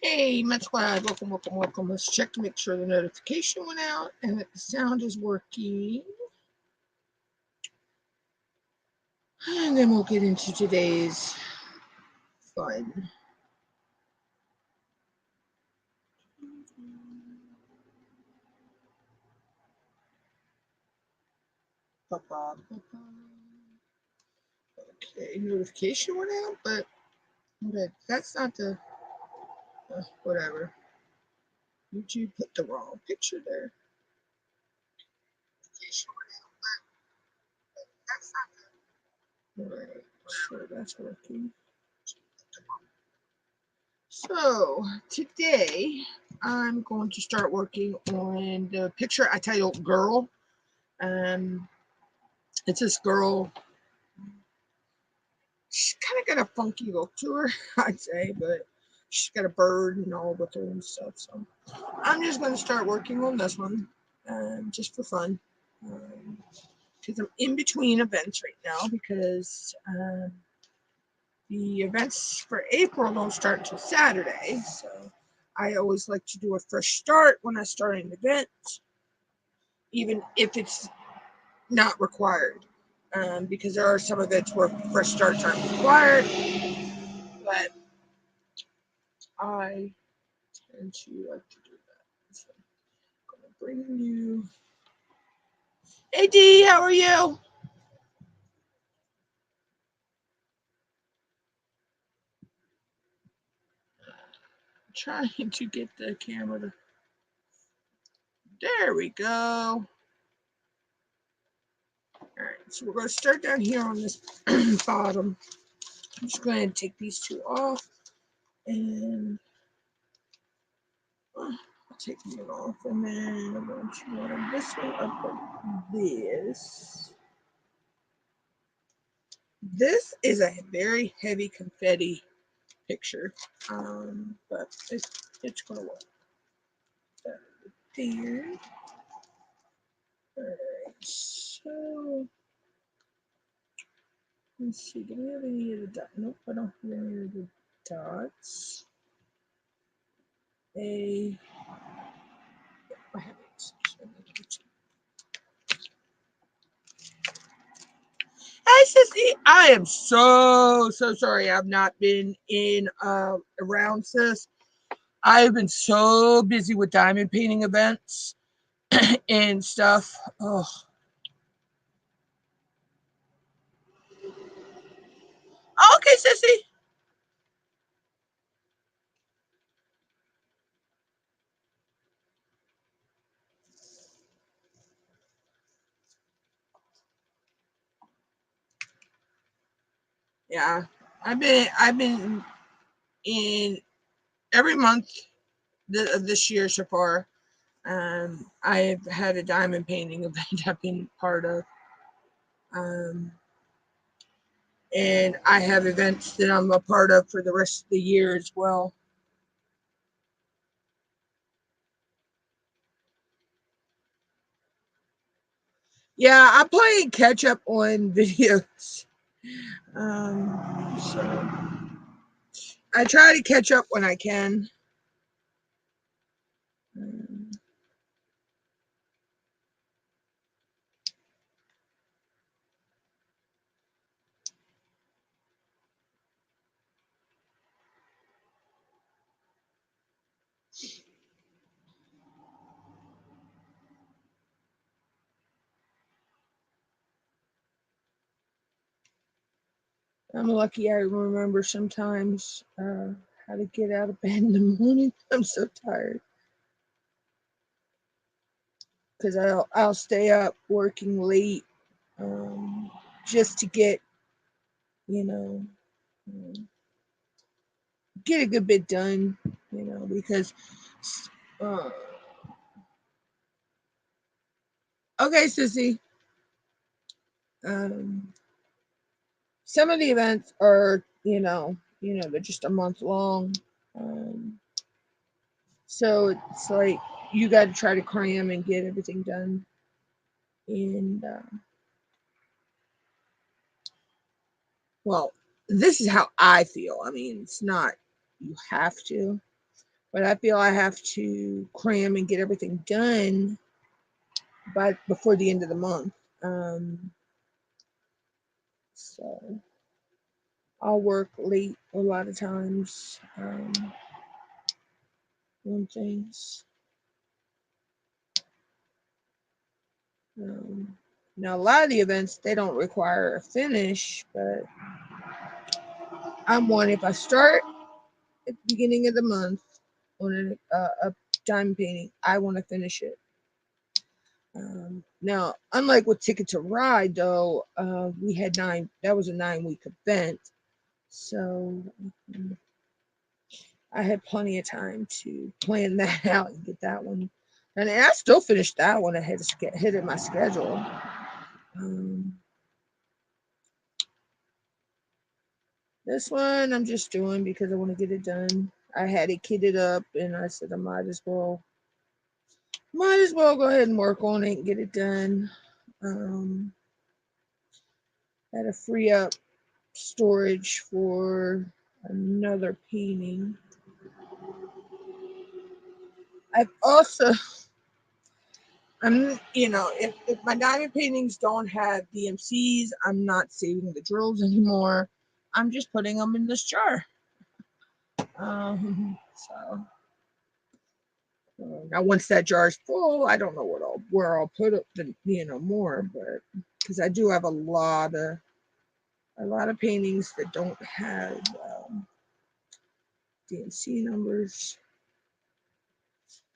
Hey, Met Squad, welcome. Let's check to make sure the notification went out and that the sound is working. And then we'll get into today's fun. Okay, notification went out, but that's not the, whatever. YouTube put the wrong picture there. Alright, sure that's working. So, today I'm going to start working on the picture I titled Girl. It's this girl. She's kind of got a funky look to her, I'd say, but she's got a bird and all with her and stuff. So I'm just going to start working on this one just for fun. Because I'm in between events right now because the events for April don't start until Saturday. So I always like to do a fresh start when I start an event, even if it's not required. Because there are some events where fresh starts aren't required, but I tend to like to do that. So I'm gonna bring you. Hey D, how are you? I'm trying to get the camera to. There we go. All right, so we're gonna start down here on this bottom. I'm just going to take these two off, and I'll take one off, and then I'm going to line this one up like this. This is a very heavy confetti picture, but it's gonna work. There. Alright, so let's see. Do we have any of the dots? Nope, I don't have any of the dots. I have it. Hi, Sissy. I am so sorry. I've not been in around, sis. I've been so busy with diamond painting events and stuff. Oh, okay, Sissy. Yeah, I've been in every month of this year so far. I've had a diamond painting event I've been part of. Um, and I have events that I'm a part of for the rest of the year as well. Yeah, I'm playing catch up on videos. So I try to catch up when I can. Um, I'm lucky I remember sometimes how to get out of bed in the morning. I'm so tired because I'll stay up working late just to get you know get a good bit done. Because uh, okay, Sissy. Um, some of the events are they're just a month long. Um, so it's like you got to try to cram and get everything done. And well, this is how I feel. I mean, it's not you have to. but I feel I have to cram and get everything done before the end of the month. So I'll work late a lot of times on things. Now, a lot of the events, they don't require a finish, but I'm one, if I start at the beginning of the month on a diamond painting, I want to finish it. Now, unlike with Ticket to Ride, though, we had that was a 9-week event. So I had plenty of time to plan that out and get that one. And I still finished that one ahead of my schedule. This one I'm just doing because I want to get it done. I had it kitted up and I said I might as well go ahead and work on it and get it done. Had to free up storage for another painting. I've also, if my diamond paintings don't have DMCs, I'm not saving the drills anymore. I'm just putting them in this jar. So now once that jar is full, I don't know where I'll put it, more, but because I do have a lot of paintings that don't have DMC numbers.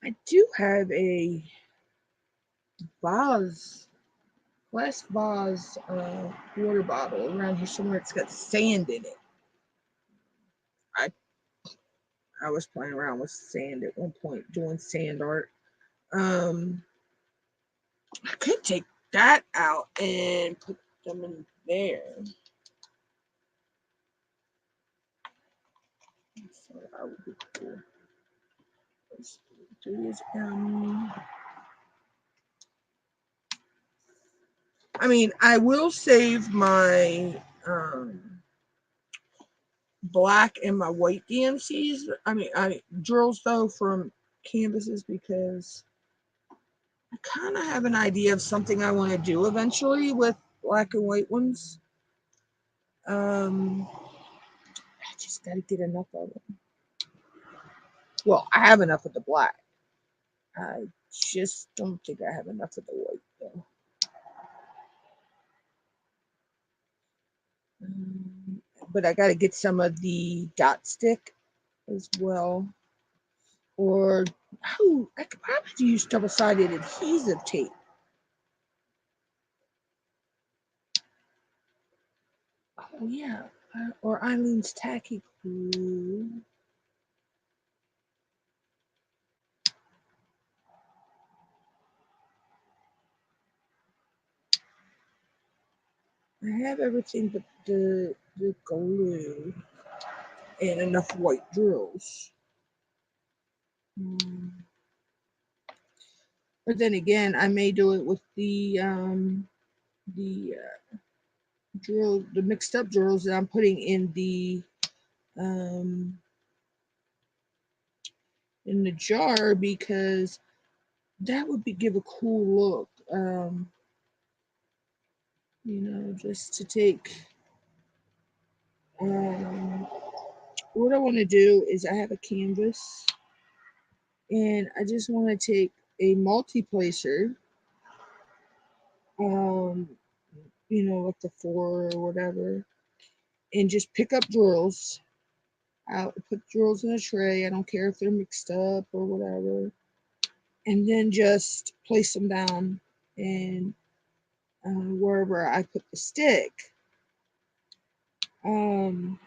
I do have a glass vase water bottle around here somewhere. It's got sand in it. I was playing around with sand at one point, doing sand art. I could take that out and put them in there. So that would be cool. Let's do this. I mean, I will save my black and my white DMCs. I drills though from canvases because I kind of have an idea of something I want to do eventually with black and white ones. I just got to get enough of them. Well, I have enough of the black. I just don't think I have enough of the white though. But I got to get some of the dot stick as well. Or, I could probably use double-sided adhesive tape. Oh, yeah. Or Eileen's tacky glue. I have everything but the glue and enough white drills. But then again, I may do it with the mixed up drills that I'm putting in the jar, because that would give a cool look. Just to take. What I want to do is I have a canvas, and I just want to take a multi-placer, like the 4 or whatever, and just pick up drills. I'll put drills in a tray. I don't care if they're mixed up or whatever, and then just place them down, and wherever I put the stick. And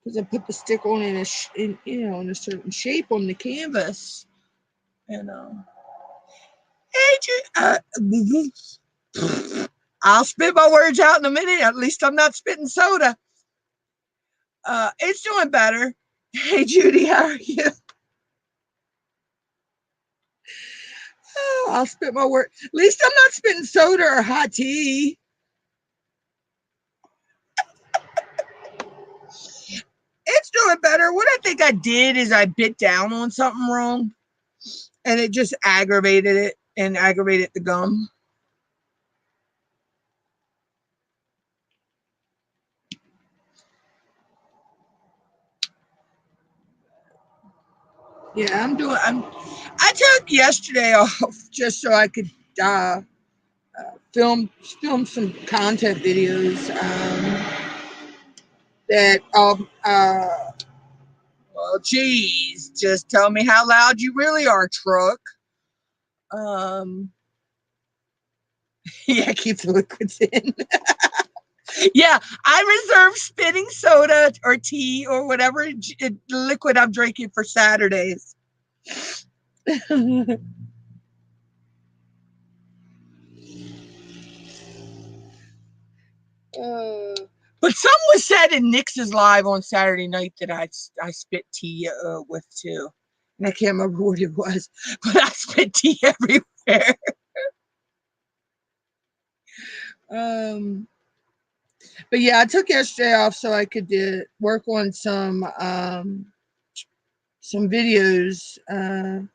because I put the stick on in a certain shape on the canvas, and I'll spit my words out in a minute. At least I'm not spitting soda. It's doing better. Hey Judy, how are you? Oh, I'll spit my word. At least I'm not spitting soda or hot tea. doing better. What I think I did is I bit down on something wrong, and it just aggravated it and aggravated the gum. Yeah, I took yesterday off just so I could film some content videos that well, geez, just tell me how loud you really are, truck. Um, yeah, keep the liquids in. Yeah, I reserve spitting soda or tea or whatever liquid I'm drinking for Saturdays. But someone said in Nix's live on Saturday night that I spit tea with too, and I can't remember what it was, but I spit tea everywhere. um, but yeah, I took yesterday off so I could work on some videos, some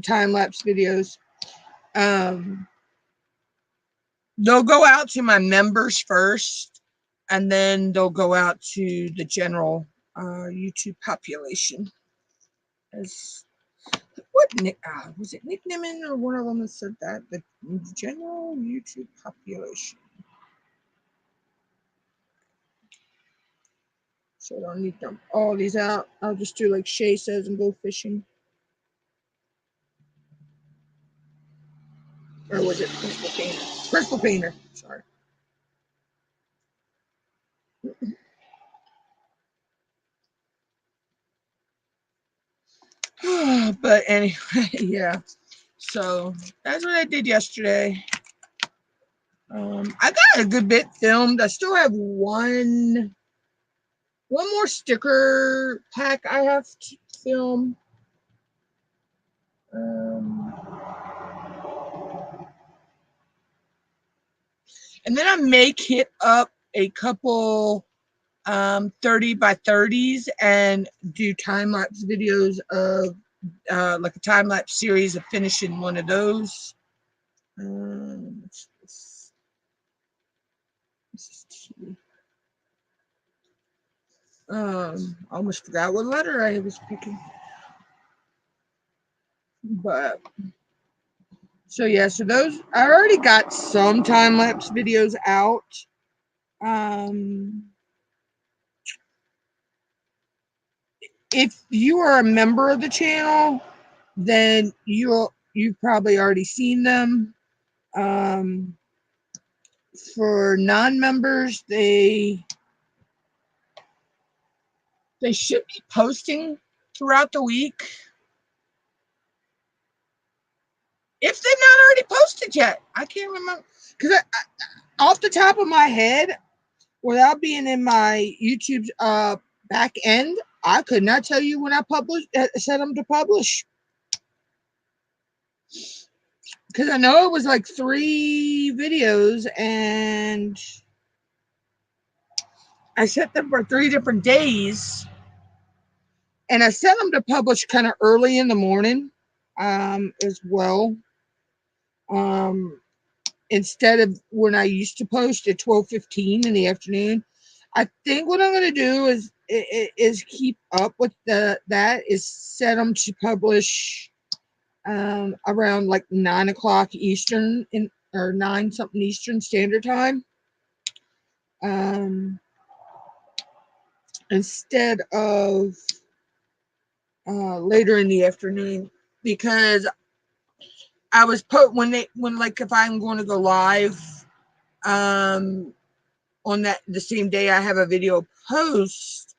time lapse videos. Um, they'll go out to my members first, and then they'll go out to the general YouTube population. As what Nick was it Nick Nimmin or one of them that said that the general YouTube population. So I don't need them all these out. I'll just do like Shay says and go fishing. Or was it Crystal Painter? Crystal Painter. Sorry. But anyway, yeah. So that's what I did yesterday. I got a good bit filmed. I still have one more sticker pack I have to film. And then I may hit up a couple 30 by 30s and do time lapse videos of like a time lapse series of finishing one of those. I almost forgot what letter I was picking. But so yeah, so those I already got some time lapse videos out. If you are a member of the channel, then you've probably already seen them. For non-members, they should be posting throughout the week. If they're not already posted yet, I can't remember because off the top of my head, without being in my YouTube's back end, I could not tell you when I set them to publish. Because I know it was like 3 videos and I set them for 3 different days. And I set them to publish kind of early in the morning as well. Instead of when I used to post at 12:15 in the afternoon. I think what I'm going to do is keep up with that is set them to publish around like 9 o'clock Eastern or 9 something Eastern Standard Time. Instead of later in the afternoon, because I was when like if I'm going to go live on the same day I have a video post,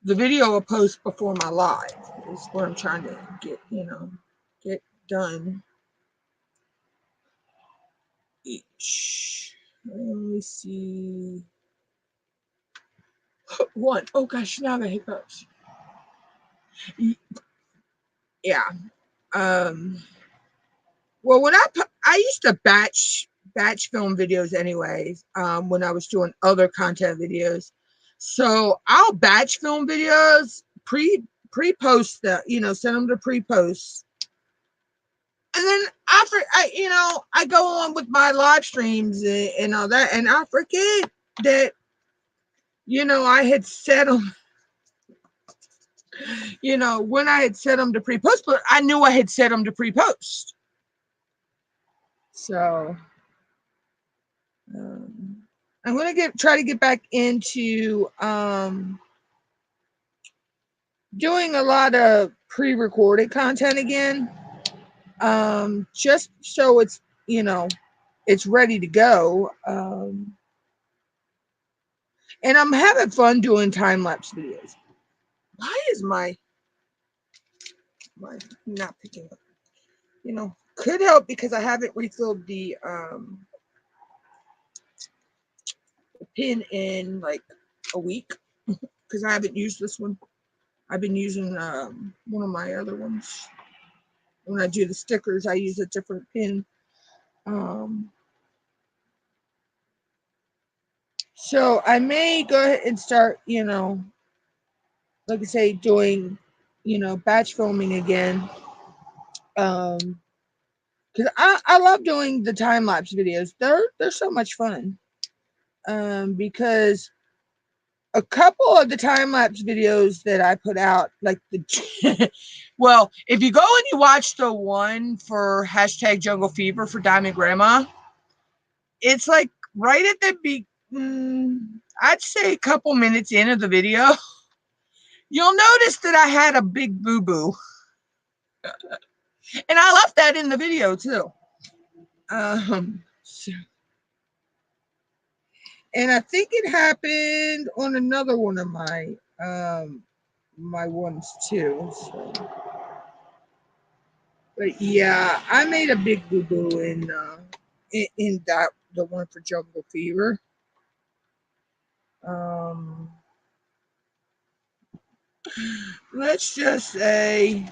the video will post before my live is what I'm trying to get done each. Let me see. One. Oh gosh, now the hiccups. Yeah. Well, when I used to batch film videos anyways, when I was doing other content videos. So I'll batch film videos, pre-post that, send them to pre-post. And then after I go on with my live streams and all that, and I forget that, I had set them, when I had set them to pre-post, but I knew I had set them to pre-post. So I'm going to try to get back into doing a lot of pre-recorded content again, just so it's, it's ready to go. And I'm having fun doing time-lapse videos. Why is my not picking up? Could help because I haven't refilled the pin in like a week because I haven't used this one. I've been using one of my other ones. When I do the stickers, I use a different pin. So I may go ahead and start, like I say, doing, batch filming again. Because I love doing the time lapse videos. They're so much fun. Because a couple of the time lapse videos that I put out, like well, if you go and you watch the one for #Jungle Fever for Diamond Grandma, it's like right at the I'd say a couple minutes into the video, you'll notice that I had a big boo-boo. And I left that in the video too. And I think it happened on another one of my my ones too. So. But yeah, I made a big boo-boo in that the one for Jungle Fever. Let's just say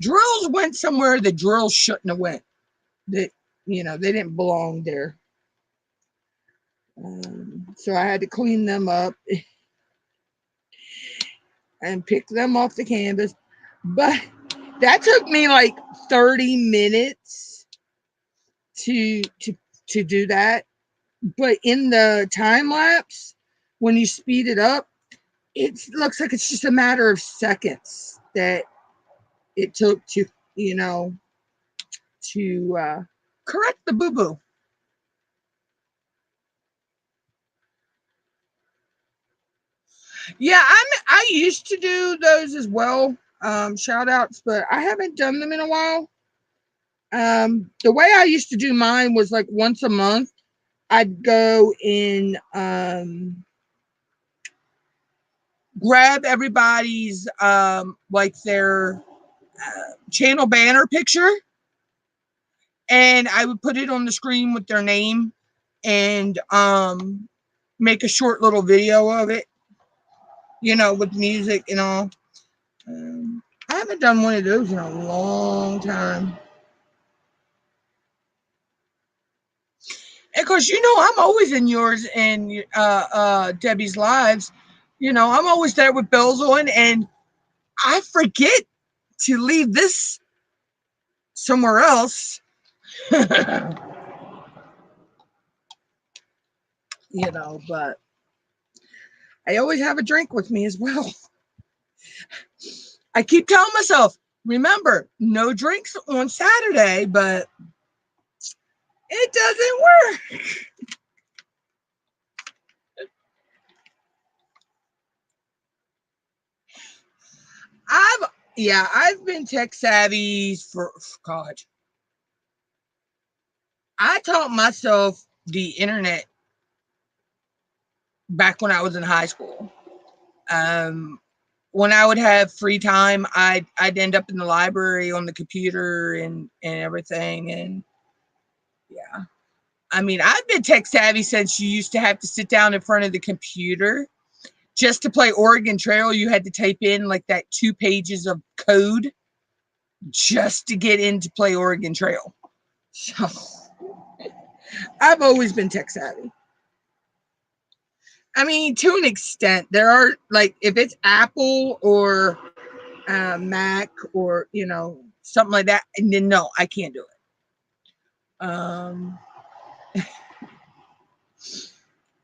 drills went somewhere the drills shouldn't have went. That they didn't belong there. So I had to clean them up and pick them off the canvas. But that took me like 30 minutes to do that. But in the time lapse, when you speed it up, it looks like it's just a matter of seconds that it took to correct the boo-boo. Yeah, I used to do those as well, shout outs, but I haven't done them in a while. The way I used to do mine was like once a month I'd go in grab everybody's like their channel banner picture, and I would put it on the screen with their name and make a short little video of it, with music and all. I haven't done one of those in a long time. And of course, I'm always in yours and Debbie's lives. I'm always there with bells on, and I forget to leave this somewhere else. But I always have a drink with me as well. I keep telling myself, remember, no drinks on Saturday, but it doesn't work. I've been tech savvy for God. I taught myself the internet back when I was in high school. When I would have free time, I'd end up in the library on the computer and everything. And yeah, I mean, I've been tech savvy since you used to have to sit down in front of the computer just to play Oregon Trail. You had to type in like that 2 pages of code just to get in to play Oregon Trail. So I've always been tech savvy. I mean, to an extent, there are, like, if it's Apple or Mac or, you know, something like that, and then no, I can't do it.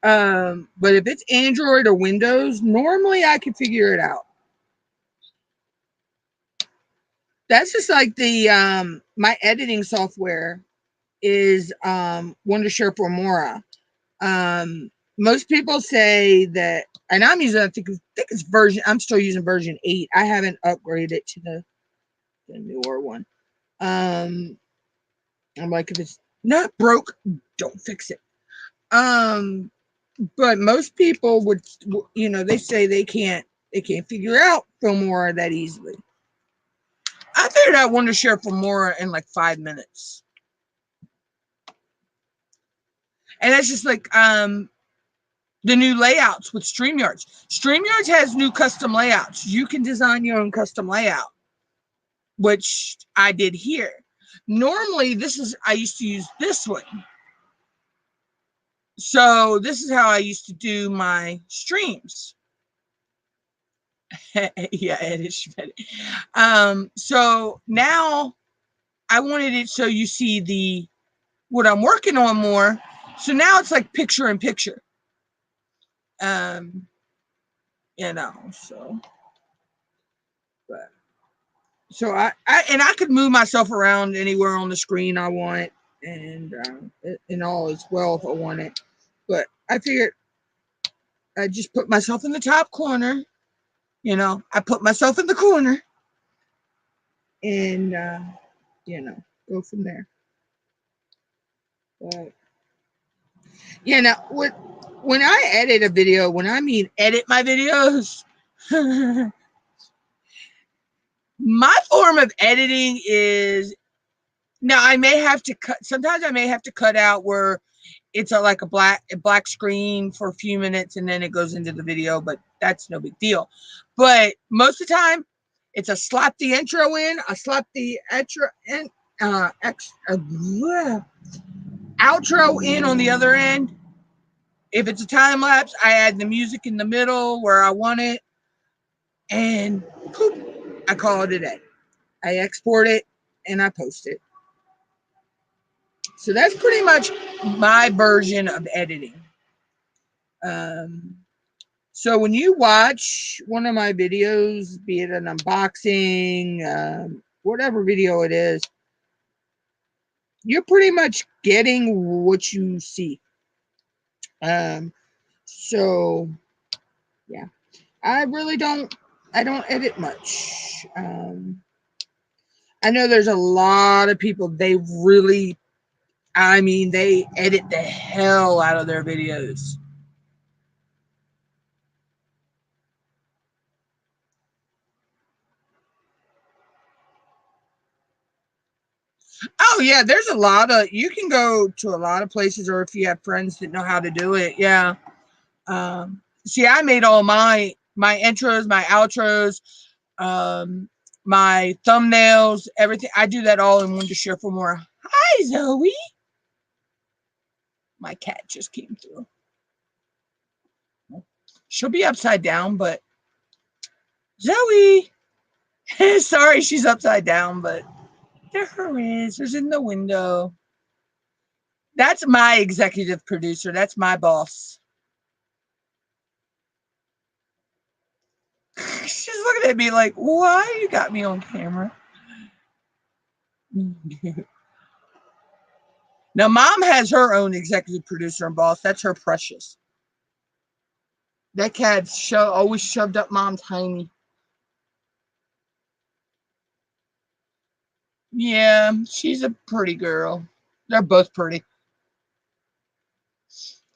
But if it's Android or Windows, normally I can figure it out. That's just like the my editing software is Wondershare Filmora. Most people say that, and I'm using, I think it's version, I'm still using version 8. I haven't upgraded to the newer one. I'm like, if it's not broke, don't fix it. But most people would, you know, they say they can't figure out Filmora that easily. I figured out Wondershare Filmora in like 5 minutes. And that's just like the new layouts with StreamYards. StreamYards has new custom layouts. You can design your own custom layout, which I did here. Normally, I used to use this one. So this is how I used to do my streams. Yeah, edit. So now I wanted it so you see what I'm working on more. So now it's like picture in picture. You know, so I could move myself around anywhere on the screen I want, and all as well if I want it. But I figured I just put myself in the top corner. You know, I put myself in the corner, and you know, go from there. But you know, when I edit a video, when I mean edit my videos, my form of editing is, now I may have to cut. Sometimes I may have to cut out where it's like a black screen for a few minutes and then it goes into the video, but that's no big deal. But most of the time, it's a slap the intro in, a slap the outro in, outro in on the other end. If it's a time lapse, I add the music in the middle where I want it, and poop, I call it a day. I export it and I post it. So that's pretty much my version of editing. So when you watch one of my videos, be it an unboxing, whatever video it is, you're pretty much getting what you see. So yeah, I don't edit much. I know there's a lot of people, they edit the hell out of their videos. Oh yeah, there's a lot of, you can go to a lot of places, or if you have friends that know how to do it. Yeah. See, I made all my intros, my outros, my thumbnails, everything. I do that all in Wondershare Filmora. Hi, Zoe. My cat just came through. She'll be upside down, but Zoe. Sorry, she's upside down, but there her is. There's in the window. That's my executive producer. That's my boss. She's looking at me like, why you got me on camera? Now, Mom has her own executive producer and boss. That's her Precious. That cat's always shoved up Mom's hiney. Yeah, she's a pretty girl. They're both pretty.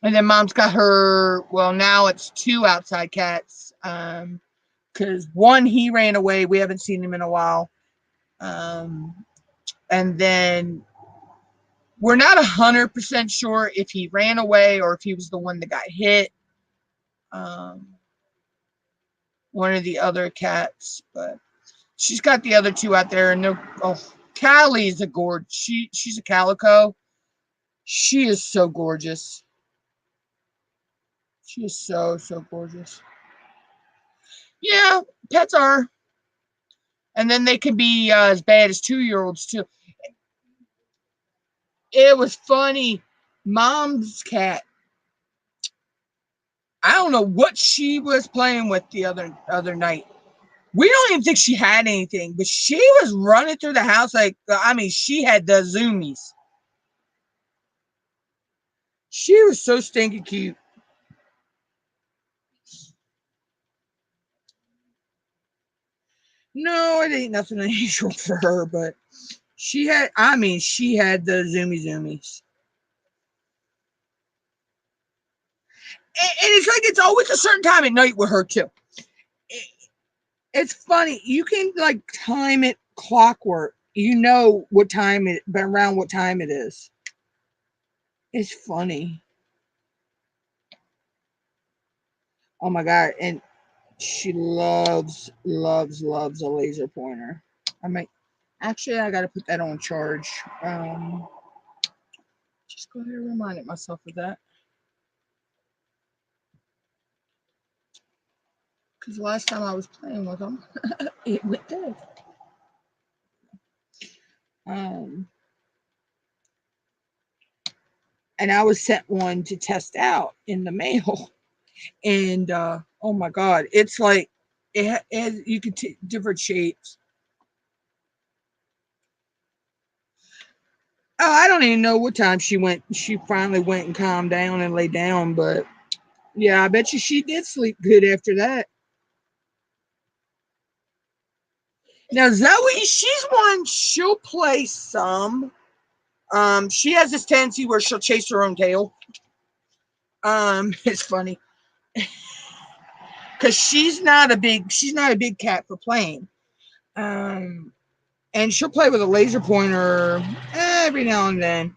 And then Mom's got her, well, now it's 2 outside cats. Because one, he ran away. We haven't seen him in a while. And then we're not 100% sure if he ran away or if he was the one that got hit. One of the other cats, but she's got the other 2 out there, and they're, Callie's a gorge. She's a calico. She is so gorgeous. She's so, so gorgeous. Yeah, pets are. And then they can be as bad as 2-year-olds, too. It was funny. Mom's cat, I don't know what she was playing with the other night. We don't even think she had anything, but she was running through the house like, I mean, she had the zoomies. She was so stinking cute. No, it ain't nothing unusual for her, but she had, I mean, she had the zoomies. And it's like it's always a certain time at night with her, too. It's funny. You can, like, time it clockwork. You know what time it, but around what time it is. It's funny. Oh, my God. And she loves a laser pointer. I might, actually, I got to put that on charge. Just go ahead and remind myself of that. Because the last time I was playing with them, it went dead. And I was sent one to test out in the mail. And oh my God, it's like, you could take different shapes. Oh, I don't even know what time she went. She finally went and calmed down and lay down. But yeah, I bet you she did sleep good after that. Now Zoe, she's one. She'll play some. She has this tendency where she'll chase her own tail. It's funny because she's not a big cat for playing. And she'll play with a laser pointer every now and then.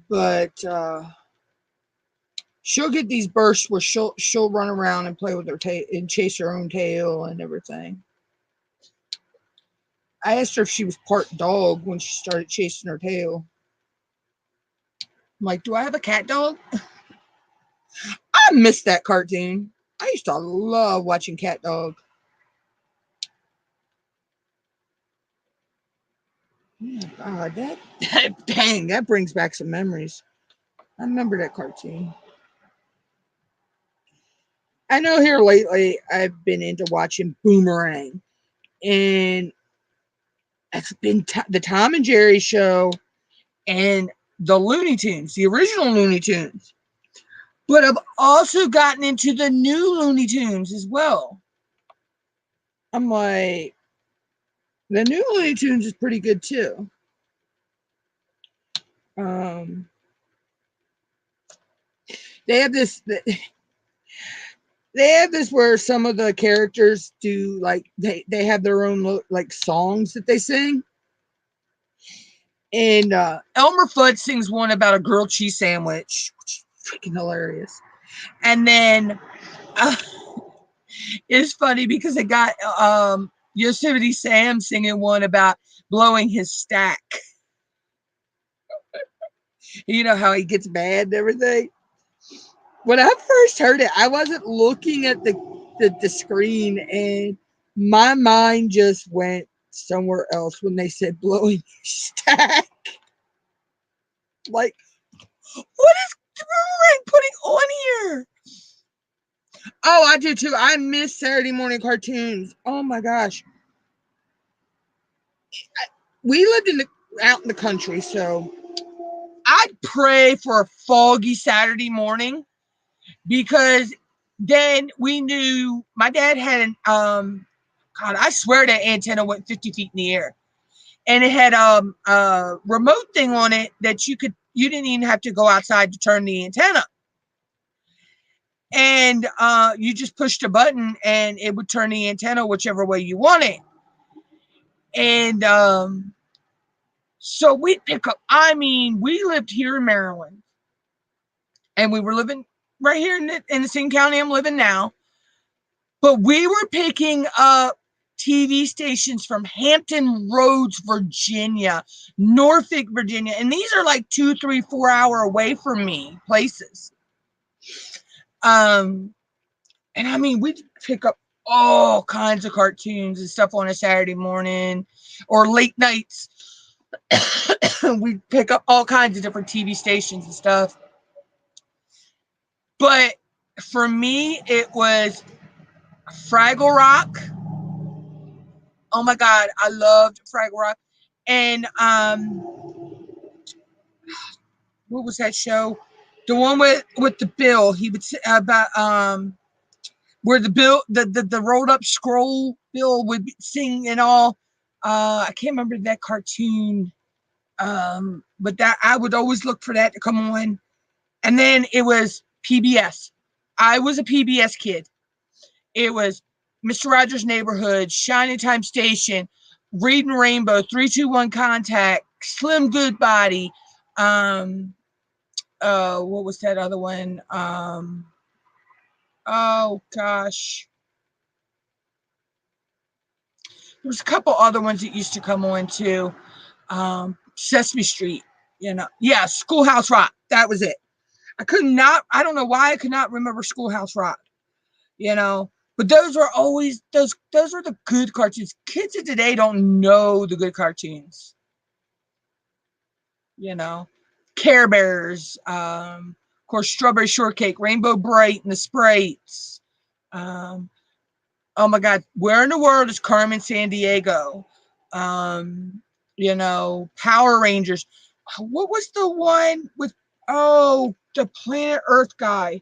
But she'll get these bursts where she'll run around and play with her tail and chase her own tail and everything. I asked her if she was part dog when she started chasing her tail. I'm like, do I have a cat dog? I missed that cartoon. I used to love watching Cat Dog. Oh God, dang, that brings back some memories. I remember that cartoon. I know here lately I've been into watching Boomerang, and it's been the Tom and Jerry show and the Looney Tunes, the original Looney Tunes. But I've also gotten into the new Looney Tunes as well. I'm like, the new Looney Tunes is pretty good too. They have this. They have this where some of the characters do like they have their own like songs that they sing. And Elmer Fudd sings one about a grilled cheese sandwich, which is freaking hilarious. And then it's funny because they got Yosemite Sam singing one about blowing his stack. You know how he gets mad and everything. When I first heard it, I wasn't looking at the screen, and my mind just went somewhere else when they said blowing stack. Like, what is Boomerang putting on here? Oh, I do too. I miss Saturday morning cartoons. Oh my gosh. We lived out in the country, so I'd pray for a foggy Saturday morning, because then we knew my dad had an God, I swear that antenna went 50 feet in the air, and it had a remote thing on it that you didn't even have to go outside to turn the antenna, and you just pushed a button and it would turn the antenna whichever way you want it. And so we'd pick up. I mean, we lived here in Maryland, and we were living right here in the same county I'm living now. But we were picking up TV stations from Hampton Roads, Virginia, Norfolk, Virginia. And these are like 2, 3, 4 hour away from me places. And I mean, we'd pick up all kinds of cartoons and stuff on a Saturday morning or late nights. We'd pick up all kinds of different TV stations and stuff. But for me, it was Fraggle Rock. Oh my God, I loved Fraggle Rock. And what was that show? The one with the Bill. He would say about where the Bill the rolled up scroll Bill would sing and all. I can't remember that cartoon. But that I would always look for that to come on. And then it was PBS. I was a PBS kid. It was Mr. Rogers' Neighborhood, Shining Time Station, Reading Rainbow, 321 Contact, Slim Goodbody. What was that other one? Oh gosh. There was a couple other ones that used to come on too. Sesame Street, Yeah, Schoolhouse Rock. That was it. I don't know why I could not remember Schoolhouse Rock, but those were always those were the good cartoons. Kids of today don't know the good cartoons, Care Bears, of course, Strawberry Shortcake, Rainbow Bright and the Sprites. Oh my God, where in the world is Carmen Sandiego? Power Rangers. What was the one with the Planet Earth guy?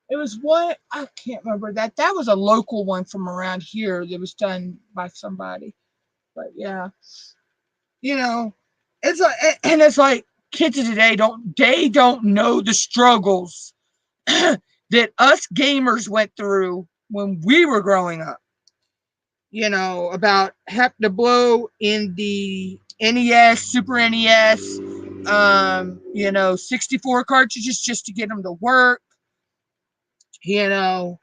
It was what I can't remember that. That was a local one from around here that was done by somebody. But yeah, it's like, and it's like kids of today don't know the struggles that us gamers went through when we were growing up. About having to blow in the NES, Super NES, 64 cartridges just to get them to work, or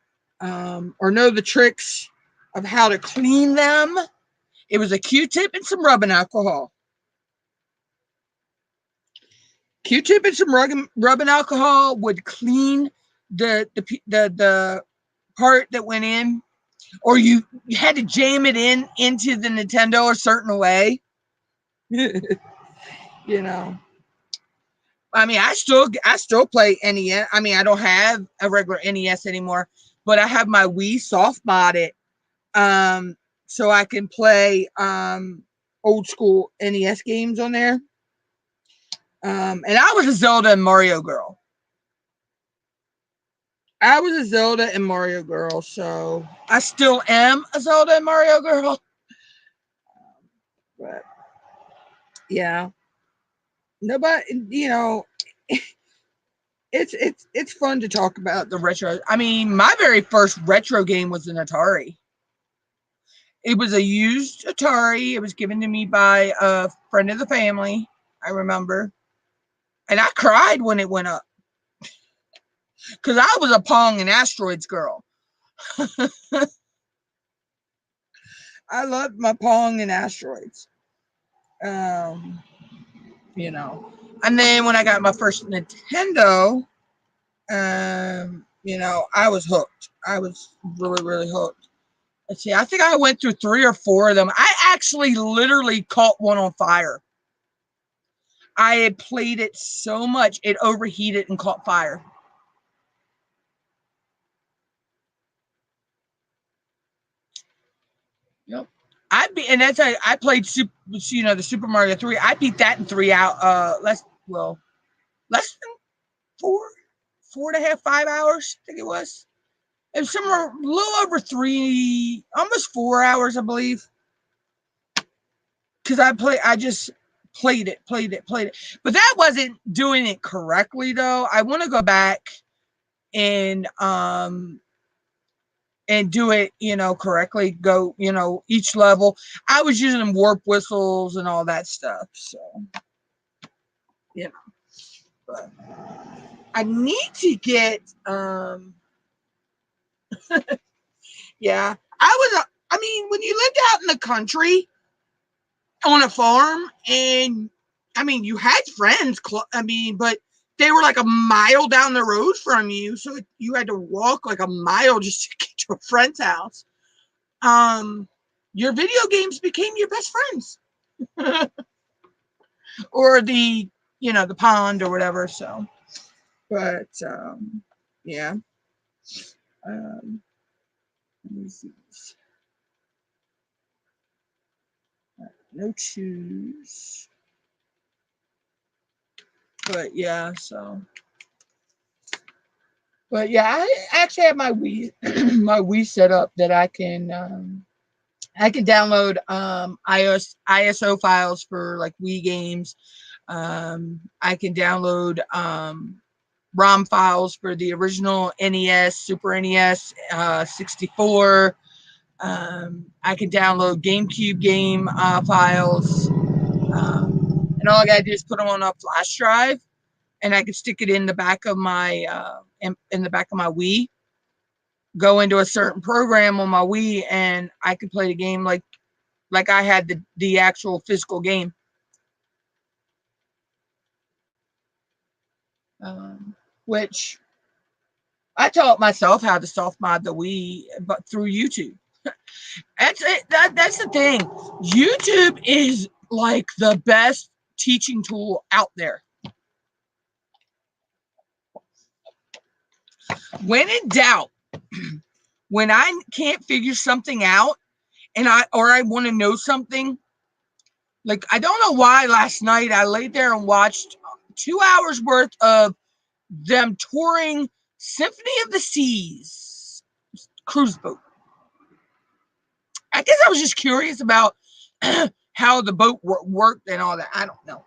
know the tricks of how to clean them. It was a Q-tip and some rubbing alcohol. Q-tip and some rubbing alcohol would clean the part that went in, or you had to jam it into the Nintendo a certain way. I mean, I still play NES. I mean, I don't have a regular NES anymore, but I have my Wii soft modded, so I can play old school NES games on there. And I was a Zelda and Mario girl. So I still am a Zelda and Mario girl. But yeah, nobody, it's fun to talk about the retro. I mean, my very first retro game was an Atari. It was a used Atari. It was given to me by a friend of the family, I remember. And I cried when it went up because I was a Pong and Asteroids girl. I loved my Pong and Asteroids. And then when I got my first Nintendo, I was hooked. I was really, really hooked. Let's see, I think I went through 3 or 4 of them. I actually literally caught one on fire. I had played it so much, it overheated and caught fire. Yep. I played the Super Mario 3. I beat that in 3 out, less than 4.5, 5 hours, I think it was. It was somewhere a little over 3, almost 4 hours, I believe. Because I just played it. But that wasn't doing it correctly though. I want to go back and do it, correctly. Go, each level. I was using warp whistles and all that stuff. So, but I need to get, yeah. I mean, when you lived out in the country, on a farm, and I mean, you had friends. I mean, but they were like a mile down the road from you, so you had to walk like a mile just to get to a friend's house. Your video games became your best friends, or the pond or whatever. So, but yeah. Um, let me see. No choose. But yeah, so. But yeah, I actually have my Wii my Wii set up that I can download ISO files for like Wii games. I can download ROM files for the original NES, Super NES, 64. I can download GameCube game files, and all I gotta do is put them on a flash drive, and I can stick it in the back of my in the back of my Wii. Go into a certain program on my Wii, and I could play the game like I had the actual physical game. Which I taught myself how to soft mod the Wii, but through YouTube. That's it. That's the thing. YouTube is like the best teaching tool out there. When in doubt, when I can't figure something out and I want to know something, like I don't know why last night I laid there and watched 2 hours worth of them touring Symphony of the Seas cruise boat. I guess I was just curious about how the boat worked and all that. I don't know.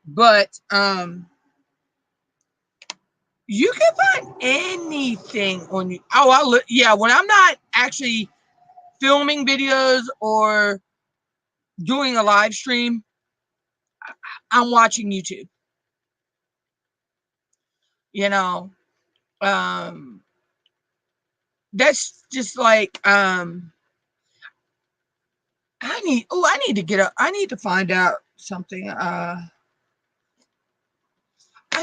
But you can find anything on you. Oh, yeah. When I'm not actually filming videos or doing a live stream, I'm watching YouTube. You know, that's just like I need to get up. I need to find out something. I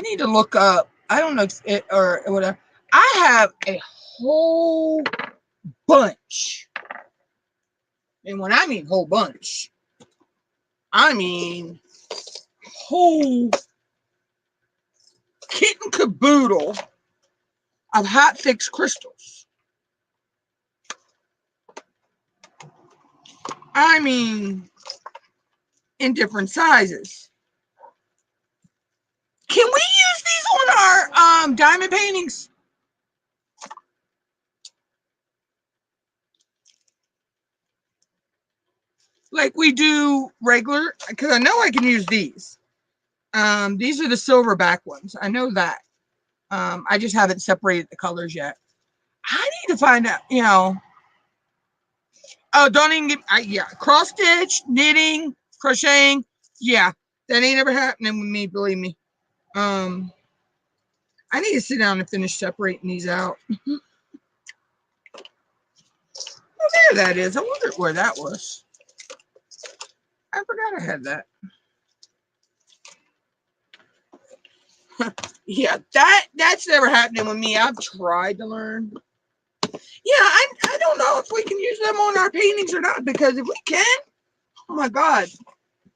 need to look up. I don't know if it or whatever. I have a whole bunch. And when I mean whole bunch, I mean whole kit and caboodle of hot fix crystals. I mean, in different sizes. Can we use these on our diamond paintings? Like we do regular? Because I know I can use these. These are the silverback ones. I know that. I just haven't separated the colors yet. I need to find out, Oh, don't even get, yeah, cross stitch, knitting, crocheting. Yeah, that ain't ever happening with me, believe me. I need to sit down and finish separating these out. Oh, there that is. I wonder where that was. I forgot I had that. Yeah, that's never happening with me. I've tried to learn. Yeah, I don't know if we can use them on our paintings or not, because if we can, oh my God.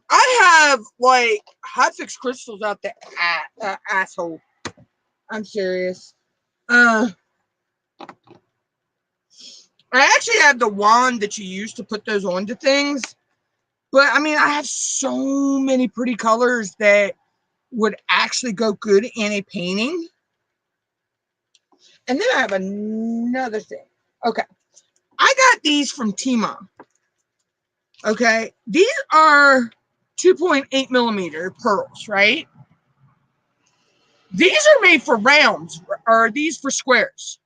I have like hot fix crystals out the asshole. I'm serious. I actually have the wand that you use to put those onto things. But I mean, I have so many pretty colors that would actually go good in a painting. And then I have another thing. Okay. I got these from Tmall. Okay. These are 2.8 millimeter pearls, right? These are made for rounds, or are these for squares?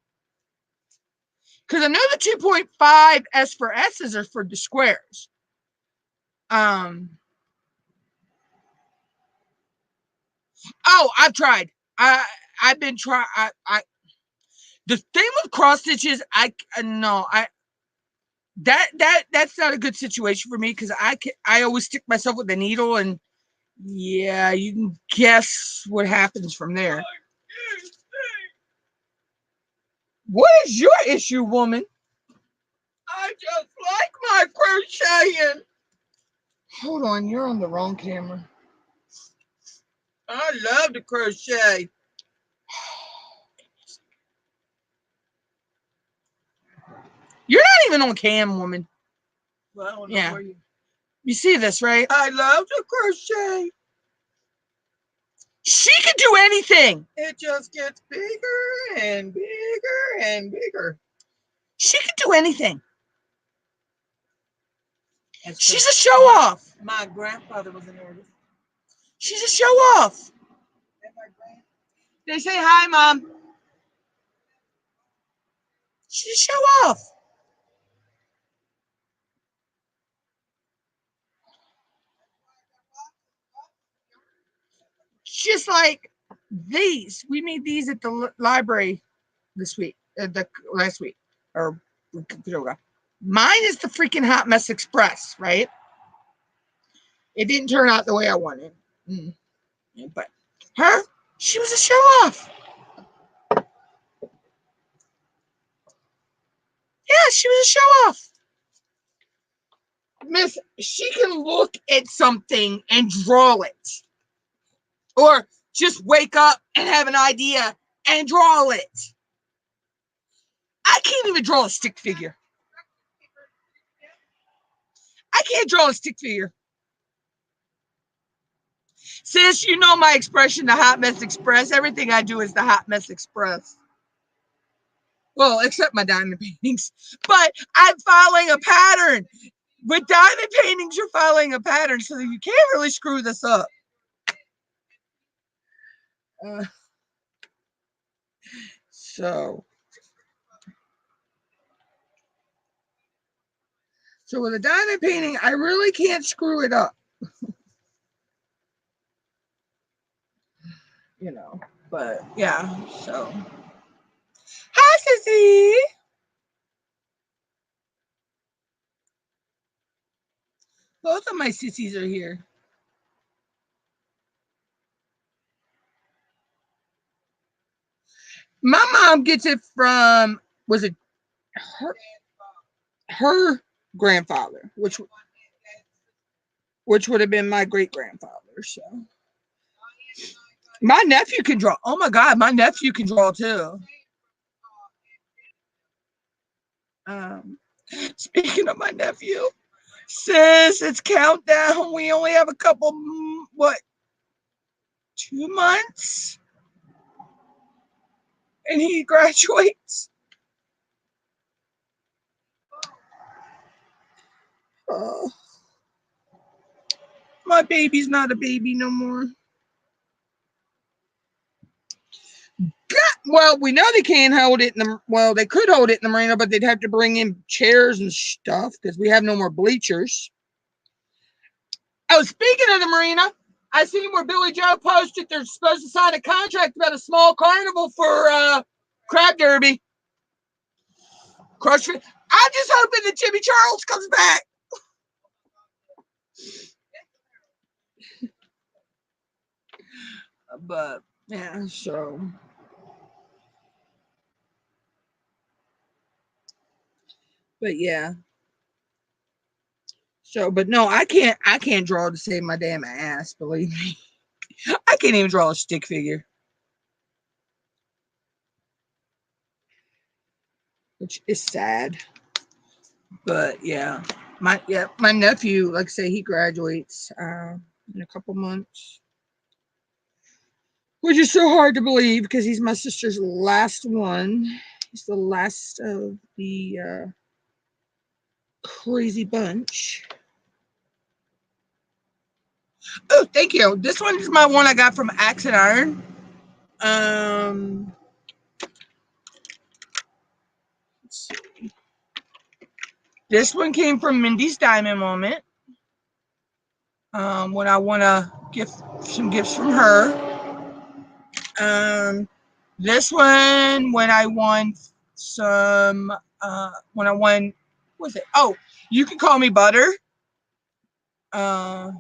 Because I know the 2.5 S for S's are for the squares. Oh, I've tried. I've been trying. The thing with cross stitches, no, That's not a good situation for me because I always stick myself with the needle, and yeah, you can guess what happens from there. What is your issue, woman? I just like my crocheting. Hold on, you're on the wrong camera. I love to crochet. You're not even on cam, woman. Well, I don't know where you see this, right? I love to crochet. She can do anything. It just gets bigger and bigger and bigger. She can do anything. She's a show off. My grandfather was an artist. She's a show off. They say hi, Mom. She's a show off. Just like these. We made these at the library this week, the last week, or mine is the freaking Hot Mess Express, right? It didn't turn out the way I wanted. But her, she was a show off. Yeah, she was a show off. Miss, she can look at something and draw it. Or just wake up and have an idea and draw it. I can't even draw a stick figure. I can't draw a stick figure. Sis, you know my expression, the Hot Mess Express. Everything I do is the Hot Mess Express. Well, except my diamond paintings. But I'm following a pattern. With diamond paintings, you're following a pattern, so you can't really screw this up. So with a diamond painting, I really can't screw it up. You know, but yeah, so. Hi, Sissy. Both of my sissies are here. My mom gets it from, was it her grandfather, which would have been my great grandfather. So my nephew can draw. Oh my God, my nephew can draw too. Speaking of my nephew, sis, it's countdown. We only have a couple, 2 months, and he graduates. My baby's not a baby no more. Well, we know they can't hold it in the, well, they could hold it in the marina, but they'd have to bring in chairs and stuff because we have no more bleachers. Oh, speaking of the marina, I seen where Billy Joe posted they're supposed to sign a contract about a small carnival for crab derby. Crush it. I'm just hoping that Jimmy Charles comes back. But yeah, so. But yeah. So, but no, I can't draw to save my damn ass, believe me. I can't even draw a stick figure. Which is sad. But yeah. My nephew, like I say, he graduates in a couple months. Which is so hard to believe because he's my sister's last one. He's the last of the crazy bunch. Oh, thank you. This one is my one I got from Axe and Iron. Let's see. This one came from Mindy's Diamond Moment. When I want to gift some gifts from her. This one when I won some when I won What's it? Oh, You Can Call Me Butter. Tell her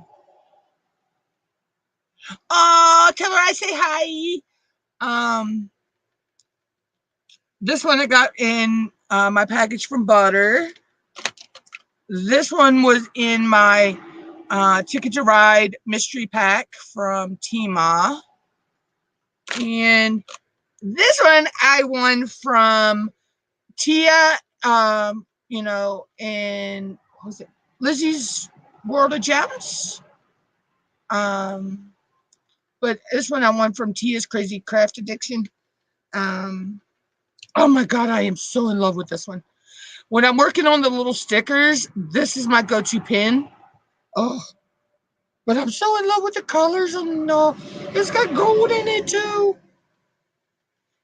I say hi. This one I got in my package from Butter. This one was in my Ticket to Ride mystery pack from Tima. And this one I won from Tia, you know, in, what was it? Lizzie's World of Gems. But this one I won from Tia's Crazy Craft Addiction. Oh my God, I am so in love with this one. When I'm working on the little stickers, this is my go-to pin. Oh, but I'm so in love with the colors, and it's got gold in it too.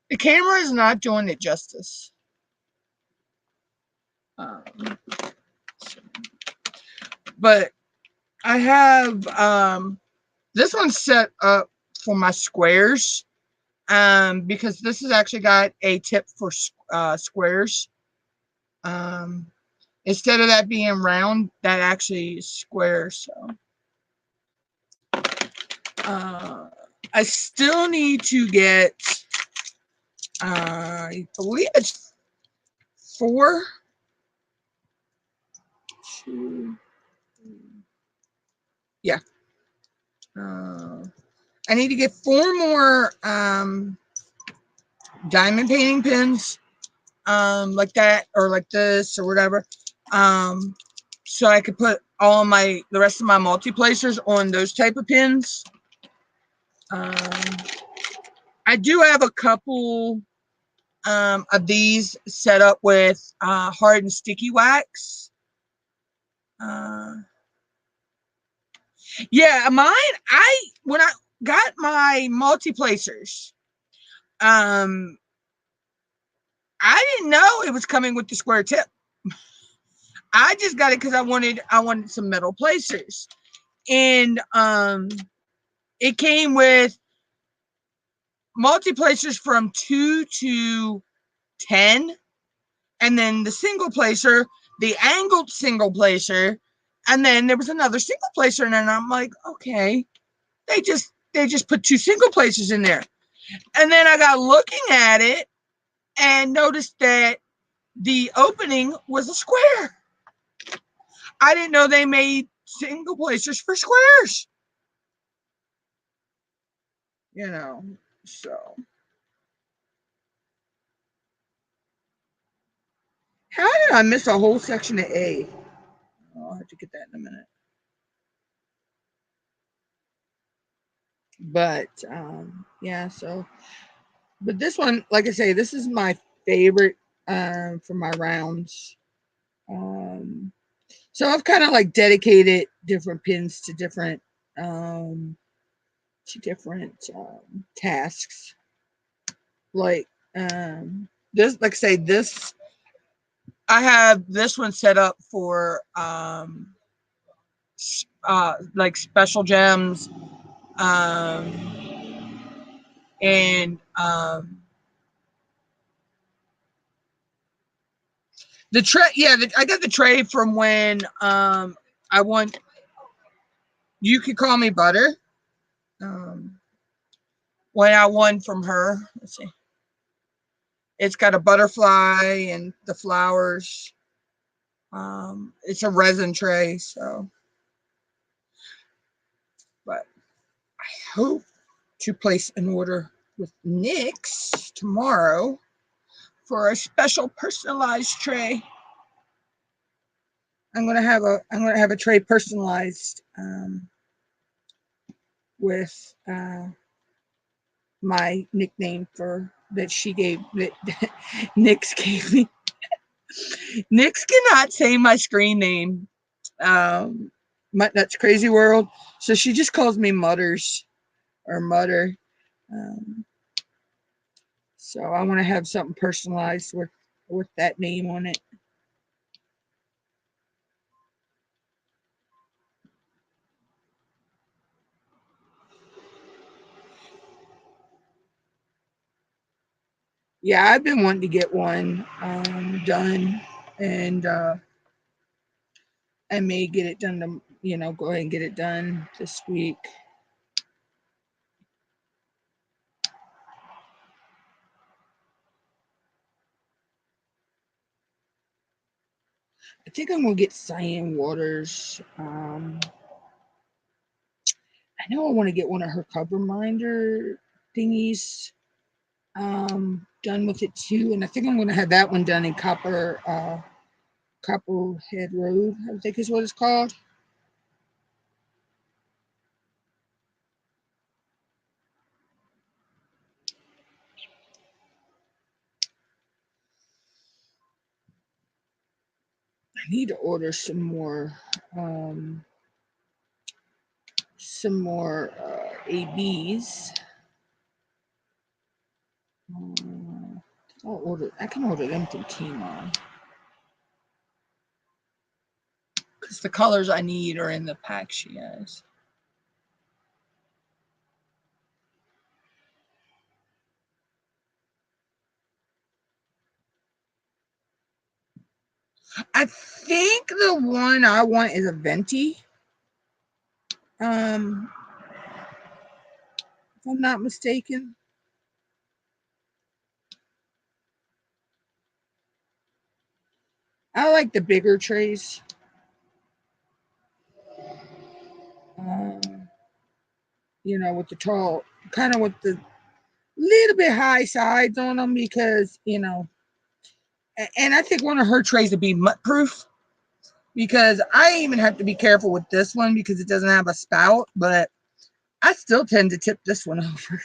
The camera is not doing it justice. But I have this one set up for my squares, because this has actually got a tip for squares. Instead of that being round, that actually is square. So I still need to get, I believe it's 4, 2, yeah. I need to get 4 more diamond painting pins, like that, or like this, or whatever, so I could put all the rest of my multi-placers on those type of pins. I do have a couple of these set up with hard and sticky wax. Yeah, mine, when I got my multi-placers, I didn't know it was coming with the square tip. I just got it because I wanted some metal placers. And it came with multi-placers from 2 to 10, and then the single placer, the angled single placer, and then there was another single placer, and then I'm like, okay, they just put 2 single placers in there. And then I got looking at it and noticed that the opening was a square. I didn't know they made single placers for squares. You know, so. How did I miss a whole section of A? I'll have to get that in a minute. But yeah, so, but this one, like I say, this is my favorite for my rounds. So I've kind of like dedicated different pins to different tasks. Like this, like I say, this, I have this one set up for like special gems, and the tray. Yeah, I got the tray from when I won You Could Call Me Butter. When I won from her, let's see. It's got a butterfly and the flowers. It's a resin tray, so. But I hope to place an order with NYX tomorrow for a special personalized tray. I'm gonna have a tray personalized with my nickname for that she gave that NYX gave me. NYX cannot say my screen name, MUTTNUTT'SCRAZYWORLD, so she just calls me Mutters or Mutter. So I want to have something personalized with that name on it. Yeah, I've been wanting to get one done, and I may get it done to, go ahead and get it done this week. I think I'm gonna get cyan waters. I know I want to get one of her cover minder thingies done with it too, and I think I'm gonna have that one done in Copperhead Road, I think is what it's called. I need to order some more ABs. I can order them through Tmall. Because the colors I need are in the pack she has. I think the one I want is a venti. If I'm not mistaken. I like the bigger trays. With the tall, kind of with the little bit high sides on them because, and I think one of her trays would be mutt proof because I even have to be careful with this one because it doesn't have a spout, but I still tend to tip this one over.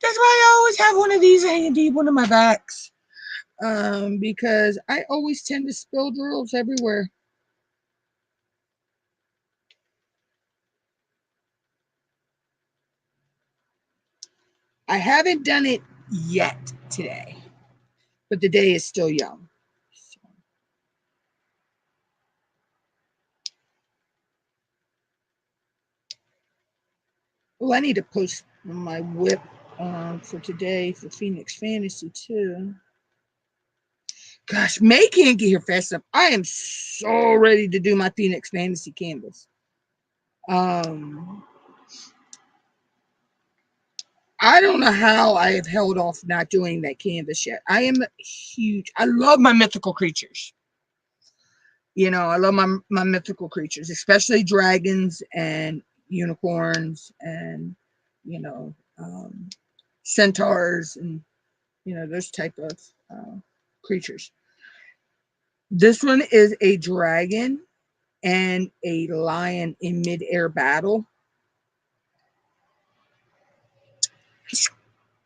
That's why I always have one of these hanging deep one of my backs. Because I always tend to spill drills everywhere. I haven't done it yet today, but the day is still young. Well, I need to post my WIP for today for Phoenix Fantasy too. Gosh, May can't get here fast enough. I am so ready to do my Phoenix Fantasy canvas. I don't know how I have held off not doing that canvas yet. I am huge. I love my mythical creatures. I love my mythical creatures, especially dragons and unicorns and, centaurs and, those type of creatures. This one is a dragon and a lion in mid-air battle.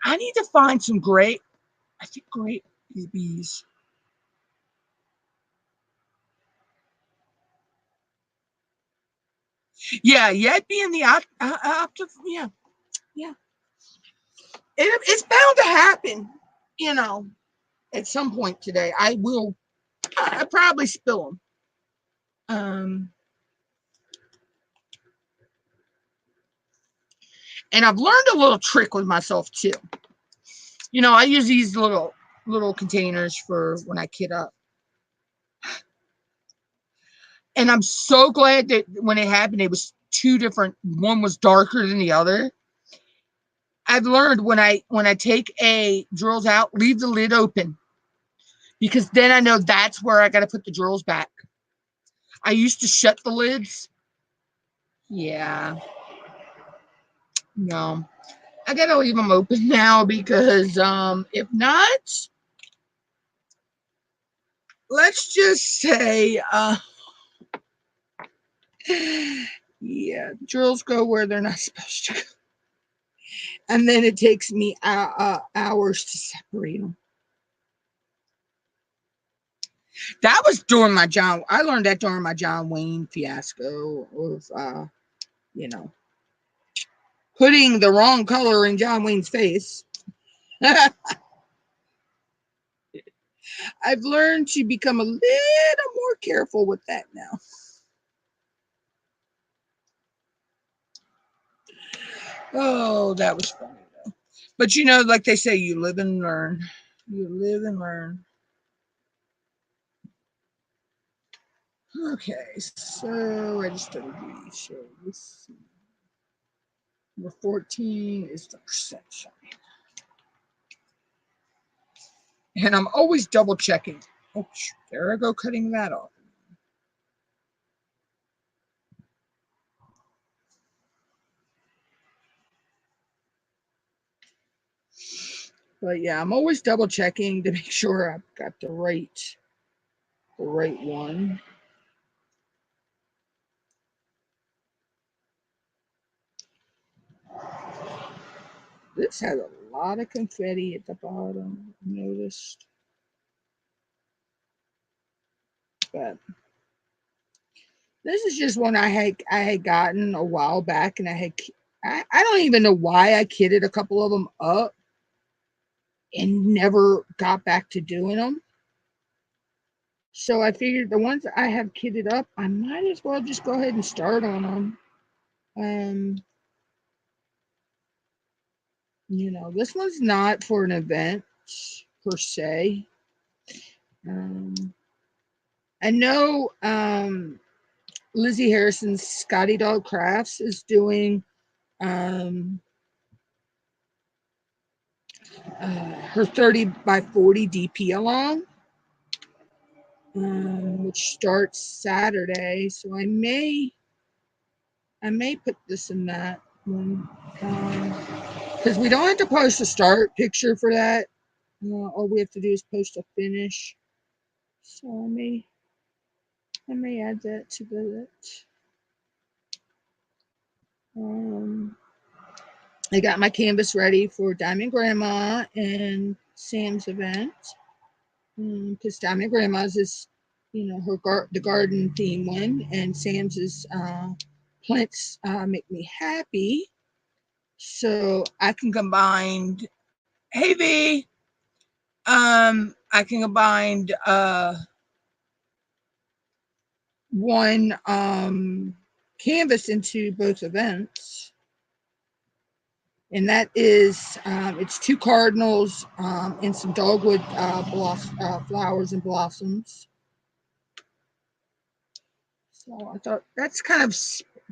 I need to find some great BBs. Yeah, yet being the octave, yeah. It's bound to happen, at some point today. I probably spill them. And I've learned a little trick with myself too. I use these little containers for when I kit up. And I'm so glad that when it happened, it was two different. One was darker than the other. I've learned when I take drills out, leave the lid open because then I know that's where I got to put the drills back. I used to shut the lids. Yeah. No. I got to leave them open now because if not, let's just say yeah, drills go where they're not supposed to go. And then it takes me hours to separate them. That was during I learned that during my John Wayne fiasco of, putting the wrong color in John Wayne's face. I've learned to become a little more careful with that now. Oh, that was funny though. But like they say, you live and learn. You live and learn. Okay, so registered beauty show. Let's see. Number 14 is the percent shine. And I'm always double checking. Oh, there I go, cutting that off. But yeah, I'm always double checking to make sure I've got the right one. This has a lot of confetti at the bottom, I noticed. But this is just one I had gotten a while back, and I don't even know why I kitted a couple of them up and never got back to doing them. So I figured the ones I have kitted up, I might as well just go ahead and start on them. You know, this one's not for an event per se. I know Lizzie Harrison's Scotty Dog Crafts is doing her 30 by 40 DP along, which starts Saturday. So I may put this in that one, because we don't have to post a start picture for that. All we have to do is post a finish. So I may add that to the. I got my canvas ready for Diamond Grandma and Sam's event, because Diamond Grandma's is, you know, the garden theme one, and Sam's is plants make me happy. So I can combine. Hey V, I can combine one canvas into both events. And that is, it's 2 cardinals and some dogwood flowers and blossoms. So I thought that's kind of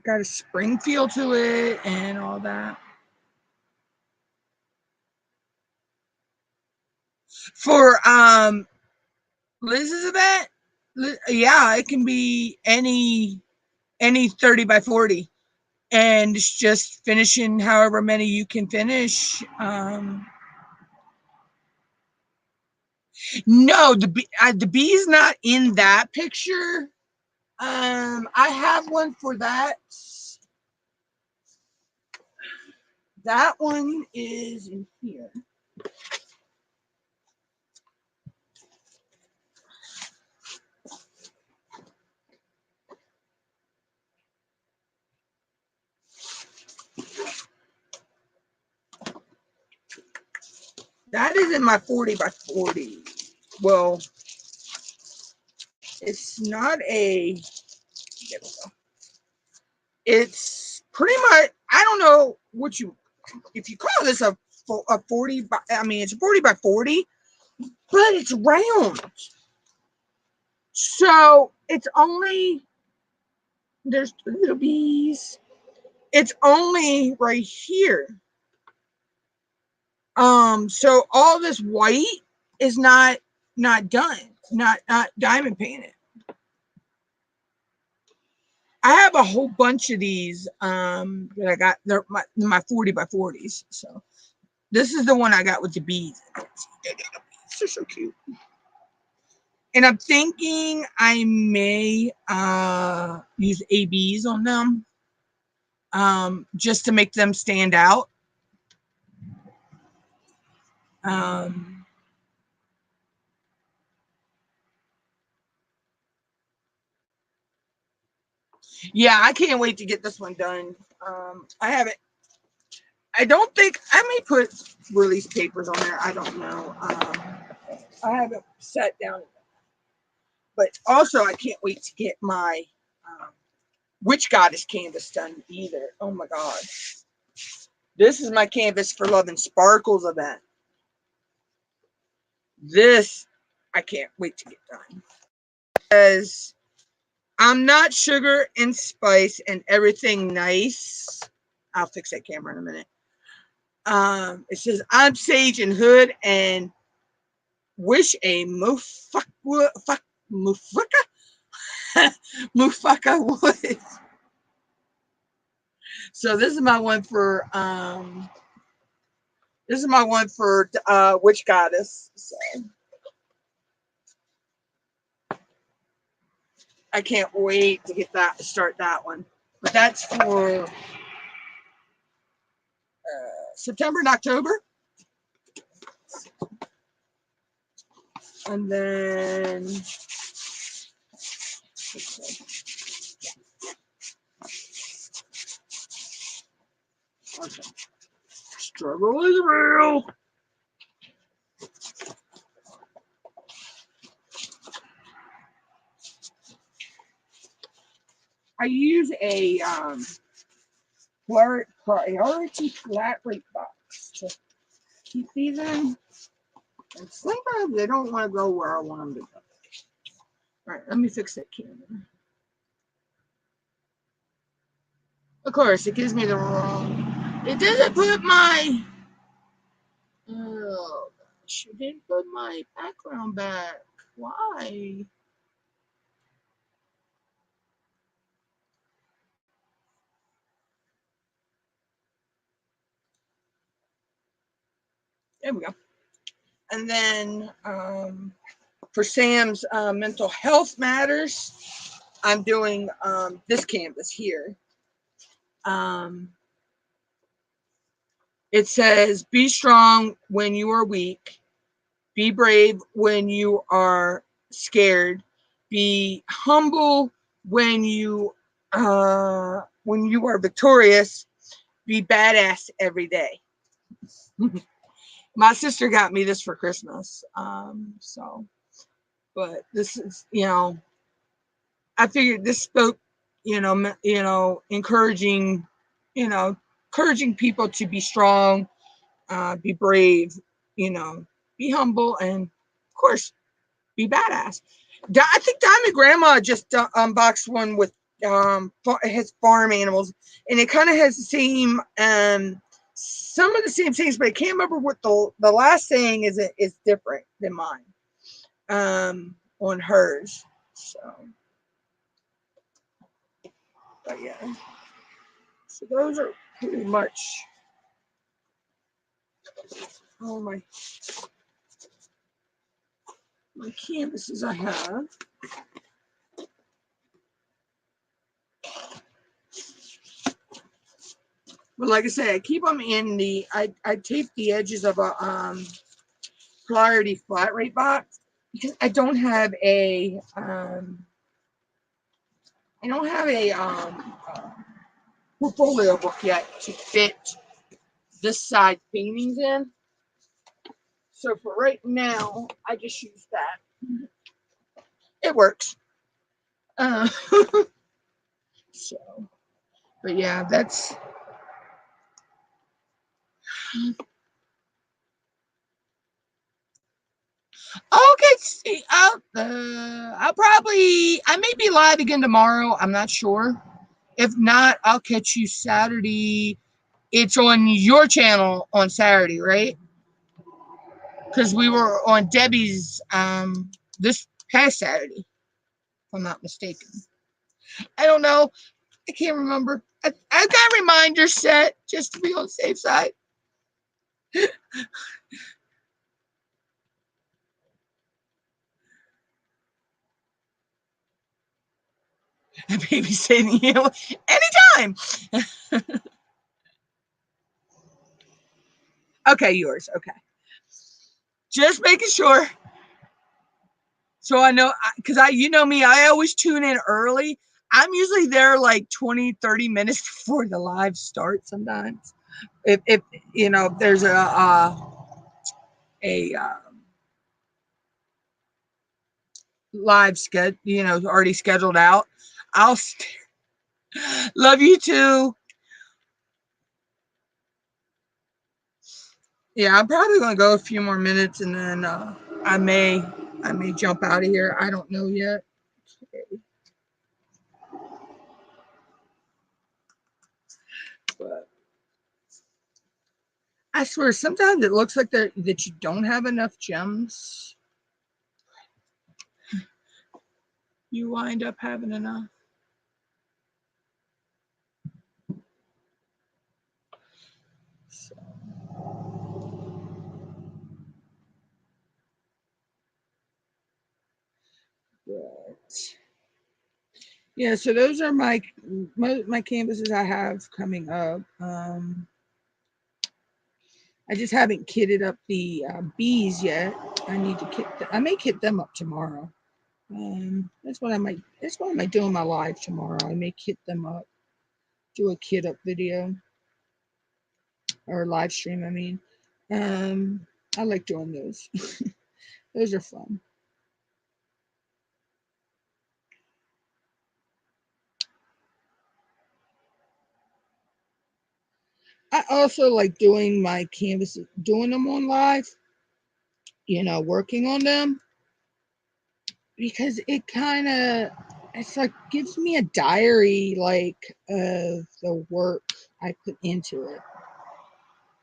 got a spring feel to it and all that. For Liz's event, yeah, it can be any 30 by 40. And it's just finishing however many you can finish. No, the bee's not in that picture. I have one for that. That one is in here. That is in my 40 by 40. Well, it's not a. There we go. It's pretty much. I don't know what you, if you call this a 40 by. I mean, it's a 40 by 40, but it's round. So it's only. There's 2 little bees. It's only right here. So all this white is not done, not diamond painted. I have a whole bunch of these that I got. They're my 40 by 40s. So this is the one I got with the bees. They're so cute. And I'm thinking I may use ABs on them, just to make them stand out. Yeah, I can't wait to get this one done. I have it. I don't think I may put release papers on there. I don't know. I haven't sat down, but also I can't wait to get my Witch Goddess canvas done either. Oh my god, this is my canvas for Love and Sparkles event. This, I can't wait to get done. Because I'm not sugar and spice and everything nice. I'll fix that camera in a minute. It says, I'm Sage and Hood and wish a mufaka would. So this is my one for Witch Goddess. So I can't wait to get that, start that one. But that's for September and October. And then okay. Struggle is real. I use a priority flat rate box to keep these in. And sometimes they don't want to go where I want them to go. All right, let me fix that camera. Of course, it gives me the wrong. It doesn't put my. Oh gosh, it didn't put my background back. Why? There we go. And then for Sam's mental health matters, I'm doing this canvas here. It says, be strong when you are weak. Be brave when you are scared. Be humble when you are victorious. Be badass every day. My sister got me this for Christmas. But this is, I figured this spoke, encouraging people to be strong, be brave, be humble, and of course, be badass. I think Diamond Grandma just unboxed one with his farm animals, and it kind of has the same some of the same things, but I can't remember what the last saying is different than mine on hers. So, but yeah, so those are pretty much all my canvases I have. But like I said, I keep them in I tape the edges of a Clarity flat rate box because I don't have a portfolio book yet to fit this size paintings in. So for right now, I just use that. It works. So, but yeah, that's. Okay, see, I may be live again tomorrow. I'm not sure. If not, I'll catch you Saturday. It's on your channel on Saturday, right? Because we were on Debbie's this past Saturday, if I'm not mistaken. I don't know. I can't remember. I got reminders set just to be on the safe side. Babysitting you anytime. Okay, yours. Okay. Just making sure. So I know, because you know me, I always tune in early. I'm usually there like 20, 30 minutes before the live starts sometimes. If there's a live schedule, already scheduled out, I'll love you too. Yeah, I'm probably gonna go a few more minutes and then I may jump out of here. I don't know yet. Okay. But I swear, sometimes it looks like that you don't have enough gems. You wind up having enough. So. But yeah, so those are my canvases I have coming up. I just haven't kitted up the bees yet. I need to kit. I may kit them up tomorrow. That's what I might. That's what I might do in my live tomorrow. I may kit them up, do a kit up video or live stream. I mean, I like doing those. Those are fun. I also like doing my canvases, doing them on live. You know, working on them because it kind of it's like gives me a diary like of the work I put into it.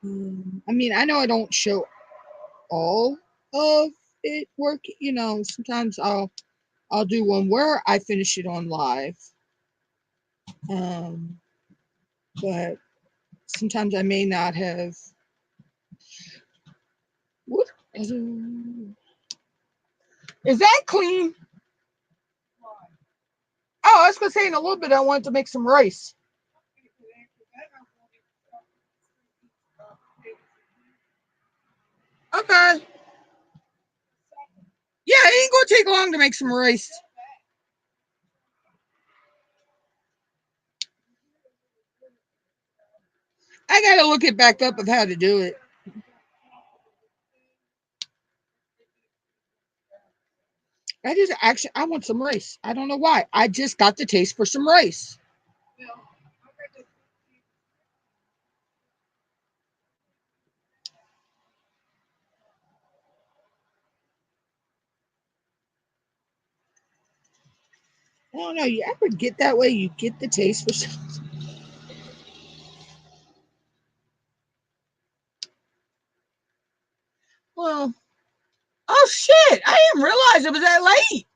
I mean, I know I don't show all of it work. You know, sometimes I'll do one where I finish it on live, but sometimes I may not have. What is that clean? Oh, I was gonna say in a little bit I wanted to make some rice. Okay. Yeah, it ain't gonna take long to make some rice. I gotta look it back up of how to do it. I want some rice. I don't know why. I just got the taste for some rice. I don't know. You ever get that way? You get the taste for something. Well, oh shit! I didn't realize it was that late.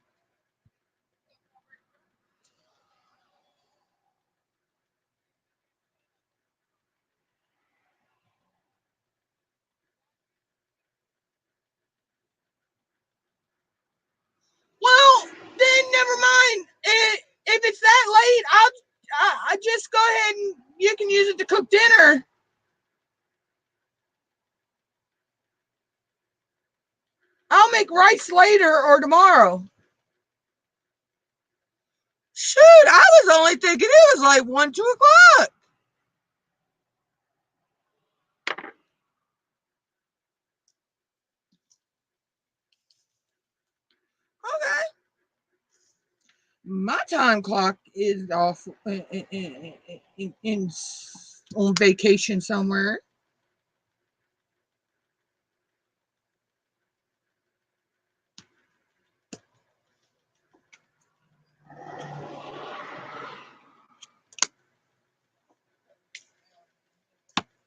Well, then never mind. If it's that late, I just go ahead and you can use it to cook dinner. I'll make rice later or tomorrow. Shoot, I was only thinking it was like 1, 2 o'clock. Okay. My time clock is off in on vacation somewhere.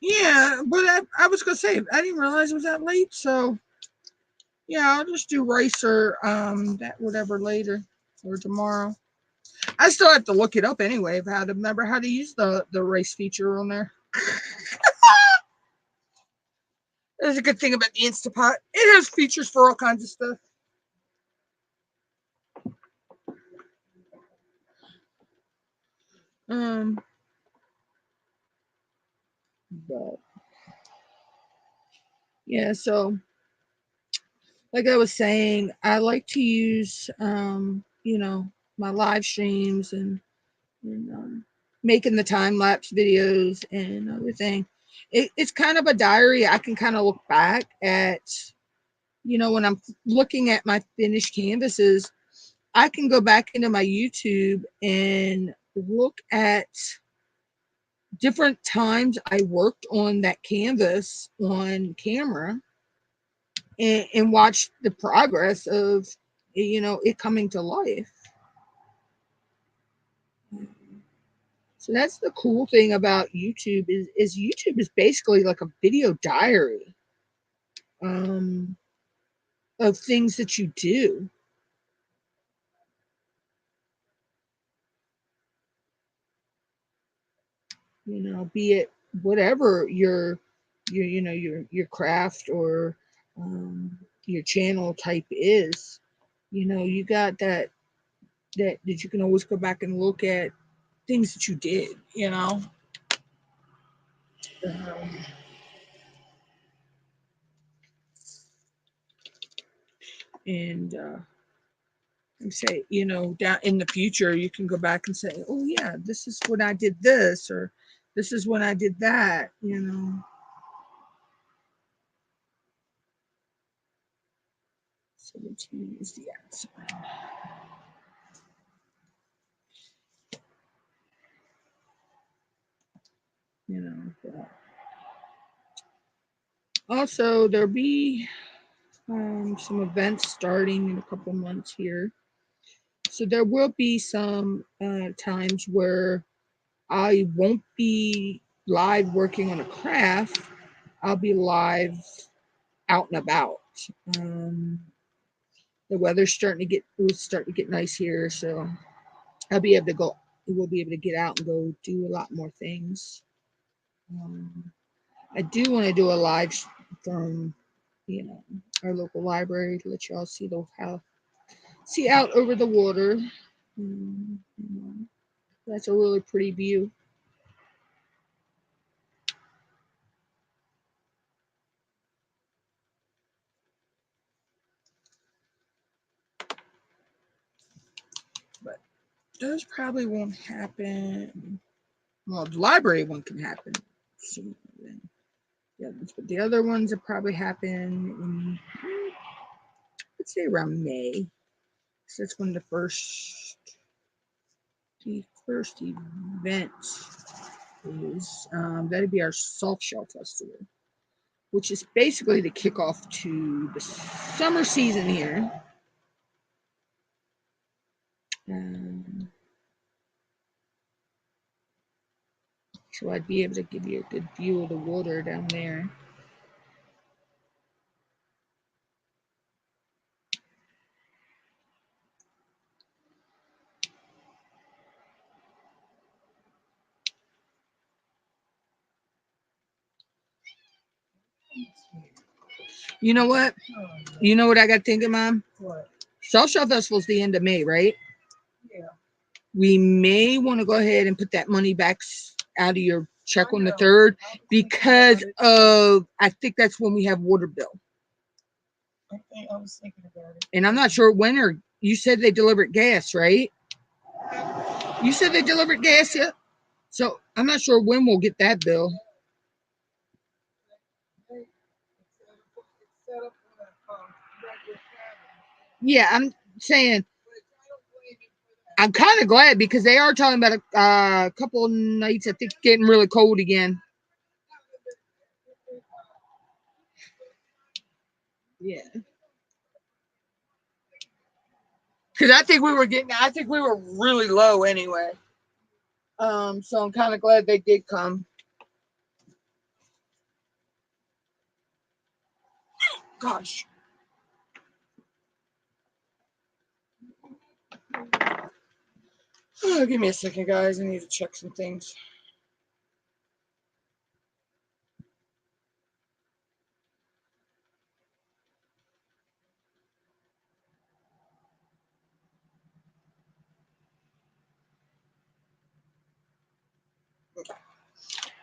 Yeah, but I was gonna say I didn't realize it was that late. So yeah, I'll just do rice or that whatever later or tomorrow. I still have to look it up anyway of how to remember how to use the rice feature on there. That's a good thing about the Instapot. It has features for all kinds of stuff. Um, but yeah, so like I was saying, I like to use you know, my live streams and making the time lapse videos and everything. It's kind of a diary. I can kind of look back at, you know, when I'm looking at my finished canvases, I can go back into my YouTube and look at different times I worked on that canvas on camera and watch the progress of, you know, it coming to life. So that's the cool thing about YouTube is YouTube is basically like a video diary um, of things that you do. You know, be it whatever your you know your craft or your channel type is. You know, you got that you can always go back and look at things that you did. You know. Um, and say, you know, down in the future, you can go back and say, oh, yeah, this is when I did this, or this is when I did that, you know. 17 is the answer. You know, but also there'll be some events starting in a couple months here. So there will be some times where I won't be live working on a craft. I'll be live out and about. Um, the weather's starting to get nice here, so I'll be able to go. We'll be able to get out and go do a lot more things. I do want to do a live from, you know, our local library to let y'all see see out over the water. You know, that's a really pretty view. But those probably won't happen. Well, the library one can happen sooner than the others, but the other ones will probably happen in, let's say, around May. So that's when the first event is. That'd be our Soft Shell Festival, which is basically the kickoff to the summer season here. So I'd be able to give you a good view of the water down there. You know what? You know what I got thinking, Mom? What? Soft Shell Festival's the end of May, right? Yeah. We may want to go ahead and put that money back out of your check on the 3rd because of, I think that's when we have water bill. I was thinking about it. And I'm not sure when, or you said they delivered gas, right? You said they delivered gas yet? So I'm not sure when we'll get that bill. Yeah, I'm saying I'm kind of glad because they are talking about a couple of nights, I think, getting really cold again. Yeah. Because I think we were really low anyway. So I'm kind of glad they did come. Gosh. Oh, give me a second, guys. I need to check some things.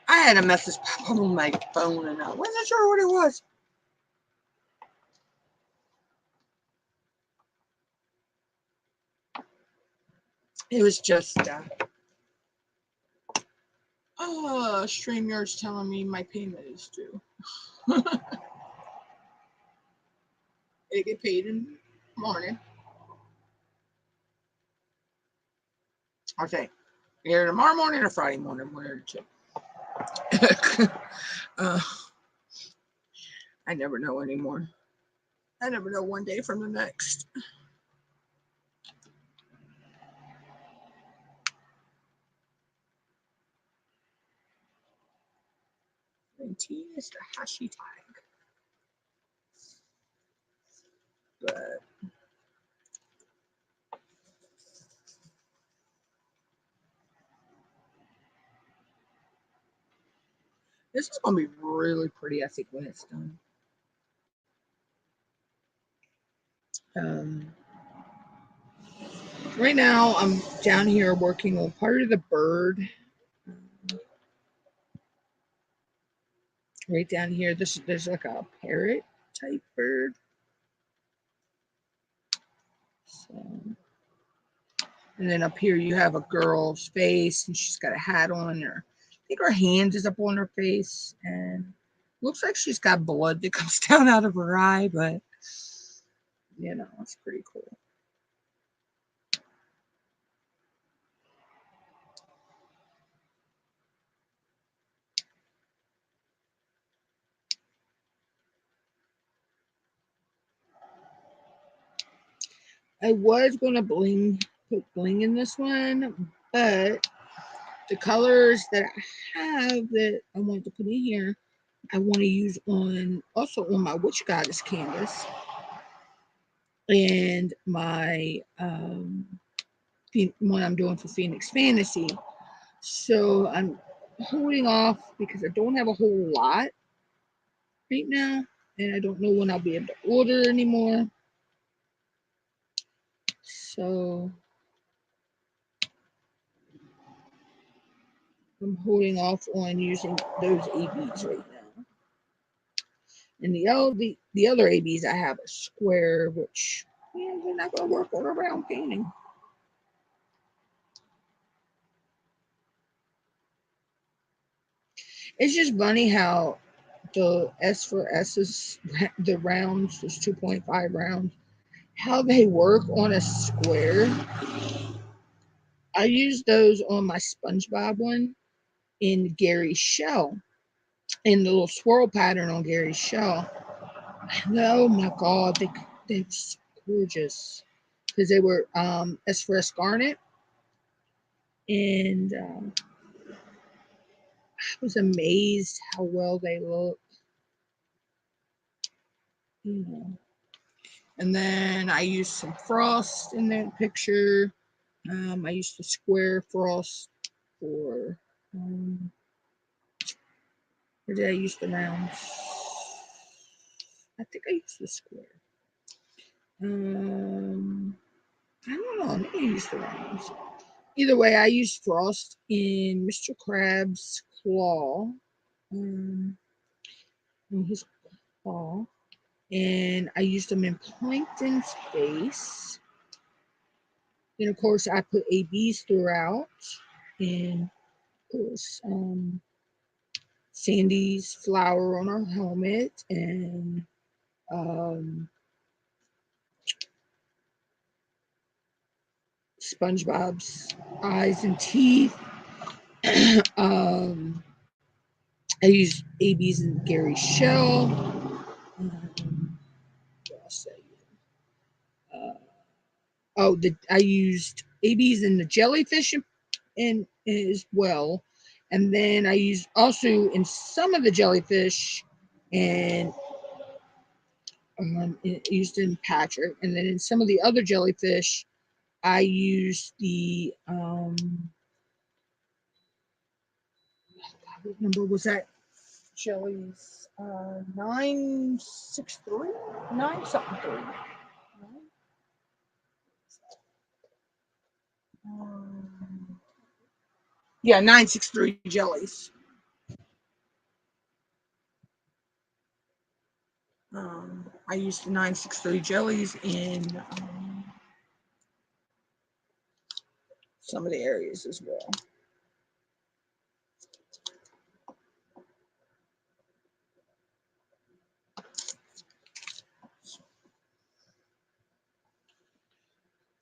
I had a message pop up on my phone and I wasn't sure what it was. It was just, StreamYard's telling me my payment is due. It get paid in the morning. Okay. Either tomorrow morning or Friday morning, one or two. I never know anymore. I never know one day from the next. And T is the hashtag. But this is going to be really pretty, I think, when it's done. Right now, I'm down here working on part of the bird. Right down here, there's like a parrot type bird. So, and then up here you have a girl's face, and she's got a hat on her. I think her hand is up on her face, and looks like she's got blood that comes down out of her eye, but you know, it's pretty cool. I was gonna put bling in this one, but the colors that I have that I want to put in here, I want to use also on my Witch Goddess canvas and my one I'm doing for Phoenix Fantasy. So I'm holding off because I don't have a whole lot right now, and I don't know when I'll be able to order anymore. So I'm holding off on using those ABs right now. And the other ABs I have a square, which they're not going to work on a round painting. It's just funny how the S for S's, the rounds, there's 2.5 rounds, how they work on a square. I use those on my SpongeBob one in Gary's shell, in the little swirl pattern on Gary's shell. And oh my God, they're so gorgeous because they were S for S garnet, and I was amazed how well they look. You know. And then I used some frost in that picture. I used the square frost for, or did I use the rounds? I think I used the square. I don't know. I think I used the rounds. Either way, I used frost in Mr. Crab's claw. In his claw. And I used them in Plankton's face. And of course, I put ABs throughout. And of course, Sandy's flower on her helmet, and SpongeBob's eyes and teeth. I used ABs in Gary's shell. What else did I use? I used ABs in the jellyfish as well. And then I used also in some of the jellyfish, and used in Patrick. And then in some of the other jellyfish, I used the what number was that? Jellies 963, 9 something 3. Yeah, 963 jellies. I used the 963 jellies in some of the areas as well.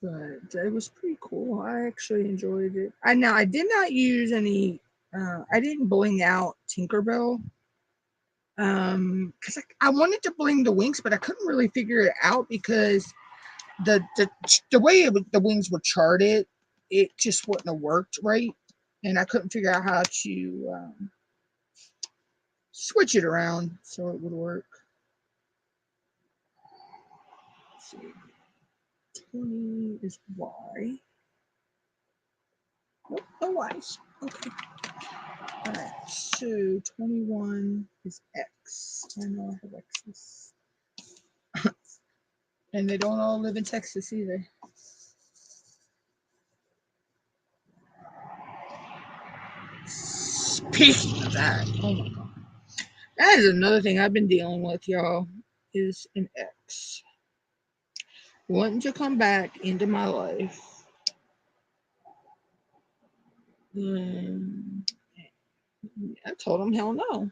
But it was pretty cool. I actually enjoyed it. I did not use any. I didn't bling out Tinkerbell. Because I wanted to bling the wings, but I couldn't really figure it out because the way the wings were charted, it just wouldn't have worked right, and I couldn't figure out how to switch it around so it would work. Let's see, 20 is Y. Nope, no Y's. Okay. All right. So 21 is X. I know I have X's. And they don't all live in Texas either. Speaking of that, oh my god. That is another thing I've been dealing with, y'all, is an ex wanting to come back into my life. I told them hell no.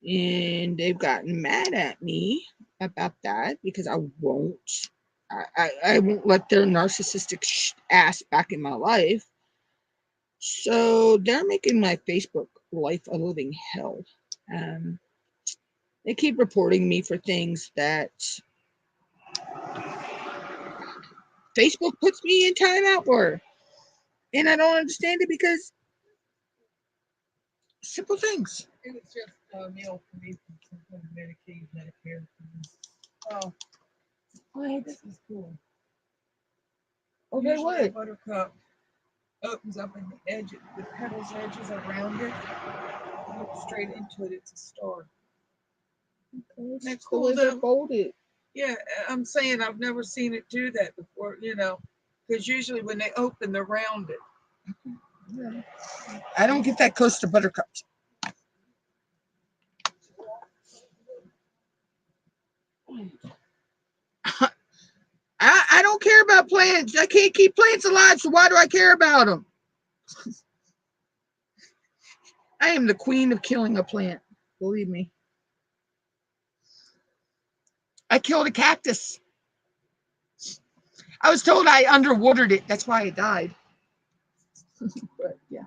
And they've gotten mad at me about that because I won't let their narcissistic ass back in my life. So they're making my Facebook life a living hell. They keep reporting me for things that Facebook puts me in timeout for. And I don't understand it because simple things. It was just a meal for me from some kind of Medicaid, Medicare. Oh, What? this is cool. Okay, Usually what? a buttercup opens up and the edge, the petals edges are rounded. You look straight into it, it's a star. Okay, That's cool. cool though. Folded. Yeah, I'm saying I've never seen it do that before, because usually when they open, they're rounded. Yeah. I don't get that close to buttercups. I don't care about plants. I can't keep plants alive, so why do I care about them? I am the queen of killing a plant. Believe me. I killed a cactus. I was told I underwatered it. That's why it died. But yeah,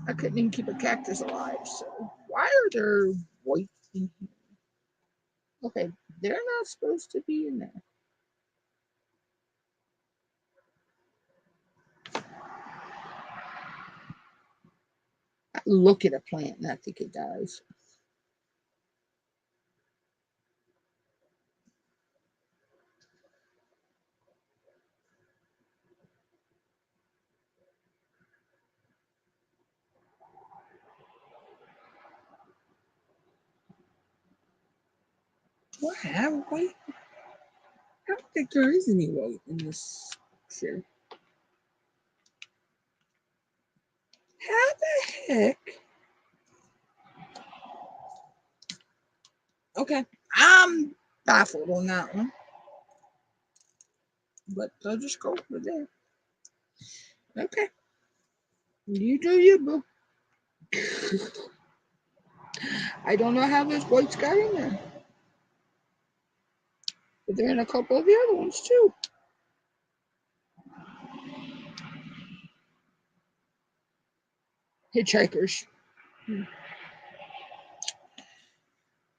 I couldn't even keep a cactus alive. So why are there white in here? Okay, they're not supposed to be in there. I look at a plant and I think it dies. Do I have white? I don't think there is any white in this picture. How the heck? Okay, I'm baffled on that one. But I'll just go over there. Okay. You do you, boo. I don't know how those whites got in there. But they're in a couple of the other ones too. Hitchhikers.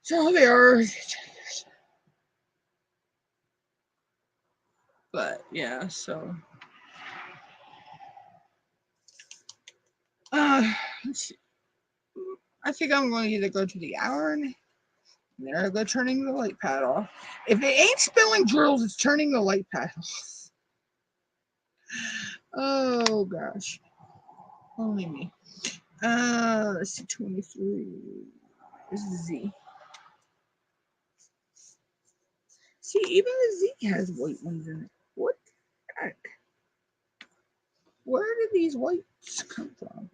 So they are. But yeah, so let's see. I think I'm going to either go to the hour and there I go turning the light pad off. If it ain't spilling drills, it's turning the light pad off. Oh gosh. Only me. Let's see, 23. This is Z. See, even the Z has white ones in it. What the heck? Where did these whites come from?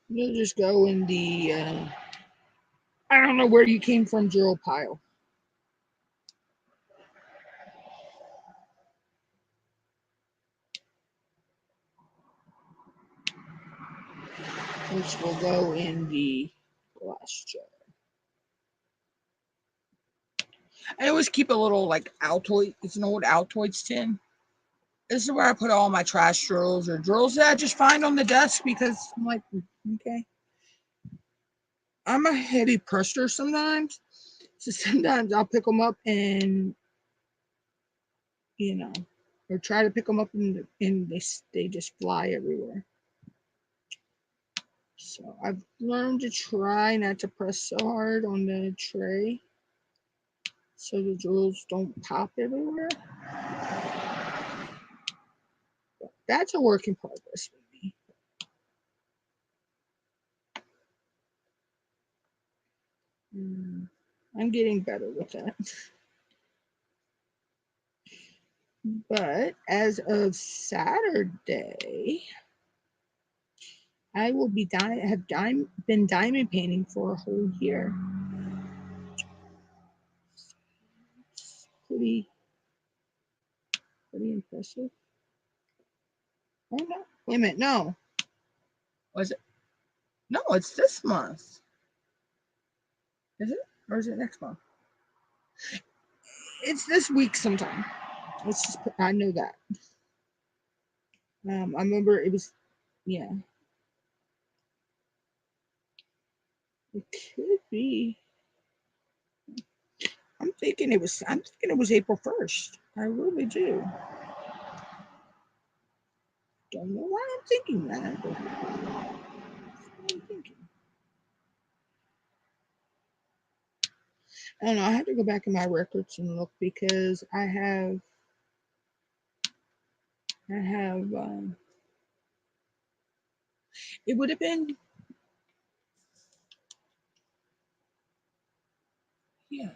You'll just go in the, I don't know where you came from, drill pile. Which will go in the trash jar. I always keep a little like Altoid. It's an old Altoids tin. This is where I put all my trash drills or drills that I just find on the desk because I'm like, okay. I'm a heavy presser sometimes. So sometimes I'll pick them up and, or try to pick them up and they just fly everywhere. So I've learned to try not to press so hard on the tray so the drills don't pop everywhere. But that's a work in progress for me. I'm getting better with that. But as of Saturday, I will be been diamond painting for a whole year. It's pretty impressive. Oh no! Wait a minute, no. Was it? No, it's this month. Is it? Or is it next month? It's this week sometime. Let's just I know that. I remember it was, yeah. It could be. I'm thinking it was April 1st. I really do. Don't know why I'm thinking that, but that's what I'm thinking. I don't know. I have to go back in my records and look because I have it would have been, yeah,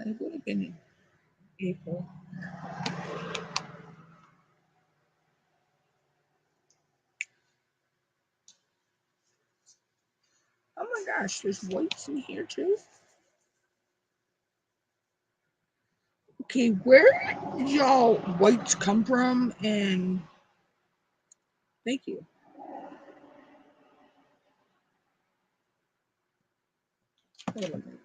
it would have been April. Oh my gosh, there's whites in here too. Okay, where did y'all whites come from? And thank you. Hold on a minute.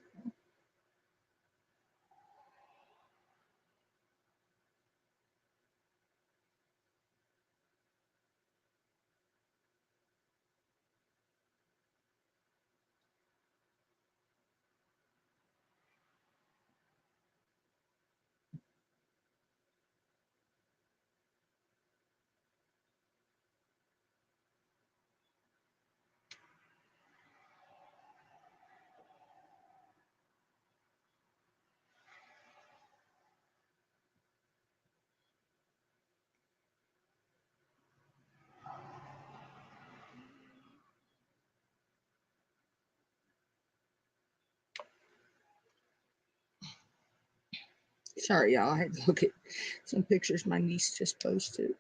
Sorry, y'all. I had to look at some pictures my niece just posted.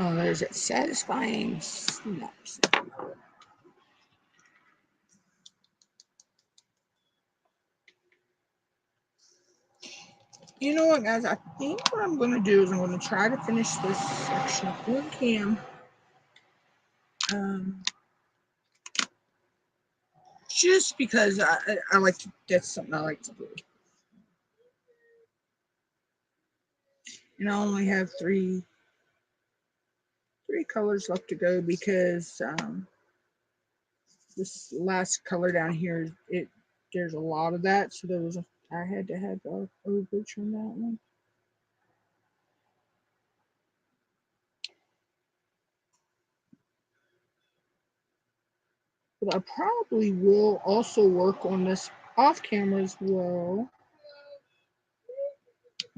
Oh, there's that satisfying snaps. You know what, guys? I think what I'm going to do is I'm going to try to finish this section on cam. Just because I like to, that's something I like to do. And I only have three colors left to go because this last color down here, there's a lot of that, so I had to have a overage on that one. But I probably will also work on this off camera as well.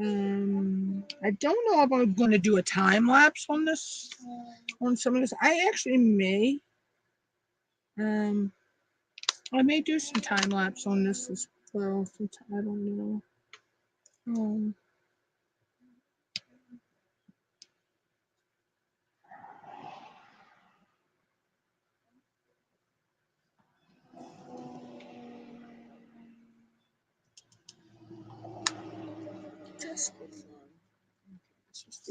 I don't know if I'm going to do a time lapse on this, on some of this. I actually may. I may do some time lapse on this as well. I don't know. Um, Just for fun. It's just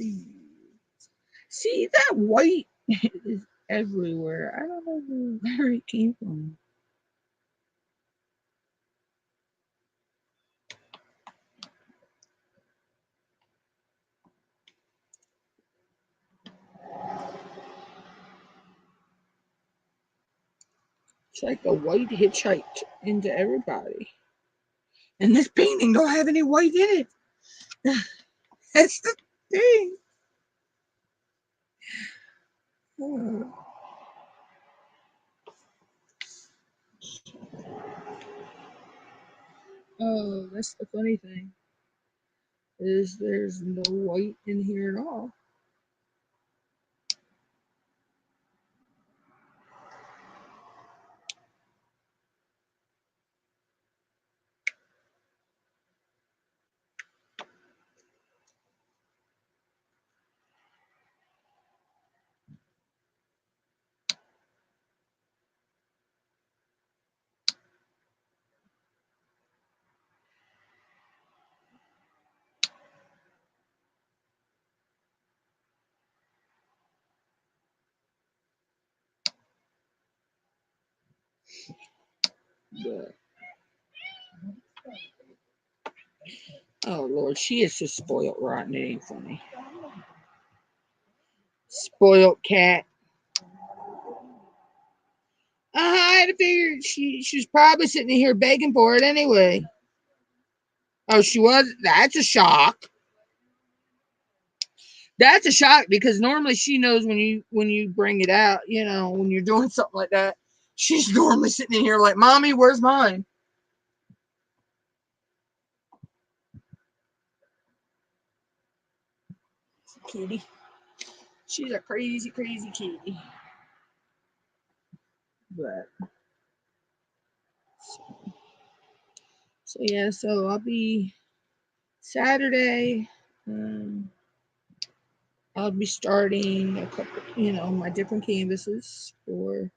see that white is everywhere. I don't know where it came from. It's like the white hitchhiked into everybody. And this painting don't have any white in it. That's the thing. Oh, that's the funny thing. Is there's no white in here at all. But oh Lord, she is just spoiled rotten. It ain't funny. Spoiled cat. I had to figure she's probably sitting here begging for it anyway. Oh, she was. That's a shock. That's a shock because normally she knows when you bring it out. You know, when you're doing something like that, she's normally sitting in here like, "Mommy, where's mine?" Kitty. She's a crazy, crazy kitty. But so yeah, so I'll be Saturday. Um, I'll be starting a couple, my different canvases for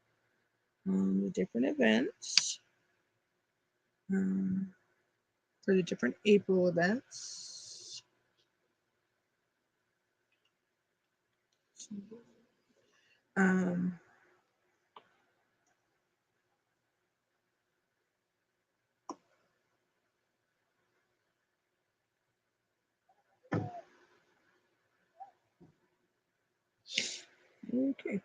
the different events, um, for the different April events. Um, okay.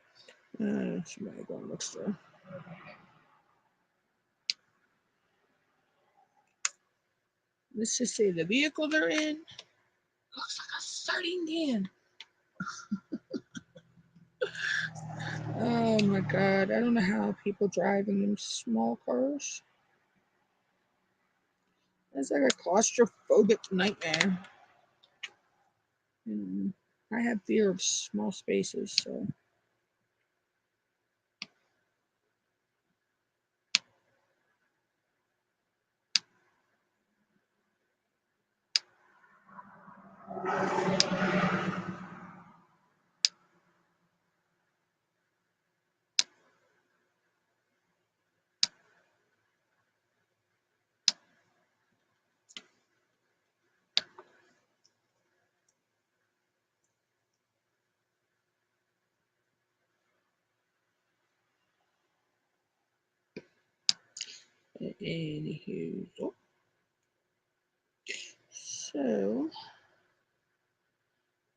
Somebody go look for. Let's just say the vehicle they're in looks like a sardine can. Oh my God. I don't know how people drive in them small cars. It's like a claustrophobic nightmare. I have fear of small spaces, so. Anywho, so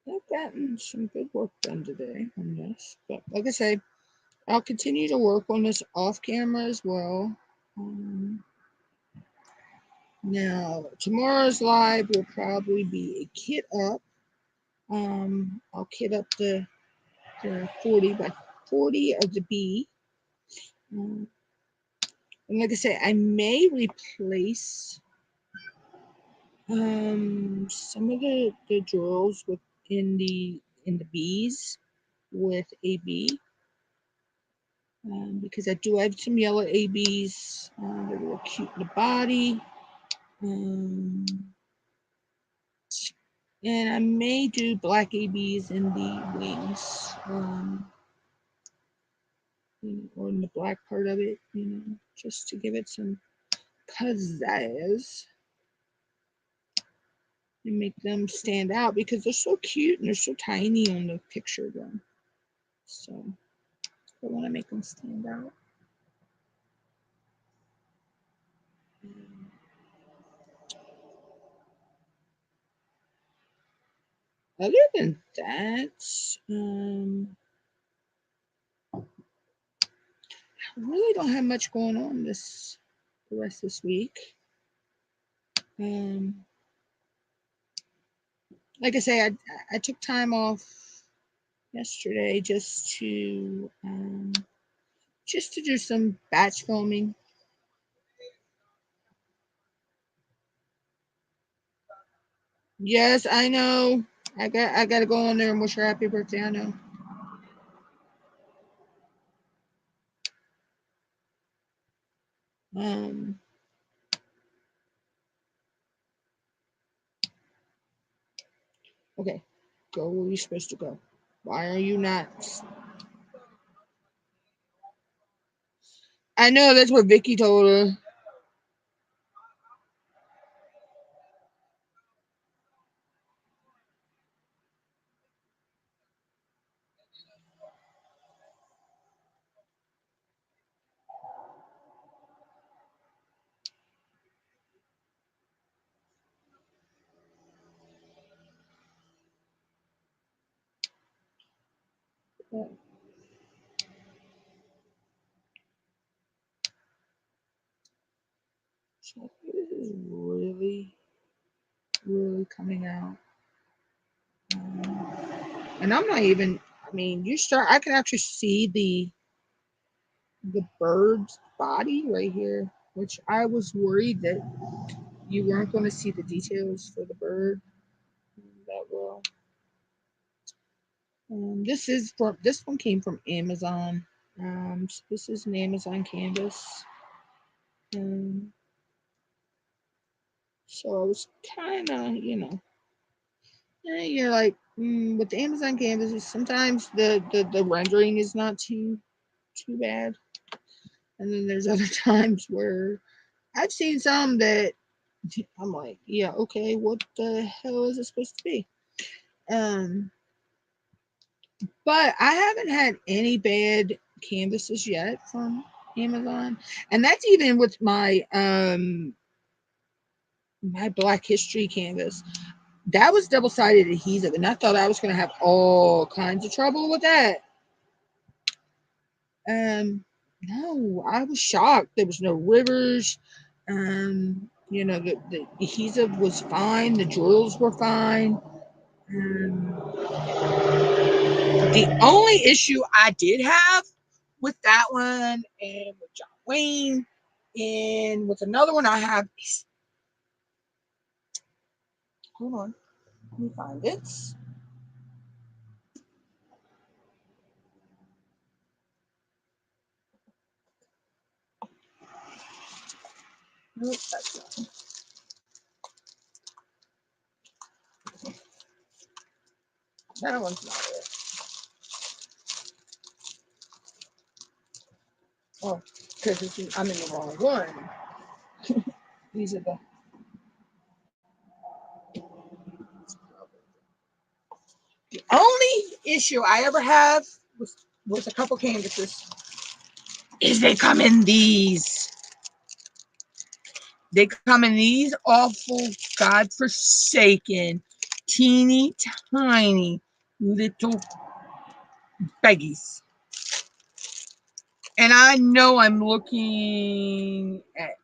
I've gotten some good work done today on this, but like I said, I'll continue to work on this off camera as well. Now tomorrow's live will probably be a kit up. I'll kit up the 40 by 40 of the B. And like I say, I may replace some of the drills within the B's with a B. because I do have some yellow ABs. They're real cute in the body. And I may do black ABs in the wings, or in the black part of it, just to give it some pizzazz and make them stand out, because they're so cute and they're so tiny on the picture though. So I want to make them stand out. Other than that, I really don't have much going on the rest of this week. Like I say, I took time off yesterday just to do some batch filming. Yes, I know. I got to go on there and wish her happy birthday. I know. Okay, go where you're supposed to go. Why are you not? I know, that's what Vicky told her. So it is really, really coming out. And I'm not even, I mean, I can actually see the bird's body right here, which I was worried that you weren't going to see the details for the bird that well. This one came from Amazon. So this is an Amazon canvas. So I was kind of, you're like, with the Amazon canvases, sometimes the rendering is not too bad. And then there's other times where I've seen some that I'm like, yeah, okay, what the hell is it supposed to be? But I haven't had any bad canvases yet from Amazon. And that's even with my my Black History canvas. That was double-sided adhesive, and I thought I was going to have all kinds of trouble with that. No, I was shocked. There was no rivers. The adhesive was fine. The drills were fine. The only issue I did have with that one and with John Wayne and with another one I have is, hold on, let me find it. Nope, that's not. That one's not it. Oh, because I'm in the wrong one. These are the only issue I ever have with a couple canvases is they come in these. They come in these awful, godforsaken, teeny tiny little baggies. And I know I'm looking at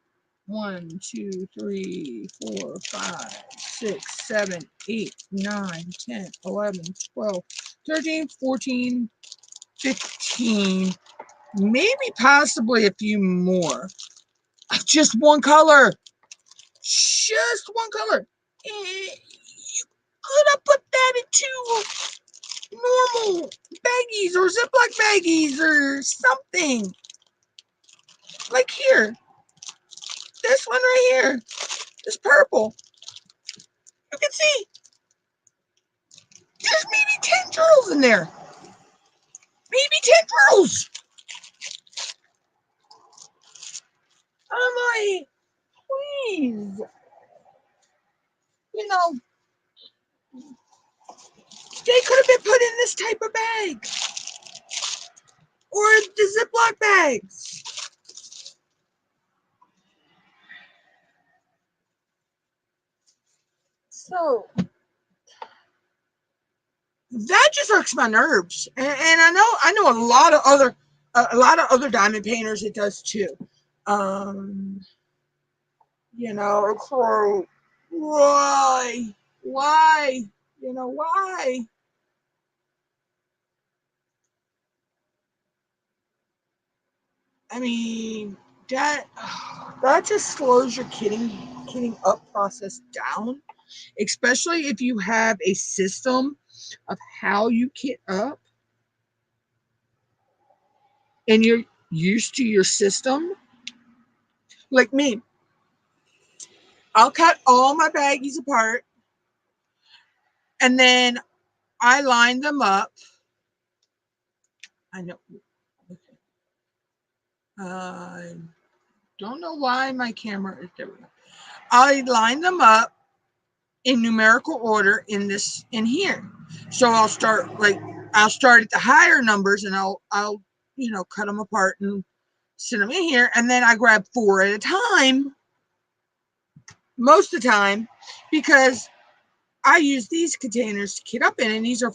1, 2, 3, 4, 5, 6, 7, 8, 9, 10, 11, 12, 13, 14, 15, maybe possibly a few more of just one color. Just one color. And you could have put that into normal baggies or Ziploc baggies or something. Like here. This one right here. This purple. You can see there's maybe 10 turtles in there. Maybe 10 turtles. I'm like, please. You know, they could have been put in this type of bag. Or the Ziploc bags. So that just irks my nerves. And I know a lot of other diamond painters it does too. You know, so why? Why? You know, why? I mean, that just slows your kitting up process down, especially if you have a system of how you kit up and you're used to your system. Like me, I'll cut all my baggies apart and then I line them up. I know. I don't know why my camera is there. I line them up in numerical order in here. So I'll start at the higher numbers and I'll you know cut them apart and sit them in here, and then I grab 4 at a time most of the time because I use these containers to kit up in, and these are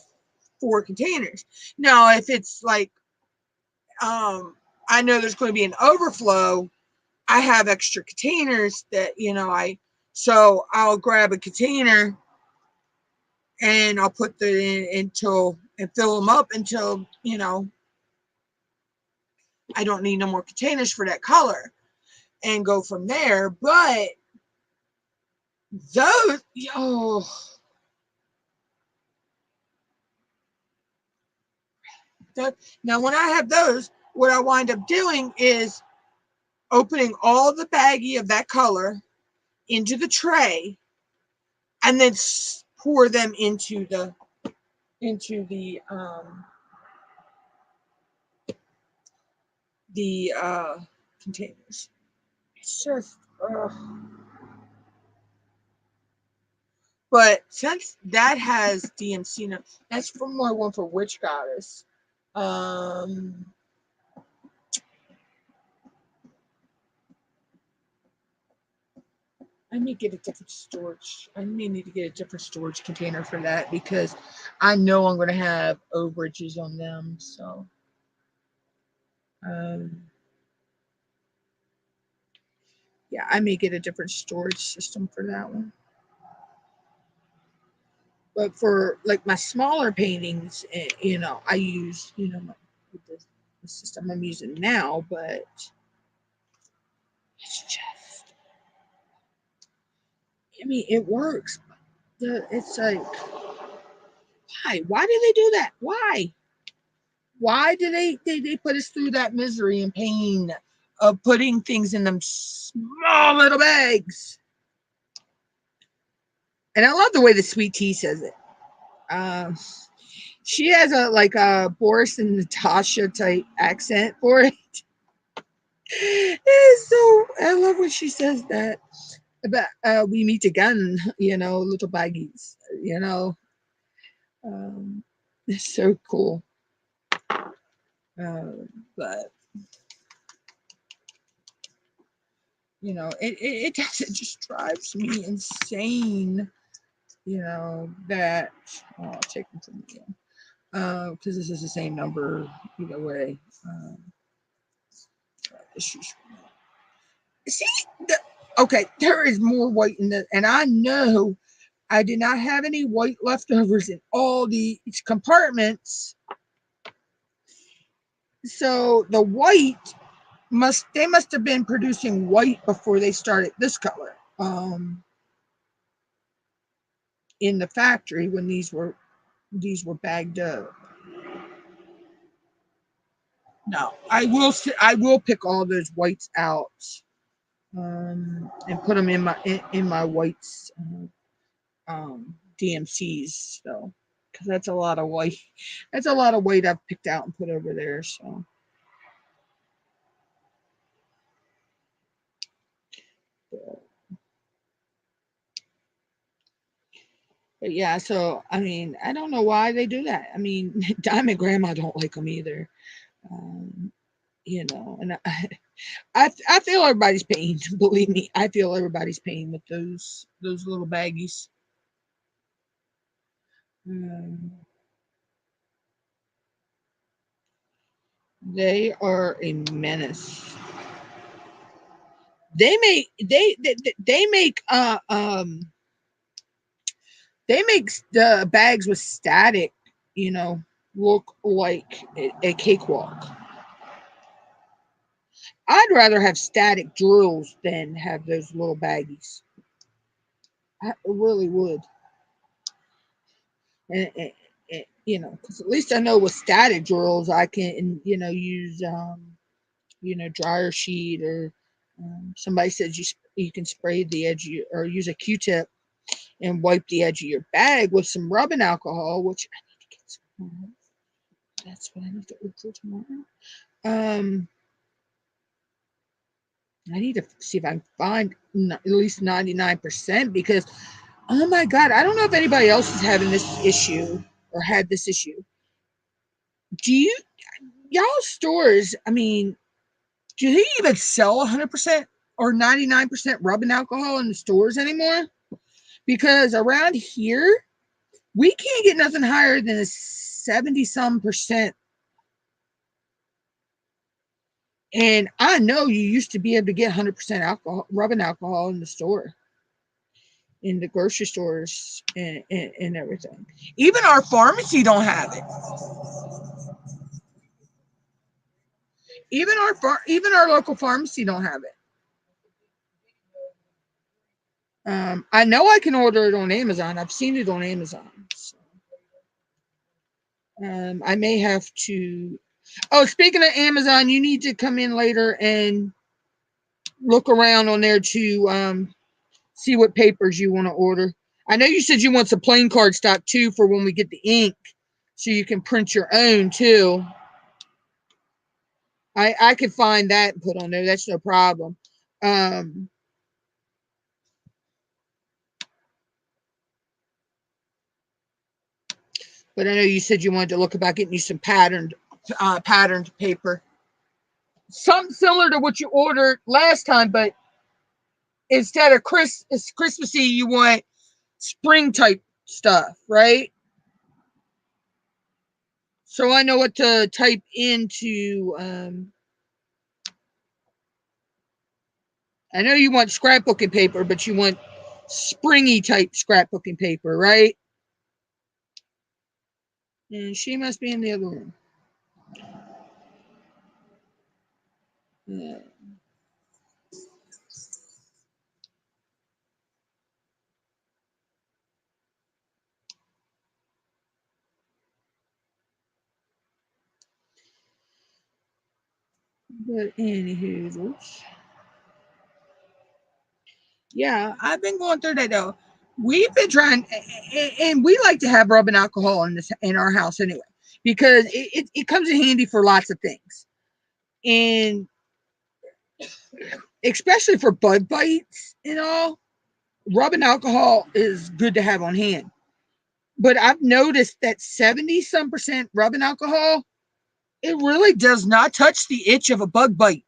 4 containers. Now if it's like I know there's going to be an overflow, I have extra containers that so I'll grab a container and I'll put them in and fill them up until I don't need no more containers for that color, and go from there. But those, now when I have those, what I wind up doing is opening all the baggie of that color into the tray and then pour them into the containers. It's just but since that has DMC now, that's for my one for Witch Goddess. I may get a different storage. I may need to get a different storage container for that because I know I'm going to have overages on them. So, yeah, I may get a different storage system for that one. But for like my smaller paintings, I use, the system I'm using now, but it's just, I mean, it works. It's like, why? Why do they do that? Why? Why do they put us through that misery and pain of putting things in them small little bags? And I love the way the sweet tea says it. She has a Boris and Natasha type accent for it. It's so I love when she says that. But we meet again, little baggies, it's so cool. But it does, it just drives me insane, that I'll take them from again. Because this is the same number either way. See, okay, there is more white in this, and I know I did not have any white leftovers in all these compartments. So the white must have been producing white before they started this color in the factory when these were bagged up. No, I will pick all those whites out, and put them in my whites, DMCs. So, because that's a lot of white. That's a lot of white I've picked out and put over there. So, but yeah. So I mean, I don't know why they do that. I mean, Diamond Grandma don't like them either. Um, and I feel everybody's pain. Believe me, I feel everybody's pain with those little baggies. Um, they are a menace. They make the bags with static, look like a cakewalk. I'd rather have static drills than have those little baggies. I really would. And because at least I know with static drills I can, use, dryer sheet, or somebody says you can spray the edge or use a Q-tip and wipe the edge of your bag with some rubbing alcohol, which I need to get some. That's what I need to order tomorrow. I need to see if I can find at least 99%, because, oh my God, I don't know if anybody else is having this issue or had this issue. Do y'all stores, I mean, do they even sell 100% or 99% rubbing alcohol in the stores anymore? Because around here, we can't get nothing higher than a 70 some percent. And I know you used to be able to get 100% alcohol, rubbing alcohol in the store, in the grocery stores, and everything. Even our pharmacy don't have it. Even our local pharmacy don't have it. I know I can order it on Amazon. I've seen it on Amazon. So, I may have to. Oh, speaking of Amazon, you need to come in later and look around on there to see what papers you want to order. I know you said you want some plain card stock too for when we get the ink, so you can print your own too. I could find that and put on there. That's no problem. Um, but I know you said you wanted to look about getting you some patterned paper, something similar to what you ordered last time, but instead of Christmassy, you want spring type stuff, right? So I know what to type into. I know you want scrapbooking paper, but you want springy type scrapbooking paper, right? And she must be in the other room. But anywho, yeah, I've been going through that though. We've been trying, and we like to have rubbing alcohol in our house anyway, because it comes in handy for lots of things, and especially for bug bites and all. Rubbing alcohol is good to have on hand. But I've noticed that 70 some percent rubbing alcohol, it really does not touch the itch of a bug bite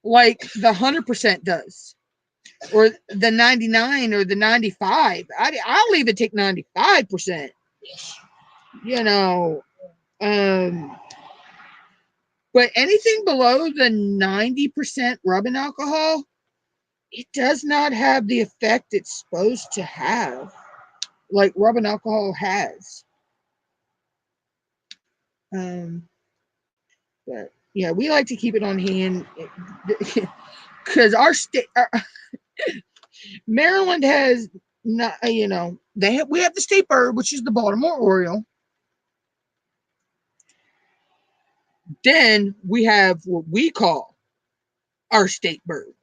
like the 100% does, or the 99 or the 95. I'll even take 95%. You know, um, but anything below the 90% rubbing alcohol, it does not have the effect it's supposed to have, like rubbing alcohol has. Um, but yeah, we like to keep it on hand because our state, Maryland has not, we have the state bird, which is the Baltimore Oriole. Then we have what we call our state bird,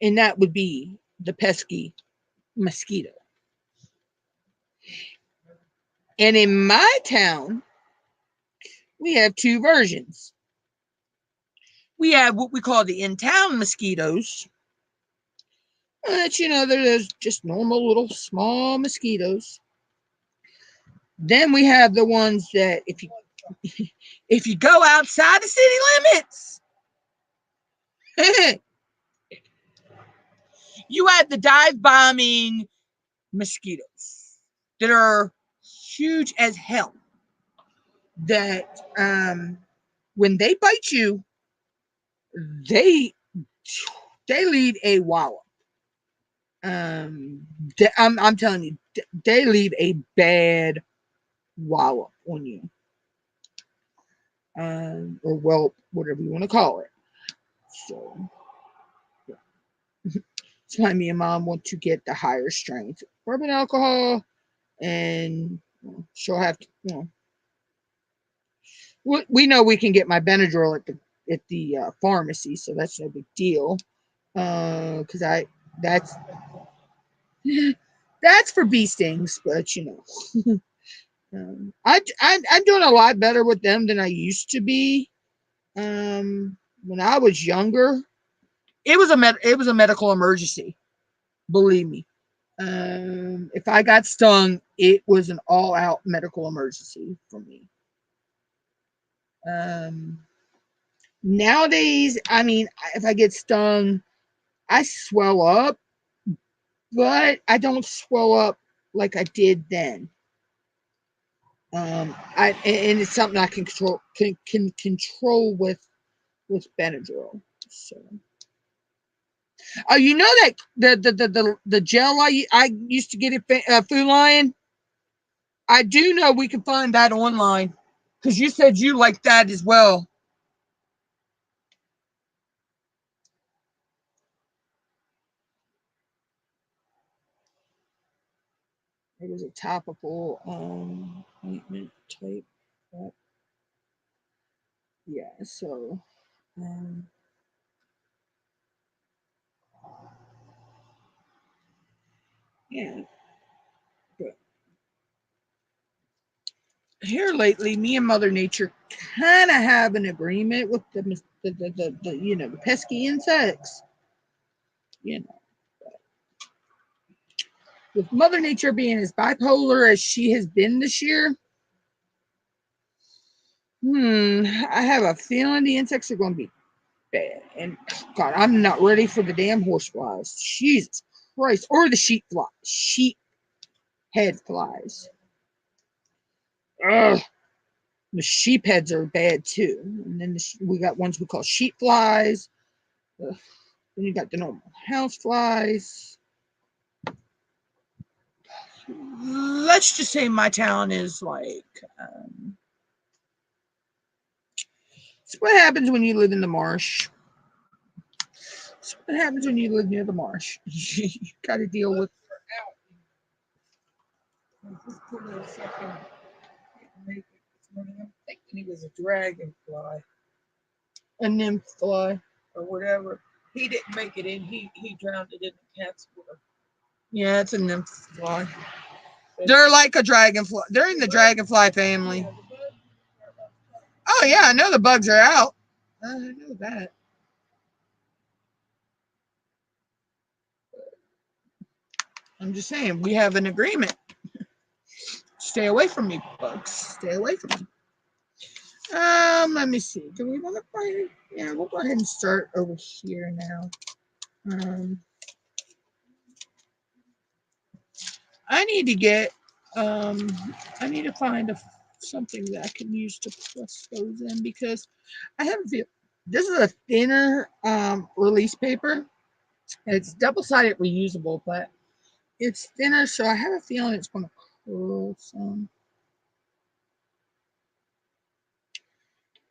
and that would be the pesky mosquito. And in my town, we have two versions. We have what we call the in-town mosquitoes. That, you know, they're those just normal little small mosquitoes. Then we have the ones that if you go outside the city limits, you have the dive bombing mosquitoes that are huge as hell. That when they bite you, they leave a wallop. I'm telling you, they leave a bad wallop on you, or whelp, whatever you want to call it. So that's why me and mom want to get the higher strength bourbon alcohol, and she'll have to. We know we can get my Benadryl at the pharmacy, so that's no big deal. Because that's that's for bee stings, but you know. I'm doing a lot better with them than I used to be. When I was younger, it was a medical emergency. Believe me. If I got stung, it was an all-out medical emergency for me. Nowadays, I mean, if I get stung, I swell up, but I don't swell up like I did then. And it's something I can control with Benadryl. So, oh, you know that the gel I used to get at Food Lion. I do know we can find that online because you said you like that as well. It was a topical ointment type. Yeah, so yeah. But here lately, me and Mother Nature kind of have an agreement with the you know, the pesky insects. You know, with Mother Nature being as bipolar as she has been this year, I have a feeling the insects are going to be bad. And God, I'm not ready for the damn horse flies. Jesus Christ, or the sheep head flies. Ugh. The sheep heads are bad too. And then we got ones we call sheep flies. Ugh. Then you got the normal house flies. Let's just say my town is like, it's what happens when you live in the marsh. It's what happens when you live near the marsh. You got to deal with. I'm thinking he was a dragonfly A nymph fly. or whatever. He didn't make it in. He drowned it in the cat's water. Yeah, it's a nymph fly. They're like a dragonfly. They're in the dragonfly family. Oh yeah, I know the bugs are out. I know that. I'm just saying we have an agreement. Stay away from me, bugs. Stay away from me. Let me see. Do we want to play? Yeah, we'll go ahead and start over here now. I need to get. I need to find something that I can use to press those in because I have a feel. This is a thinner release paper. It's double-sided reusable, but it's thinner, so I have a feeling it's going to curl some.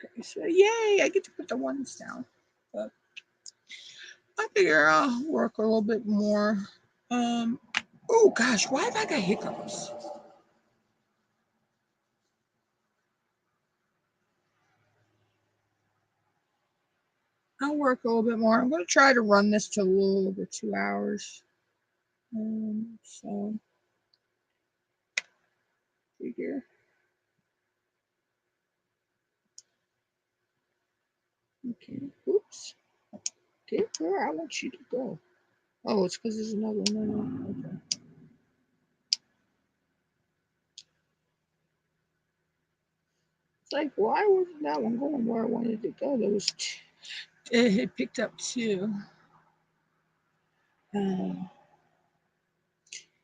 Okay, so yay, I get to put the ones down. But I figure I'll work a little bit more. Oh gosh, why have I got hiccups? I'll work a little bit more. I'm going to try to run this to a little over 2 hours. So figure. Okay. Oops. Okay, where I want you to go. Oh, it's because there's another one. Okay. It's like, why wasn't that one going where I wanted to go? There was it had picked up two.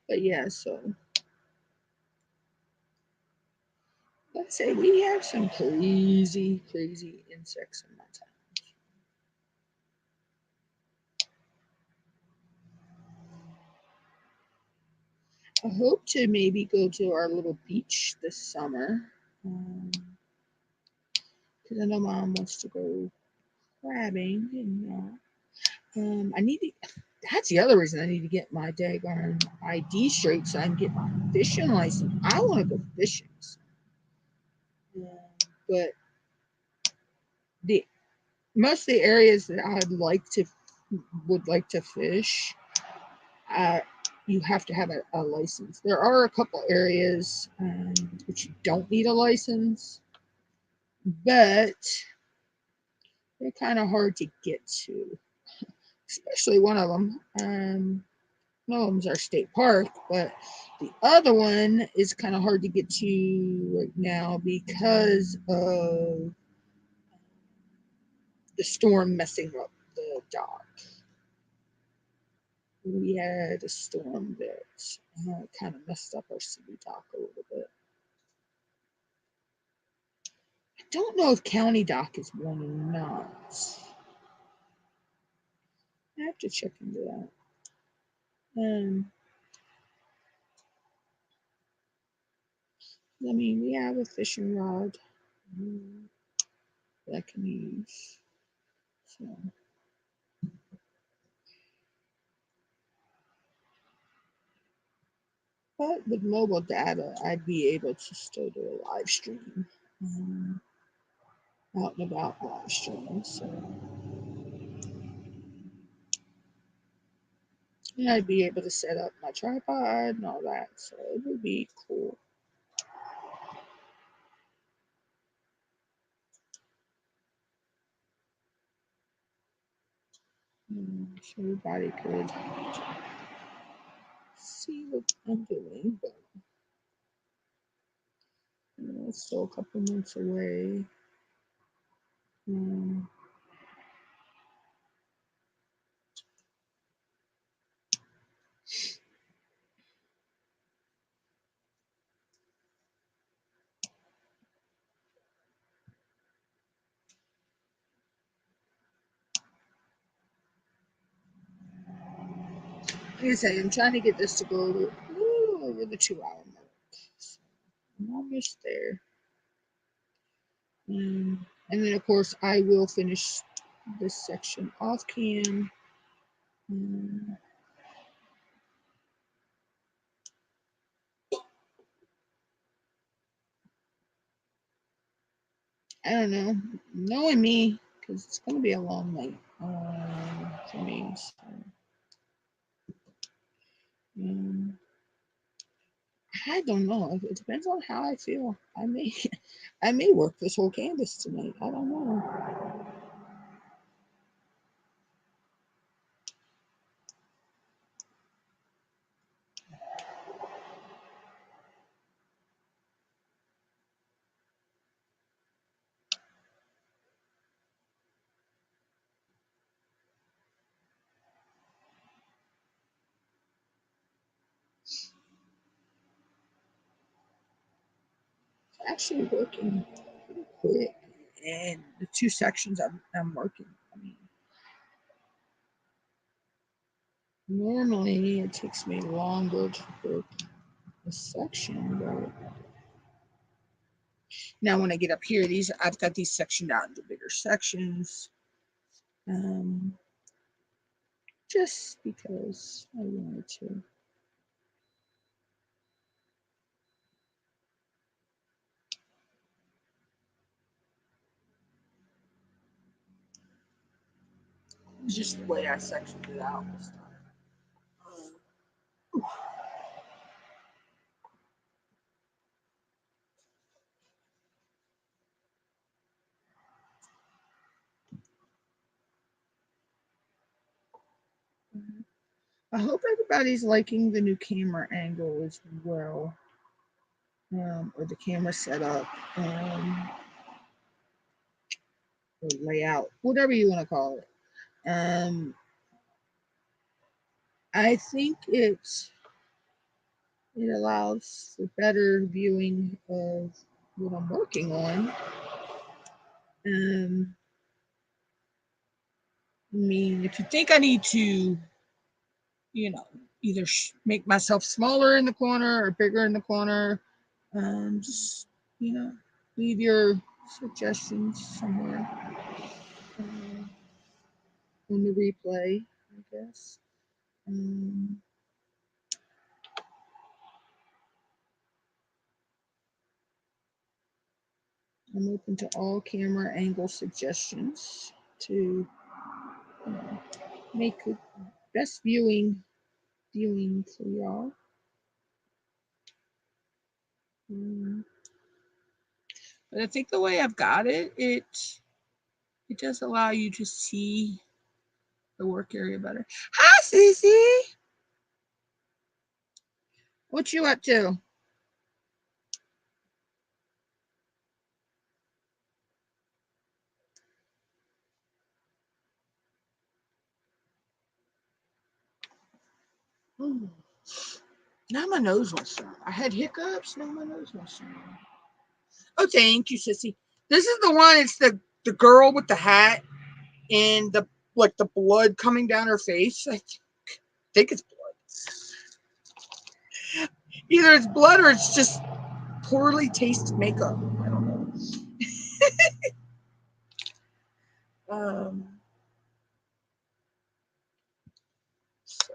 But yeah, so let's say we have some crazy, crazy insects in my town. I hope to maybe go to our little beach this summer. Because I know Mom wants to go crabbing, and I need to. That's the other reason I need to get my daggone ID straight so I can get my fishing license. I want to go fishing, but the most of the areas that would like to fish, you have to have a license. There are a couple areas which you don't need a license, but they're kind of hard to get to, especially one of them. One of them's our state park, but the other one is kind of hard to get to right now because of the storm messing up the dock. We had a storm that kind of messed up our city dock a little bit. I don't know if county dock is one or not. I have to check into that. I mean, we have a fishing rod that I can use. So. But with mobile data, I'd be able to still do a live stream, out and about live stream. So, and I'd be able to set up my tripod and all that. So it would be cool. So everybody could see what I'm doing, but it's still a couple months away. Like I say, I'm trying to get this to go over the 2 hour mark. So I'm almost there. And then, of course, I will finish this section off cam. I don't know. Knowing me, because it's going to be a long night for me. So, I don't know. It depends on how I feel. I may work this whole canvas tonight. I don't know. It's actually working pretty quick, and the two sections I'm working. I mean, normally it takes me longer to work a section, but now when I get up here, I've got these sectioned out into bigger sections. Just because I wanted to. It's just the way I sectioned it out this time. I hope everybody's liking the new camera angle as well, or the camera setup, or layout, whatever you want to call it. I think it allows for better viewing of what I'm working on. I mean, if you think I need to, either make myself smaller in the corner or bigger in the corner, just, leave your suggestions somewhere on the replay, I guess. I'm open to all camera angle suggestions to make the best viewing for y'all. But I think the way I've got it, it does allow you to see the work area better. Hi, Cece. What you up to? Ooh. Now my nose wants to run. I had hiccups. Now my nose wants to run. Oh, thank you, Sissy. This is the one. It's the girl with the hat and the blood coming down her face. I think it's blood. Either it's blood or it's just poorly tasted makeup. I don't know. So.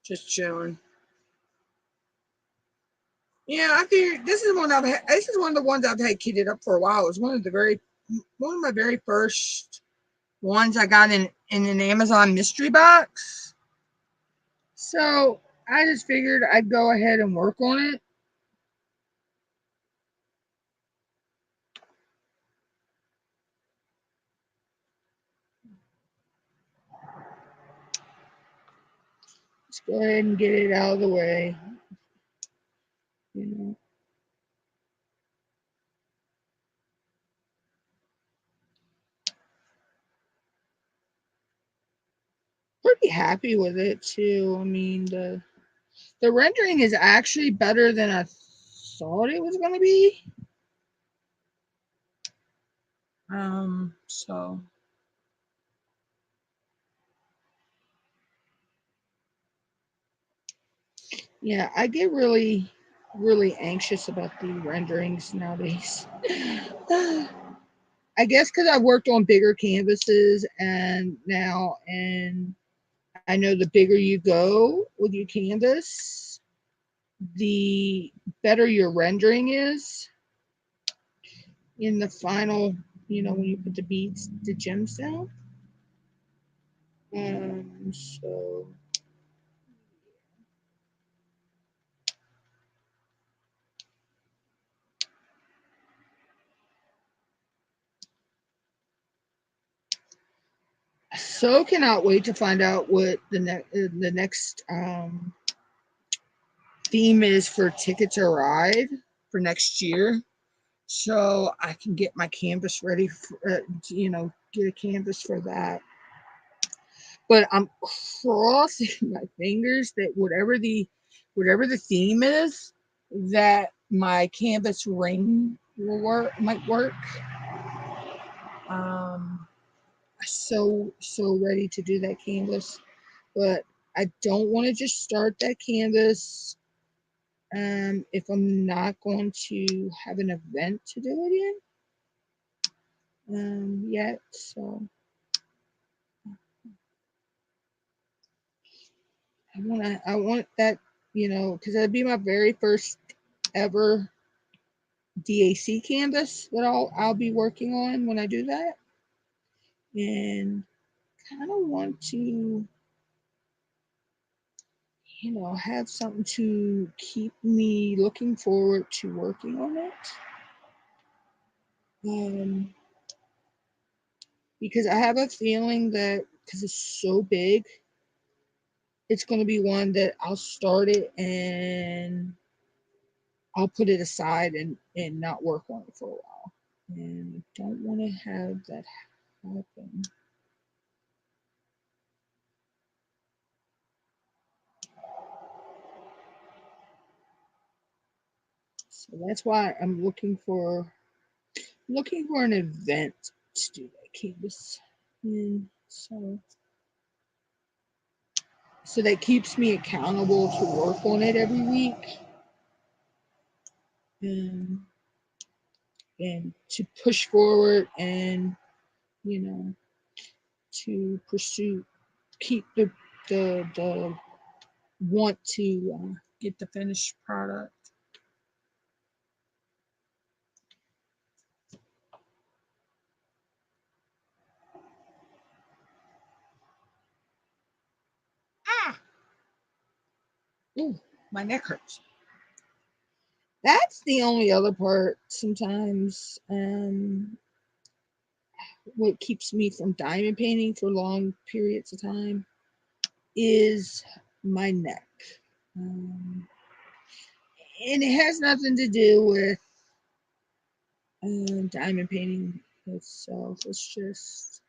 Just chilling. Yeah, I figured this is one I've had. This is one of the ones I've had kitted up for a while. It was one of my very first ones I got in an Amazon mystery box. So I just figured I'd go ahead and work on it. Let's go ahead and get it out of the way. Pretty happy with it too. I mean, the rendering is actually better than I thought it was going to be. So yeah, I get really anxious about the renderings nowadays. I guess because I've worked on bigger canvases and I know the bigger you go with your canvas, the better your rendering is in the final, when you put the beads, the gems down. So cannot wait to find out what the next theme is for Ticket to Ride for next year, so I can get my canvas ready for, get a canvas for that. But I'm crossing my fingers that whatever the theme is, that my canvas ring might work. So ready to do that canvas, but I don't want to just start that canvas if I'm not going to have an event to do it in yet. So I want that, because that'd be my very first ever DAC canvas that I'll be working on when I do that. And kind of want to, have something to keep me looking forward to working on it. Because I have a feeling that because it's so big, it's going to be one that I'll start it and I'll put it aside and not work on it for a while. And I don't want to have that happen. So that's why I'm looking for an event to do that canvas. And so that keeps me accountable to work on it every week. And to push forward and to pursue, keep the want to get the finished product. Ooh, my neck hurts. That's the only other part sometimes. What keeps me from diamond painting for long periods of time is my neck. And it has nothing to do with diamond painting itself. It's just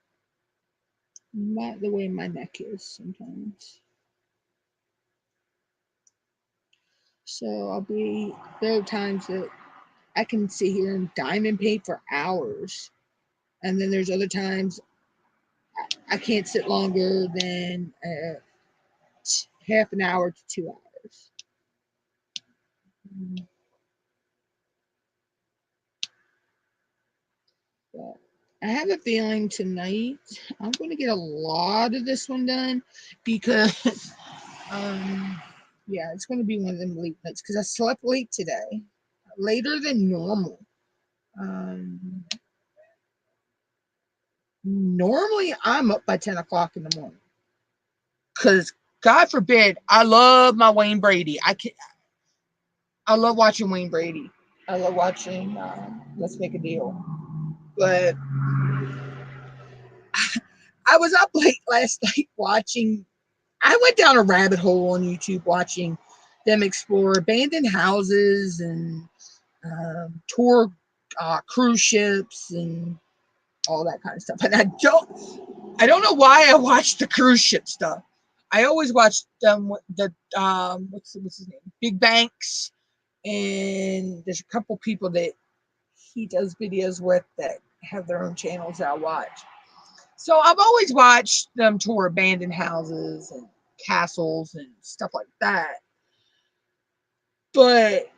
the way my neck is sometimes. So there are times that I can sit here and diamond paint for hours. And then there's other times I can't sit longer than half an hour to 2 hours. But I have a feeling tonight I'm going to get a lot of this one done because, yeah, it's going to be one of them late nights because I slept late today, later than normal. Normally I'm up by 10 o'clock in the morning because God forbid, I love my Wayne Brady. I love watching Wayne Brady. I love watching Let's Make a Deal. But I was up late last night watching. I went down a rabbit hole on YouTube watching them explore abandoned houses and tour cruise ships and all that kind of stuff. And I don't know why I watched the cruise ship stuff. I always watched them the what's his name, Big Banks, and there's a couple people that he does videos with that have their own channels that I watch. So I've always watched them tour abandoned houses and castles and stuff like that. But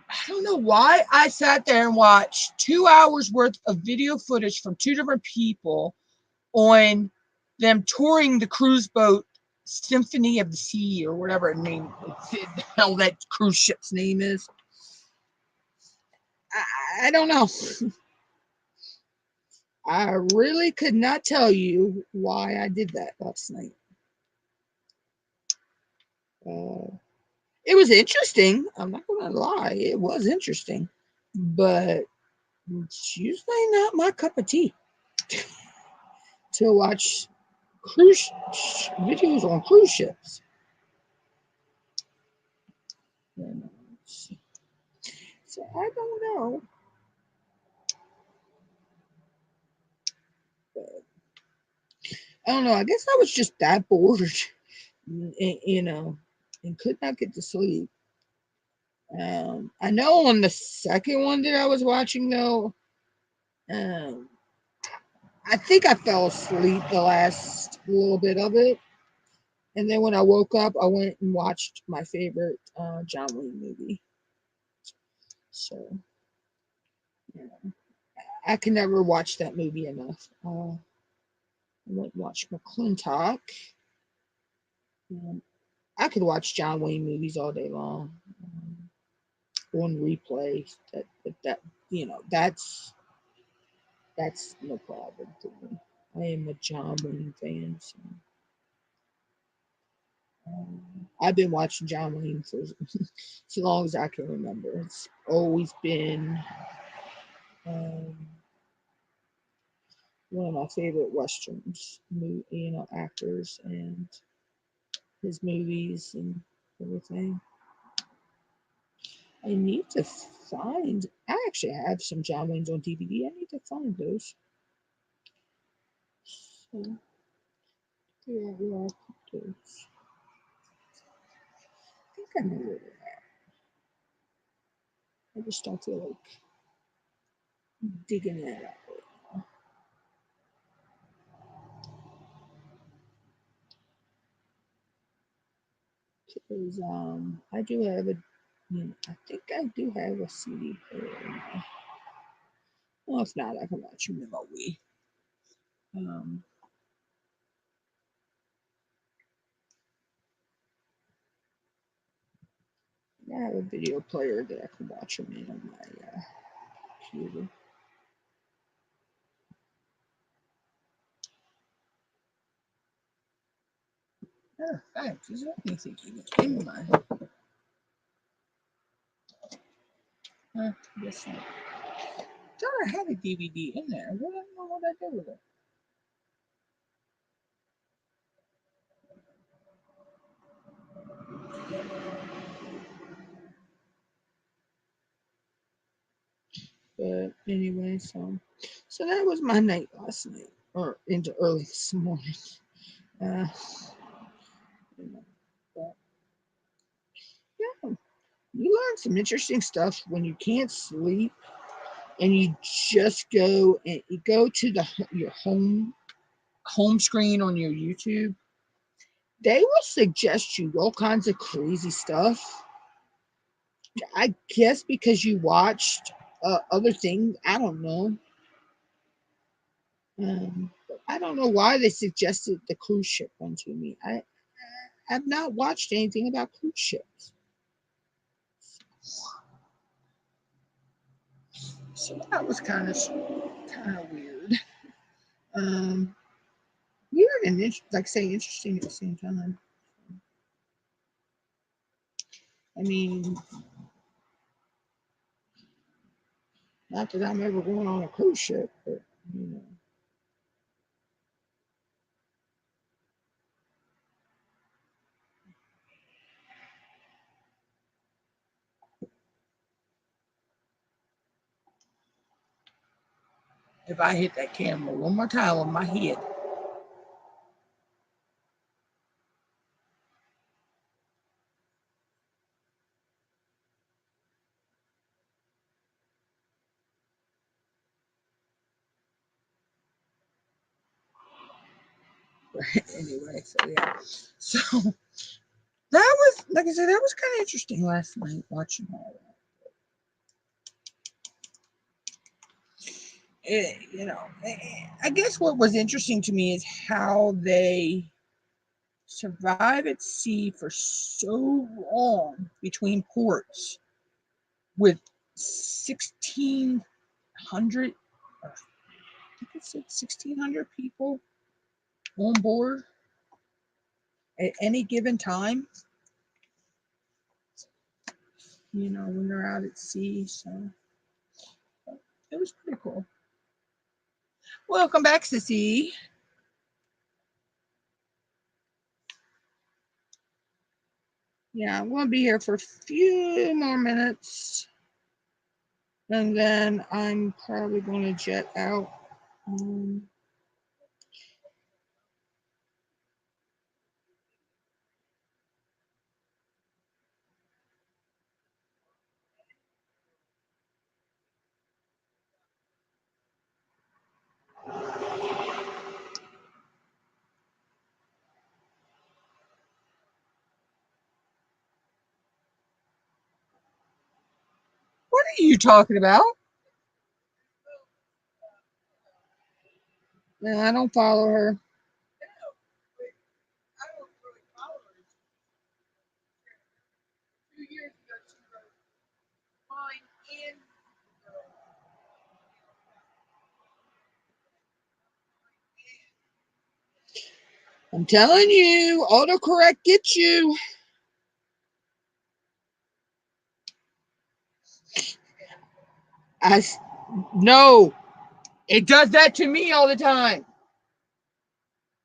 I don't know why I sat there and watched 2 hours worth of video footage from two different people on them touring the cruise boat Symphony of the Sea or whatever the hell that cruise ship's name is. I don't know. I really could not tell you why I did that last night. It was interesting. I'm not going to lie. It was interesting. But it's usually not my cup of tea to watch cruise videos on cruise ships. So I don't know. But I don't know. I guess I was just that bored, and could not get to sleep. I know on the second one that I was watching, though, um, I think I fell asleep the last little bit of it. And then when I woke up, I went and watched my favorite John Wayne movie. So, yeah, I can never watch that movie enough. I went and watched McClintock. I could watch John Wayne movies all day long on replay. That that's no problem for me. I am a John Wayne fan. So, I've been watching John Wayne for as long as I can remember. It's always been um, one of my favorite westerns, actors and his movies and everything. I need to find. I actually have some John Wayne's on DVD. I need to find those. So, yeah, where I put those. I think I know where they're at. I just don't feel like digging that out. Because I do have I think I do have a CD player in there. Well, if not, I can watch them remotely. I have a video player that I can watch them in on my computer. Matter of fact, is there anything even in my? I guess not. Thought I had a DVD in there. I don't know what I did with it. But anyway, so that was my night last night, or into early this morning. Uh, but yeah, you learn some interesting stuff when you can't sleep, and you just go and you go to your home screen on your YouTube. They will suggest you all kinds of crazy stuff. I guess because you watched other things. I don't know. I don't know why they suggested the cruise ship one to me. I have not watched anything about cruise ships. So that was kind of weird. Um, Weird and like say interesting at the same time. I mean, not that I'm ever going on a cruise ship, but you know. If I hit that camera one more time on my head. Anyway, so yeah. So that was, like I said, that was kind of interesting last night watching all that. I guess what was interesting to me is how they survive at sea for so long between ports with 1,600, I think it said 1,600 people on board at any given time, when they're out at sea. So it was pretty cool. Welcome back, Sissy. Yeah, I'm going to be here for a few more minutes. And then I'm probably going to jet out. What are you talking about? No, I don't follow her. I'm telling you, autocorrect gets you. No, it does that to me all the time.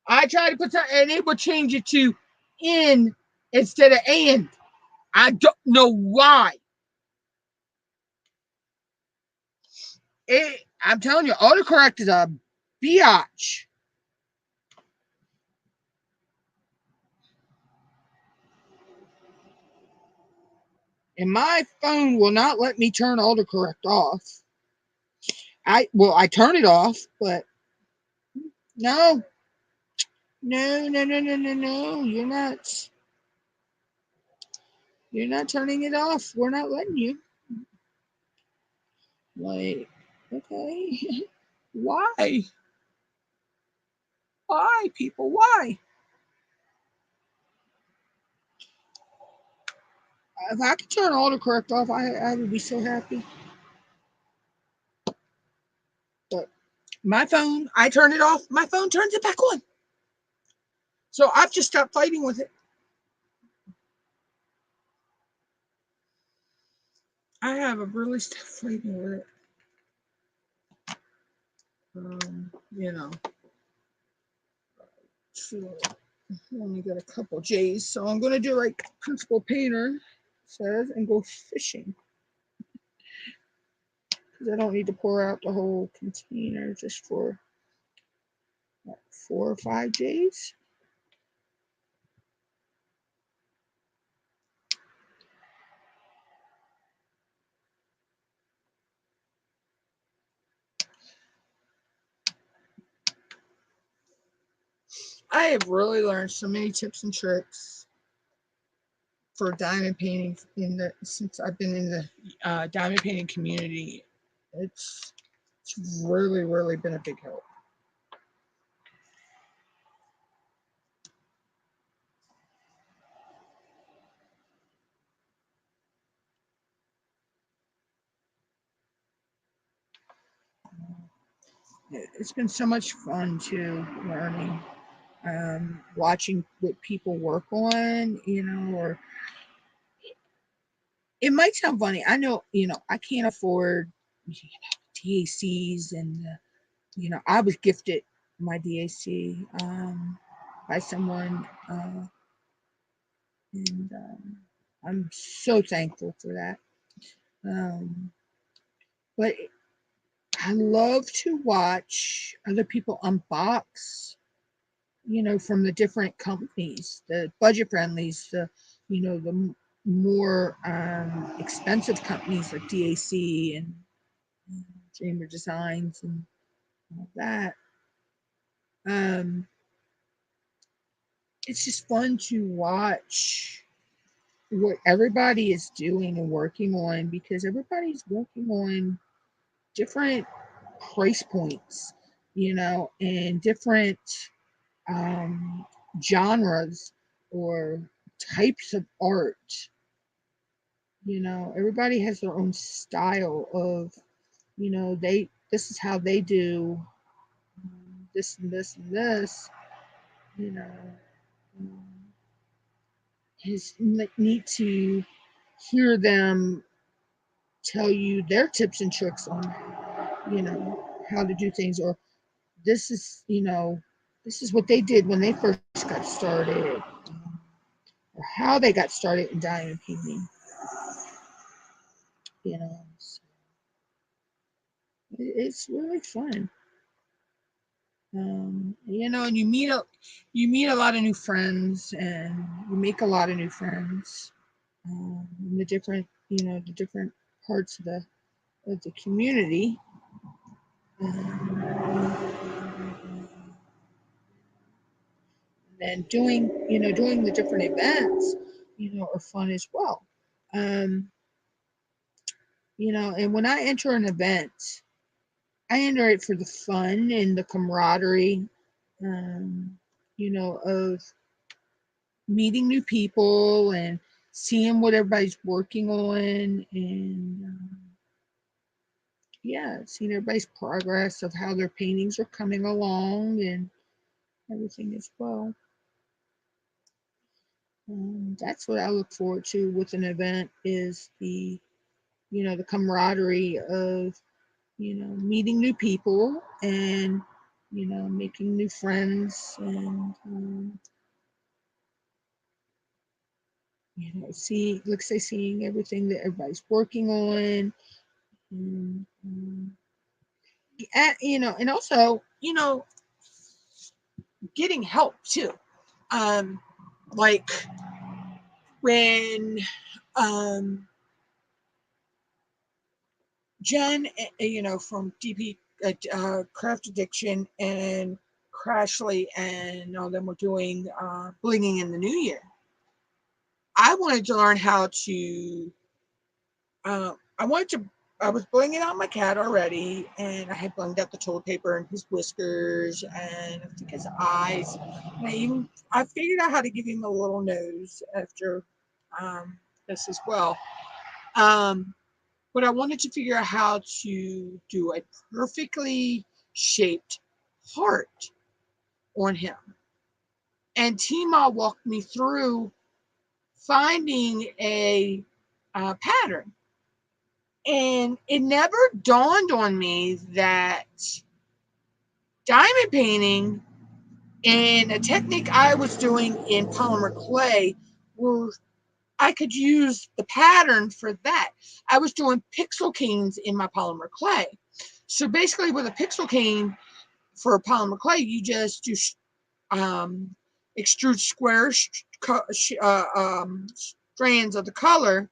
I try to put something and it will change it to in instead of and. I don't know why. I'm telling you, autocorrect is a biatch. And my phone will not let me turn autocorrect off. I turn it off, but no. No, no, no, no, no, no. You're not turning it off. We're not letting you. Like, okay. Why? Why, people? Why? If I could turn autocorrect off, I would be so happy. But my phone, I turn it off, my phone turns it back on. So I've just stopped fighting with it. I have a really stopped fighting with it. You know, so I only got a couple J's, so I'm gonna do like Principal Painter says and go fishing. Because I don't need to pour out the whole container just for what, 4 or 5 J's. I have really learned so many tips and tricks for diamond painting since I've been in the diamond painting community. It's really, really been a big help. It's been so much fun too, learning, watching what people work on, or it might sound funny. I know, I can't afford DACs, and I was gifted my DAC by someone, and I'm so thankful for that. But I love to watch other people unbox, from the different companies, the budget friendlies, the more expensive companies like DAC and Dreamer Designs and all that. It's just fun to watch what everybody is doing and working on, because everybody's working on different price points, and different genres or types of art. Everybody has their own style of, this is how they do this and this and this. You know, it's neat to hear them tell you their tips and tricks on, how to do things, or this is, this is what they did when they first got started, or how they got started in diamond painting. So it's really fun. And you meet a lot of new friends, and you make a lot of new friends, in the different parts of the community. And doing the different events, are fun as well. Um, and when I enter an event, I enter it for the fun and the camaraderie, of meeting new people and seeing what everybody's working on, and yeah, seeing everybody's progress of how their paintings are coming along and everything as well. That's what I look forward to with an event, is the, the camaraderie of, meeting new people, and, making new friends, and, seeing everything that everybody's working on, and, and also, getting help too. Um, like when Jen, from DP Craft Addiction, and Crashly and all them were doing blinging in the new year. I wanted to learn how to. I wanted to. I was blinging out my cat already, and I had blinged out the toilet paper and his whiskers and I think his eyes. And I figured out how to give him a little nose after this as well. Um, but I wanted to figure out how to do a perfectly shaped heart on him. And Tima walked me through finding a pattern. And it never dawned on me that diamond painting and a technique I was doing in polymer clay were, I could use the pattern for that. I was doing pixel canes in my polymer clay. So basically with a pixel cane for polymer clay, you just do extrude square strands of the color,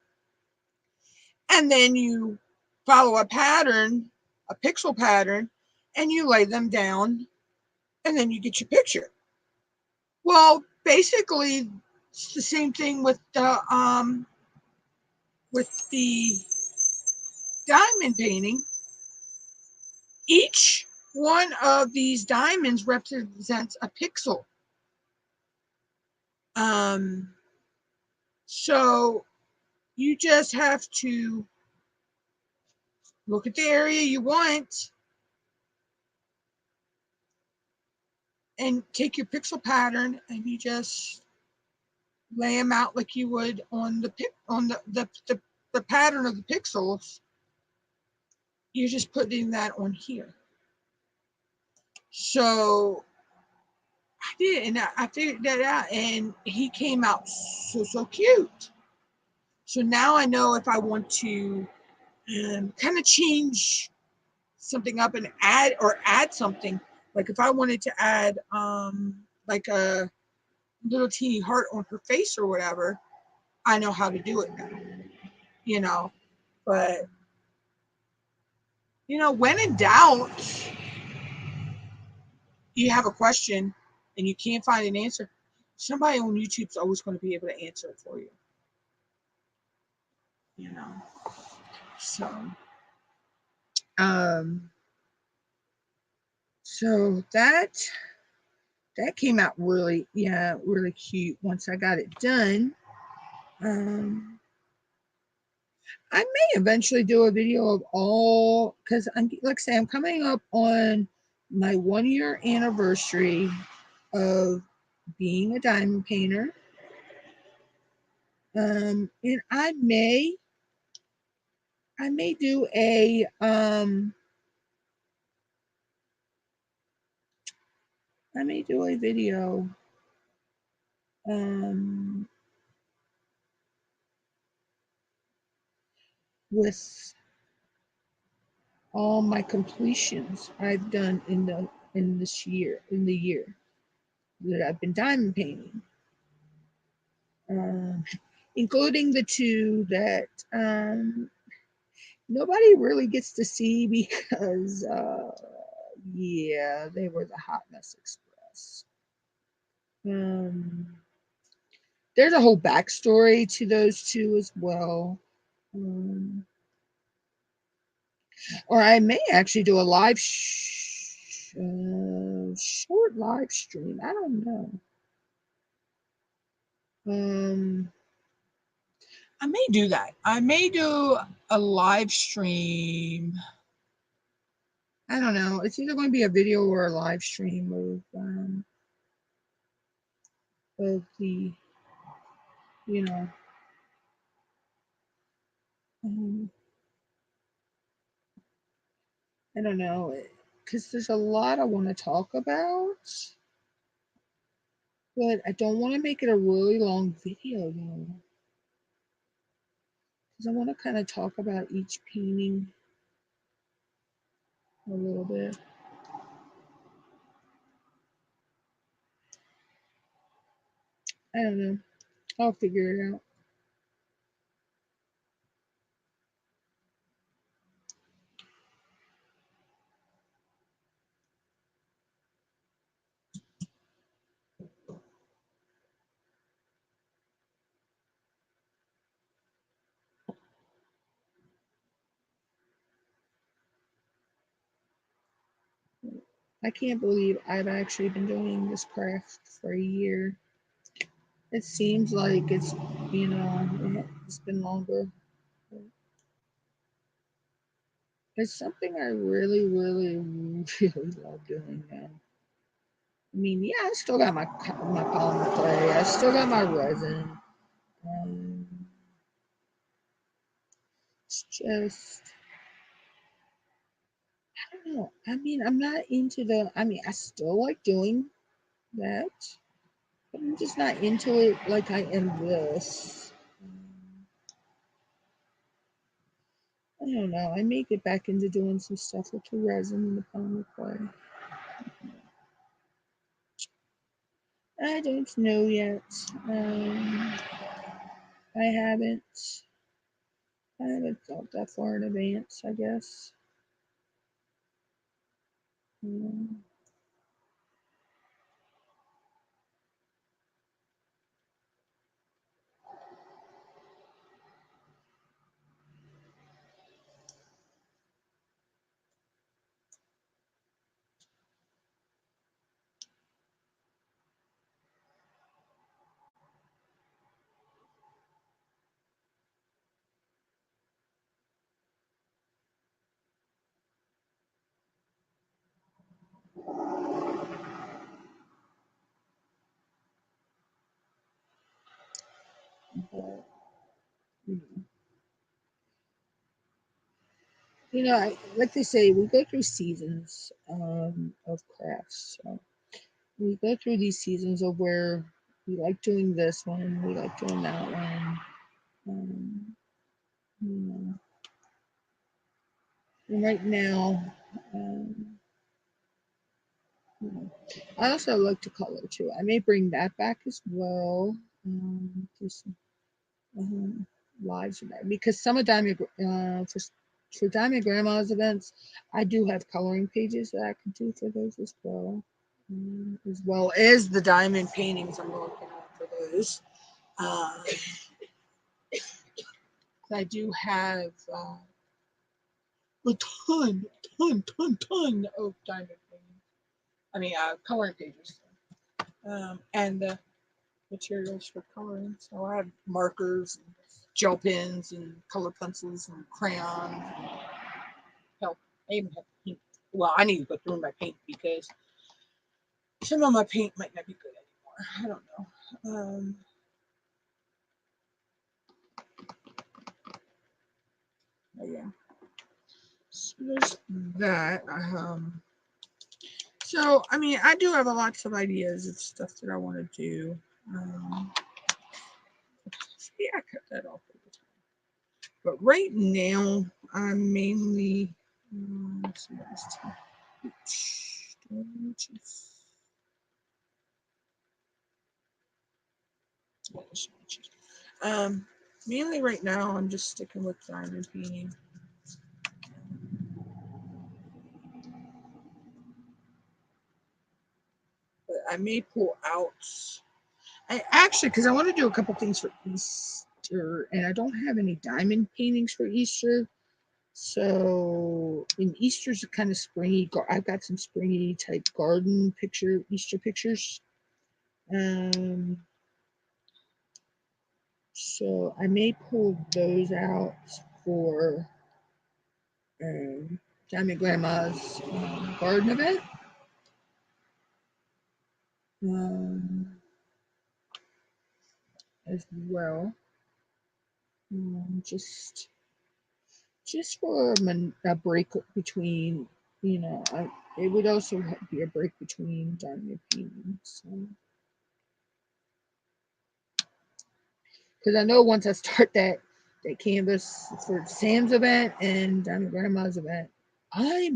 and then you follow a pattern, a pixel pattern, and you lay them down, and then you get your picture. Well, basically, it's the same thing with the diamond painting. Each one of these diamonds represents a pixel. Um, so you just have to look at the area you want and take your pixel pattern, and you just lay them out like you would on the pattern of the pixels. You're just putting that on here. So I did, and I figured that out, and he came out so cute. So now I know if I want to kind of change something up and add something, like if I wanted to add like a little teeny heart on her face or whatever, I know how to do it now. You know, but when in doubt, you have a question and you can't find an answer, somebody on YouTube's always going to be able to answer it for you. You know, so um, so that came out really cute once I got it done. I may eventually do a video of all, because I'm, like I say, I'm coming up on my 1 year anniversary of being a diamond painter. And I may do a video with all my completions I've done in the year that I've been diamond painting, including the two that nobody really gets to see because they were the Hot Mess Express. There's a whole backstory to those two as well. Or I may actually do a short live stream. I don't know. I may do that. I may do a live stream. I don't know. It's either going to be a video or a live stream of the you know, I don't know, because there's a lot I want to talk about, but I don't want to make it a really long video though, because I want to kind of talk about each painting a little bit. I don't know. I'll figure it out. I can't believe I've actually been doing this craft for a year. It seems like it's, it's been longer. It's something I really, really, really love doing now. I mean, yeah, I still got my polymer clay. I still got my resin. Um, it's just, I don't know. I mean, I'm not into I still like doing that, but I'm just not into it like I am this. I don't know. I may get back into doing some stuff with the resin and the polymer clay. I don't know yet. I haven't. I haven't thought that far in advance, I guess. Um, but, like they say, we go through seasons of crafts. So we go through these seasons of where we like doing this one, we like doing that one. Um, you know, and right now, um, I also like to color too. I may bring that back as well. Just lives in there because some of for Diamond Grandma's events, I do have coloring pages that I could do for those as well as the diamond paintings I'm looking at for those. I do have a ton of diamond paintings. I mean, coloring pages, and the materials for coloring. So I have markers, and gel pens, and color pencils, and crayons. Hell, I even have paint. Well, I need to go through my paint because some of my paint might not be good anymore. I don't know. But yeah. So there's that. So I mean, I do have lots of ideas of stuff that I want to do. Yeah, I cut that off over time. But right now, I'm mainly. Let's see what this time. Mainly right now, I'm just sticking with diamond painting. But I may pull out. I actually, because I want to do a couple things for Easter, and I don't have any diamond paintings for Easter. So in Easter's kind of springy. I've got some springy type garden Easter pictures. So I may pull those out for Diamond Grandma's garden event. Um, as well. Just for a break between, it would also be a break between diamond painting. So, because I know once I start that canvas for Sam's event and Diamond Grandma's event, I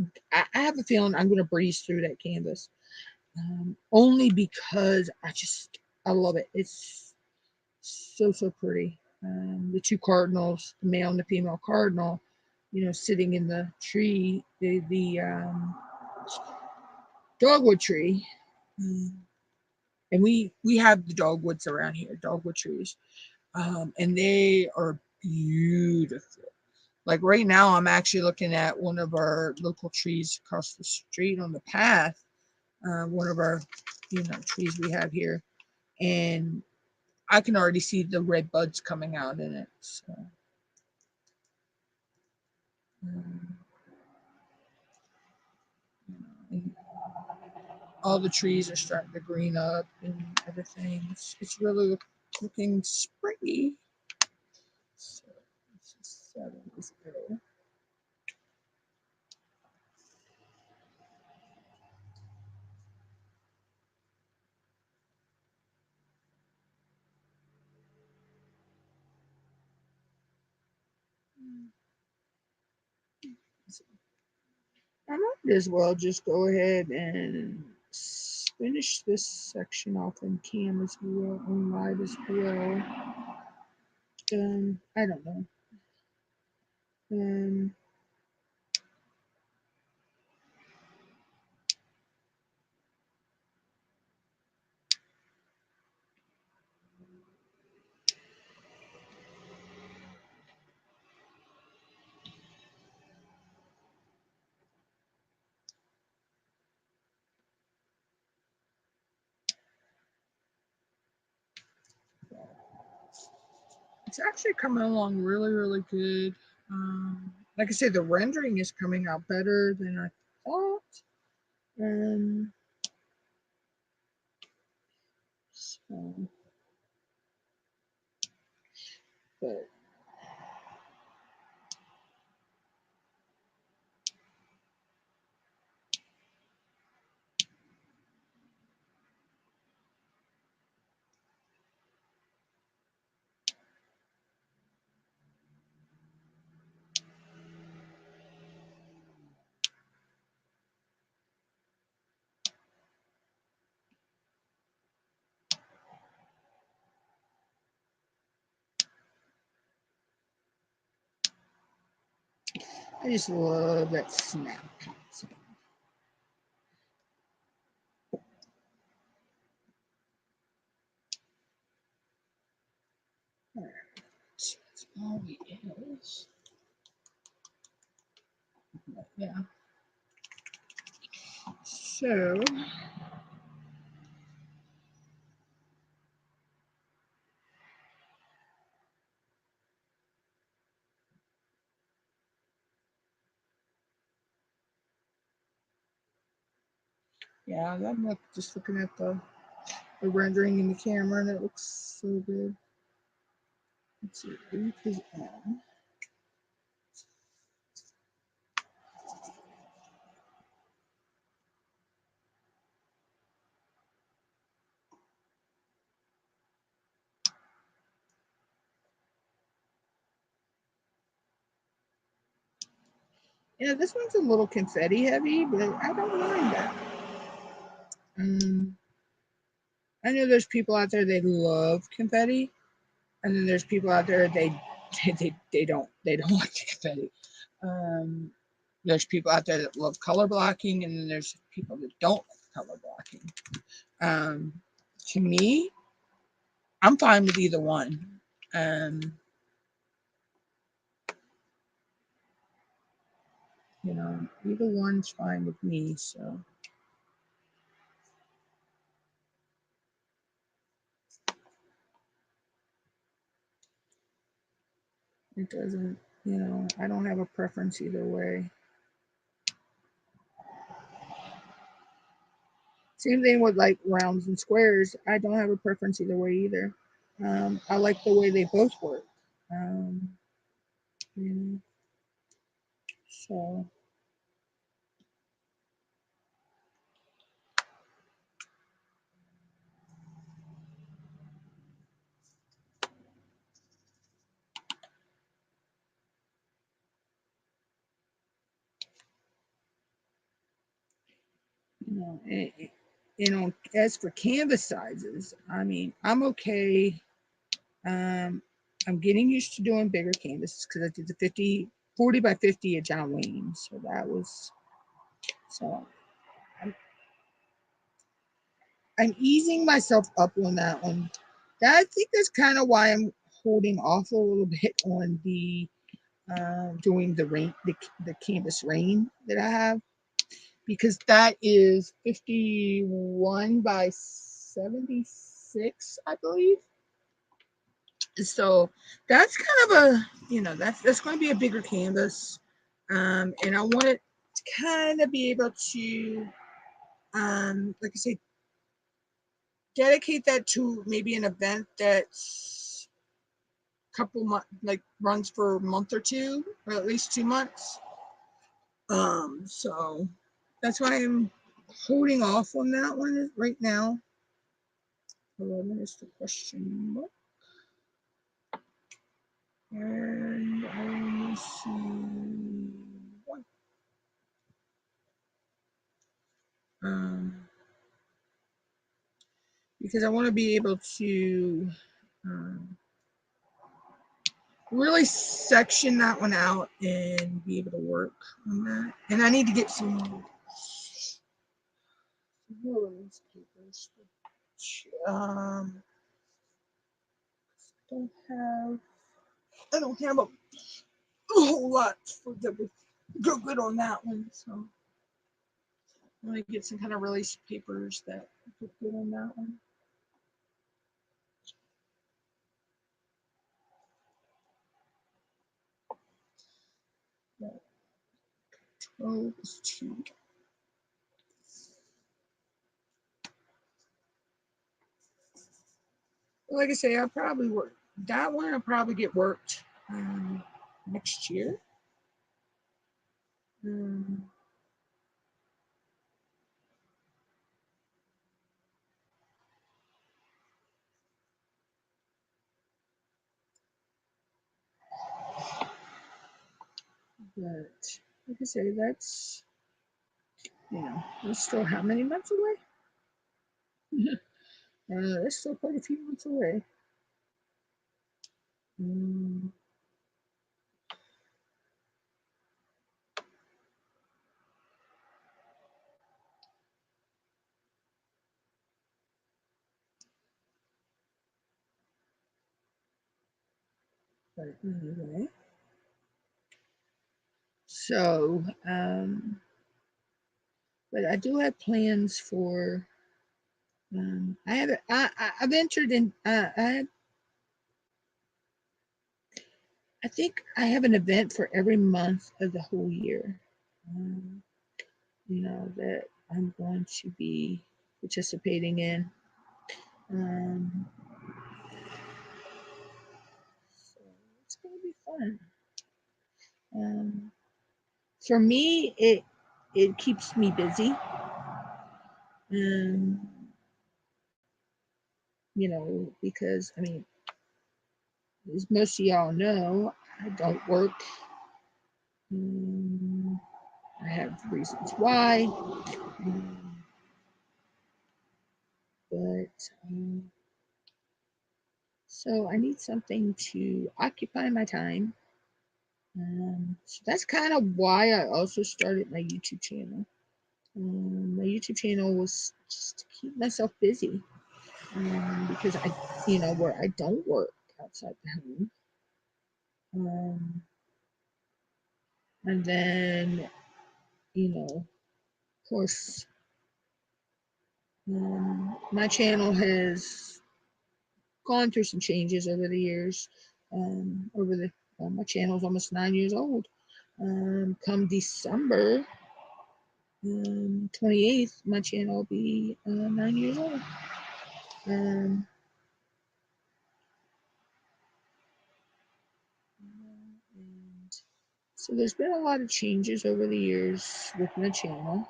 have a feeling I'm going to breeze through that canvas, only because I love it. It's so pretty. The two cardinals, the male and the female cardinal, sitting in the tree, the dogwood tree. And we have the dogwoods around here, dogwood trees, and they are beautiful. Like right now, I'm actually looking at one of our local trees across the street on the path, one of our trees we have here, and I can already see the red buds coming out in it. So, um, and all the trees are starting to green up and everything. It's really looking springy. So let's just set this go. I might as well just go ahead and finish this section off in cam as well, on live as well. I don't know. It's actually coming along really good. Like I said, the rendering is coming out better than I thought. So, but I just love that snap. All right, that's all it is. Yeah. So, yeah, I'm just looking at the rendering in the camera, and it looks so good. Let's see, ink is on. Yeah, this one's a little confetti heavy, but I don't mind that. I know there's people out there they love confetti, and then there's people out there they don't like the confetti. There's people out there that love color blocking, and then there's people that don't like color blocking. To me, I'm fine with either one. Either one's fine with me. So it doesn't, I don't have a preference either way. Same thing with like rounds and squares. I don't have a preference either way either. I like the way they both work. Um, you know, so you know, as for canvas sizes, I mean, I'm okay. I'm getting used to doing bigger canvases because I did the 40 by 50 at John Wayne. So that was, so I'm easing myself up on that one. I think that's kind of why I'm holding off a little bit on the doing the canvas rain that I have, because that is 51 by 76, I believe. So that's kind of a, that's going to be a bigger canvas. And I want it to kind of be able to, like I say, dedicate that to maybe an event that's a couple months, like runs for a month or two, or at least 2 months. So that's why I'm holding off on that one right now. 11 is the question mark. And I want to see one. Because I want to be able to really section that one out and be able to work on that. And I need to get some more of these papers. Which, I don't have a whole lot that would go good on that one. So I'm going to get some kind of release papers that look good on that one. That 12 is 2. Like I say, I'll probably work that one. I'll probably get worked next year. But like I say, that's, that's still how many months away? That's still quite a few months away. But anyway, so but I do have plans for. I've entered in. I think I have an event for every month of the whole year. That I'm going to be participating in. So it's going to be fun. For me, it keeps me busy. Because I mean, as most of y'all know, I don't work. I have reasons why, but so I need something to occupy my time. So that's kind of why I also started my YouTube channel. My YouTube channel was just to keep myself busy, because where I don't work outside the home. And then, of course, my channel has gone through some changes over the years. My channel is almost 9 years old. Come December 28th, my channel will be 9 years old. So there's been a lot of changes over the years with my channel.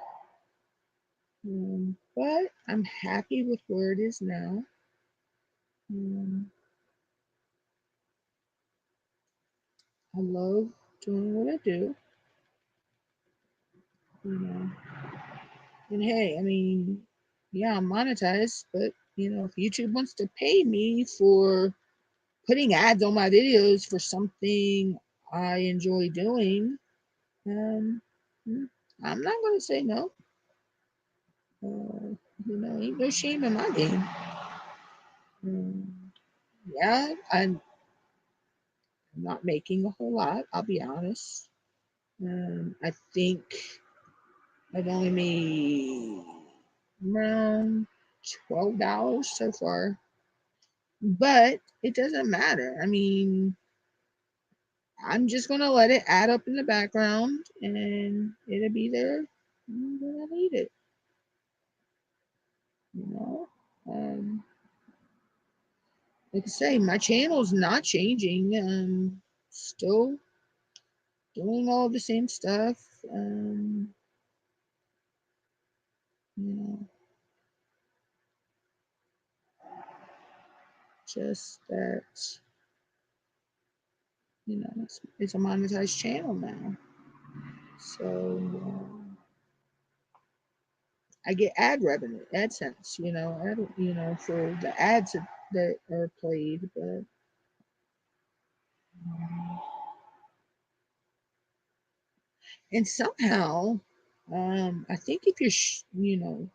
But I'm happy with where it is now. I love doing what I do, you know. And hey, I mean, yeah, I'm monetized, but you know, if YouTube wants to pay me for putting ads on my videos for something I enjoy doing, um, I'm not going to say no. You know, ain't no shame in my game. Yeah, I'm not making a whole lot, I'll be honest. I think I've only made around $12 so far. But it doesn't matter. I mean, I'm just going to let it add up in the background and it'll be there when I need it. You know? Like I say, my channel's not changing. Still doing all the same stuff. You know, just that, you know, it's a monetized channel now. So I get ad revenue, AdSense, you know, for the ads that are played, but and somehow, I think if you know,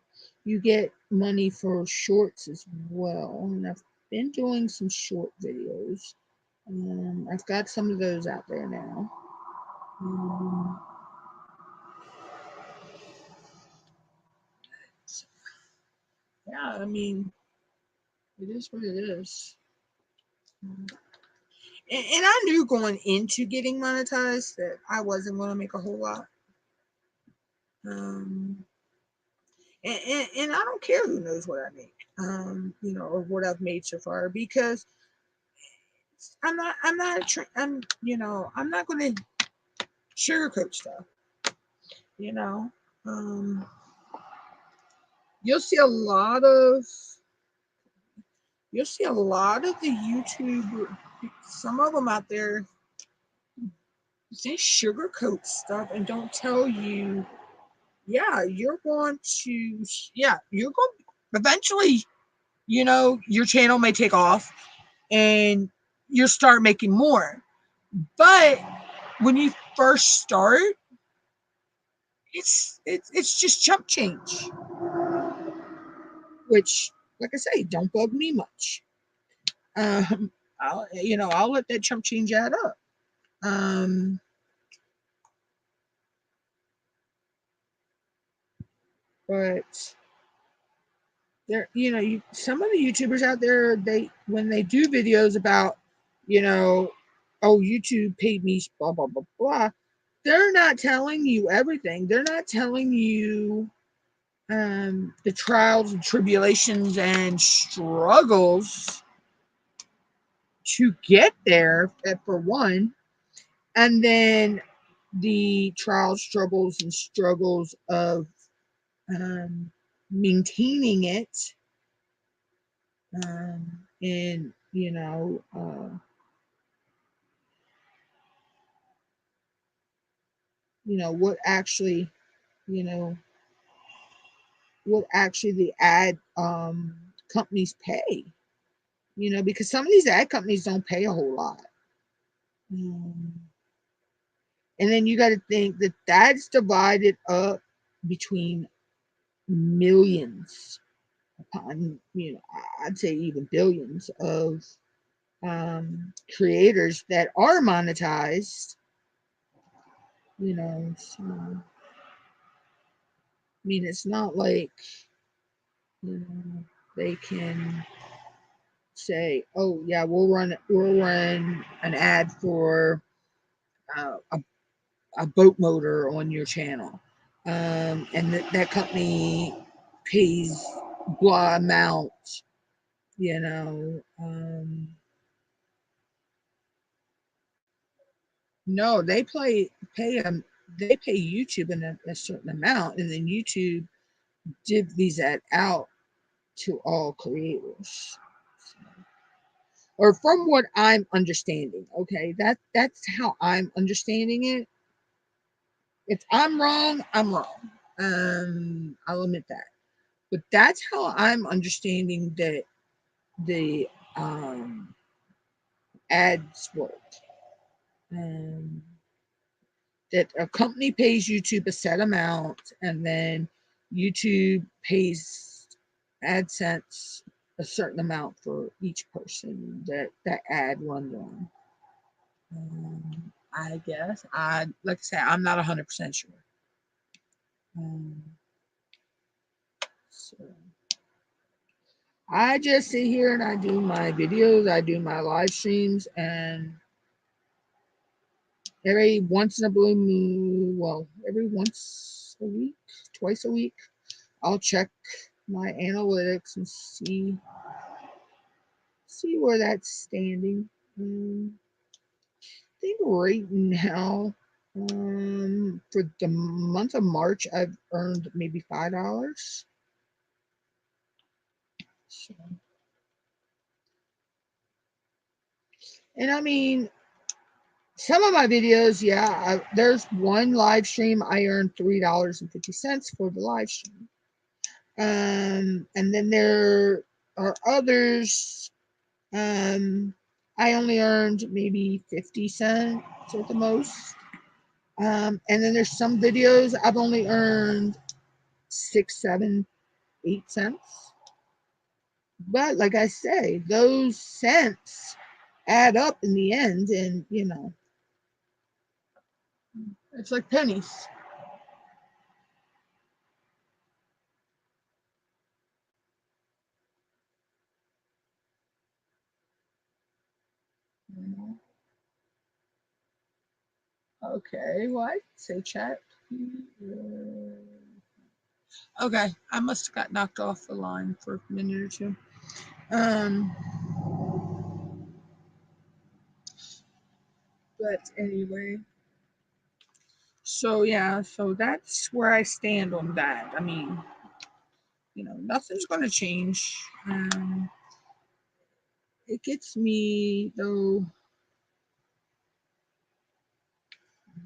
you get money for shorts as well, and I've been doing some short videos. I've got some of those out there now. Yeah, I mean, it is what it is. And I knew going into getting monetized that I wasn't going to make a whole lot. And I don't care who knows what I make, you know, or what I've made so far, because I'm not going to sugarcoat stuff, you know. You'll see a lot of the YouTube, some of them out there, they sugarcoat stuff and don't tell you, yeah, you're going eventually, you know, your channel may take off and you start making more. But when you first start, it's just chump change, which, like I say, don't bug me much. I'll let that chump change add up. But there, you know, some of the YouTubers out there, when they do videos about, you know, oh, YouTube paid me blah blah blah blah, they're not telling you everything. They're not telling you the trials and tribulations and struggles to get there, for one, and then the trials, troubles, and struggles of maintaining it, and you know what actually, you know the ad companies pay, you know, because some of these ad companies don't pay a whole lot. And then you got to think that that's divided up between millions upon, you know, I'd say even billions of creators that are monetized, you know. So, I mean, it's not like, you know, they can say, oh yeah, we'll run an ad for a boat motor on your channel, and that company pays blah amount, you know. No, they pay YouTube a certain amount, and then YouTube divvies that out to all creators. Or from what I'm understanding, okay, that's how I'm understanding it. If I'm wrong, I'm wrong. I'll admit that. But that's how I'm understanding that the ads work. Um, that a company pays YouTube a set amount, and then YouTube pays AdSense a certain amount for each person that ad runs on. I guess like I say, I'm not 100% sure. Um, so I just sit here and I do my videos, I do my live streams, and every once in a blue moon, well, every once a week, twice a week, I'll check my analytics and see where that's standing. I think right now, for the month of March, I've earned maybe $5. So, and I mean, some of my videos, yeah, there's one live stream I earned $3.50 for the live stream. And then there are others. I only earned maybe 50 cents at the most. And then there's some videos I've only earned 6, 7, 8 cents. But like I say, those cents add up in the end, and it's like pennies. Okay, what? Say chat. Okay, I must have got knocked off the line for a minute or two. Um, but anyway, so yeah, so that's where I stand on that. I mean, nothing's going to change. It gets me though,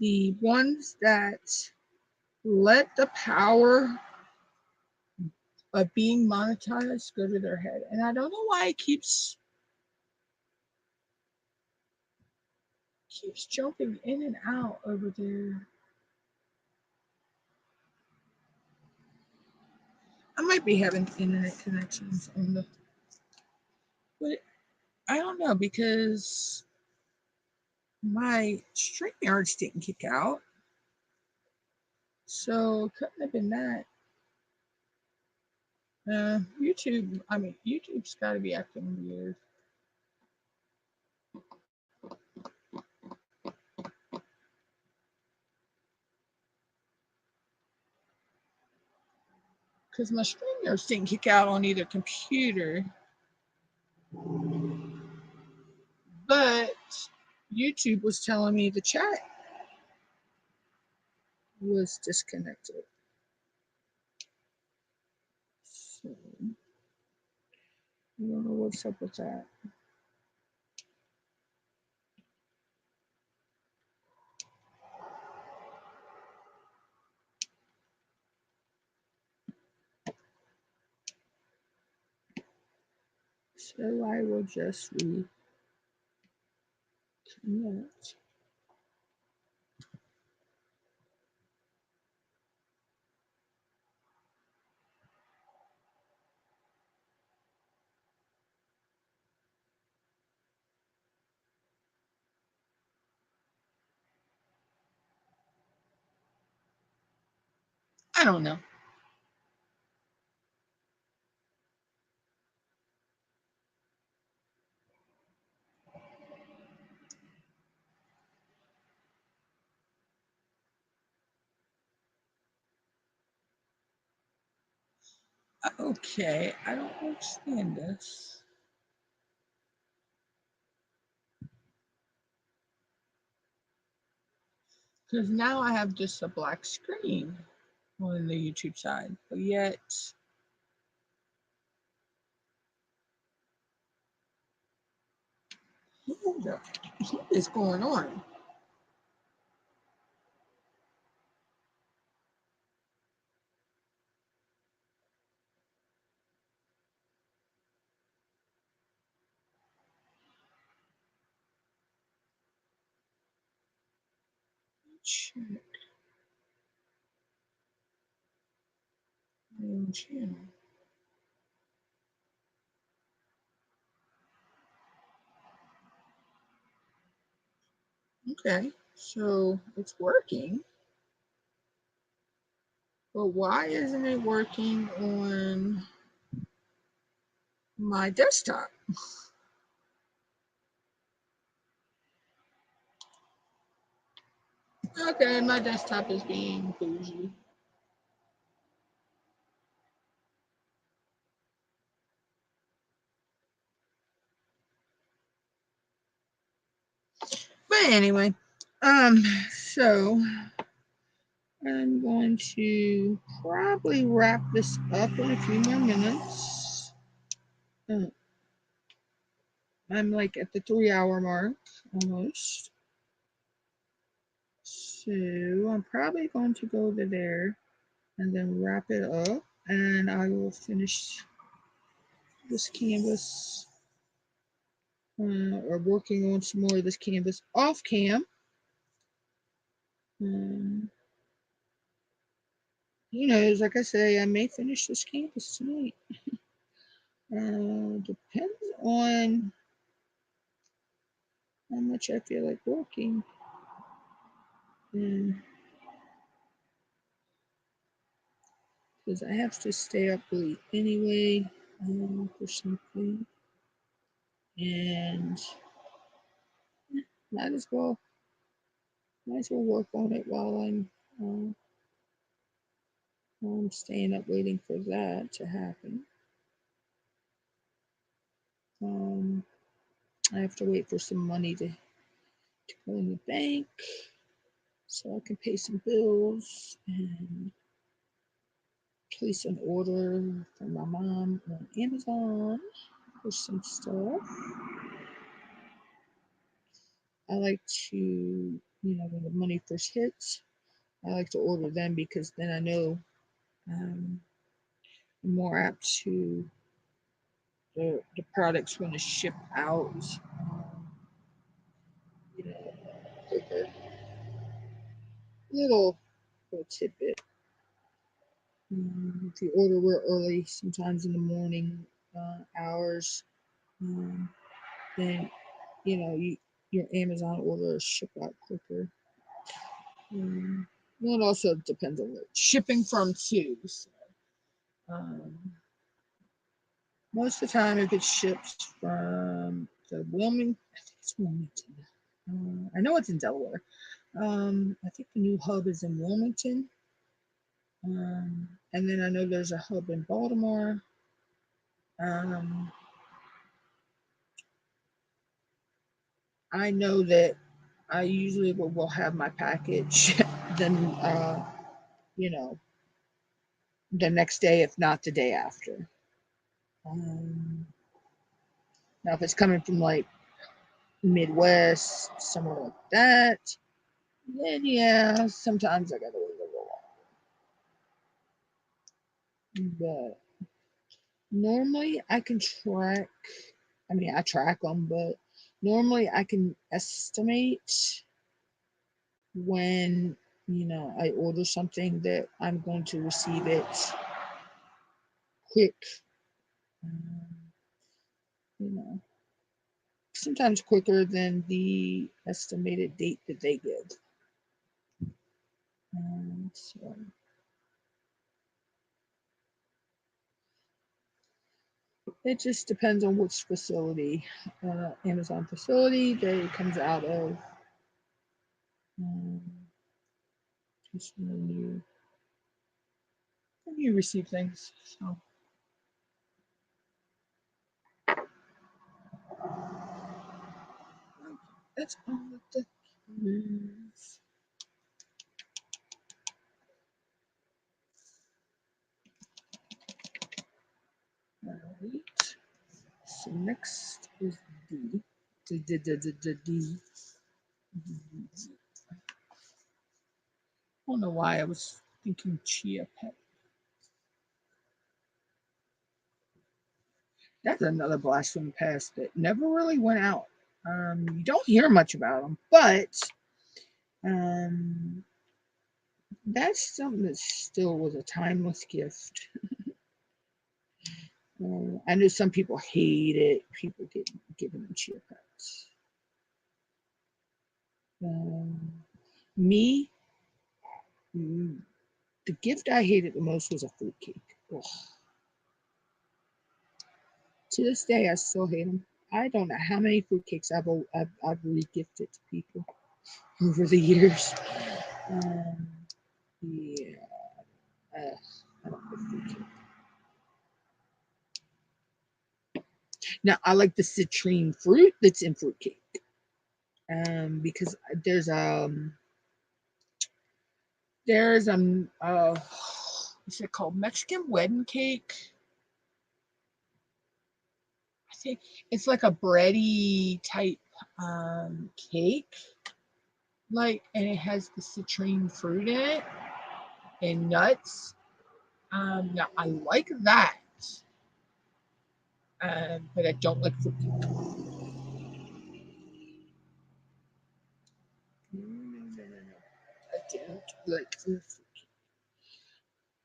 the ones that let the power of being monetized go to their head. And I don't know why it keeps jumping in and out over there. I might be having internet connections on the, but I don't know, because my StreamYards didn't kick out, so it couldn't have been that. YouTube, I mean, YouTube's got to be acting weird. Because my StreamYards didn't kick out on either computer, but YouTube was telling me the chat was disconnected. So, I don't know what's up with that. So I will just reconnect. I don't know. Okay, I don't understand this. Because now I have just a black screen on the YouTube side, but yet what is going on? Check my own channel. Okay, so it's working, but why isn't it working on my desktop? Okay, my desktop is being bougie. But anyway, so I'm going to probably wrap this up in a few more minutes. I'm like at the 3 hour mark almost. So I'm probably going to go to there and then wrap it up, and I will finish this canvas or working on some more of this canvas off cam. You know, like I say, I may finish this canvas tonight. Depends on how much I feel like working. Because I have to stay up late anyway for something. And might as well work on it while I'm staying up waiting for that to happen. I have to wait for some money to go in the bank so I can pay some bills and place an order for my mom on Amazon for some stuff. I like to, when the money first hits, I like to order them because then I know I'm more apt to the product's going to ship out, quicker. Little tidbit. If you order real early, sometimes in the morning hours, then your Amazon order is shipped out quicker. Well, it also depends on where it's shipping from too. So, most of the time, if it ships from the Wilmington, I think it's Wilmington. I know it's in Delaware. I think the new hub is in Wilmington. And then I know there's a hub in Baltimore. I know that I usually will have my package then, the next day, if not the day after. Now, if it's coming from like Midwest, somewhere like that, then yeah, sometimes I gotta wait a little longer. But normally I can track, I track them, but normally I can estimate when, I order something that I'm going to receive it quick, you know, sometimes quicker than the estimated date that they give. So it just depends on which facility, Amazon facility that it comes out of. Just when you receive things. So that's all of the keys. All right. So next is D. D. I don't know why I was thinking chia pet. That's another blast from the past that never really went out. You don't hear much about them, but um, that's something that still was a timeless gift. I know some people hate it. People get giving them chia pets. Me, mm, the gift I hated the most was a fruitcake. Ugh. To this day, I still hate them. I don't know how many fruitcakes I've re-gifted to people over the years. Um, yeah, I don't like fruitcake. Now I like the citrine fruit that's in fruitcake. Because there's what's it called? Mexican wedding cake. I think it's like a bready type cake, like, and it has the citrine fruit in it and nuts. Now I like that, but I don't like fruit cake. No. I don't like fruit cake.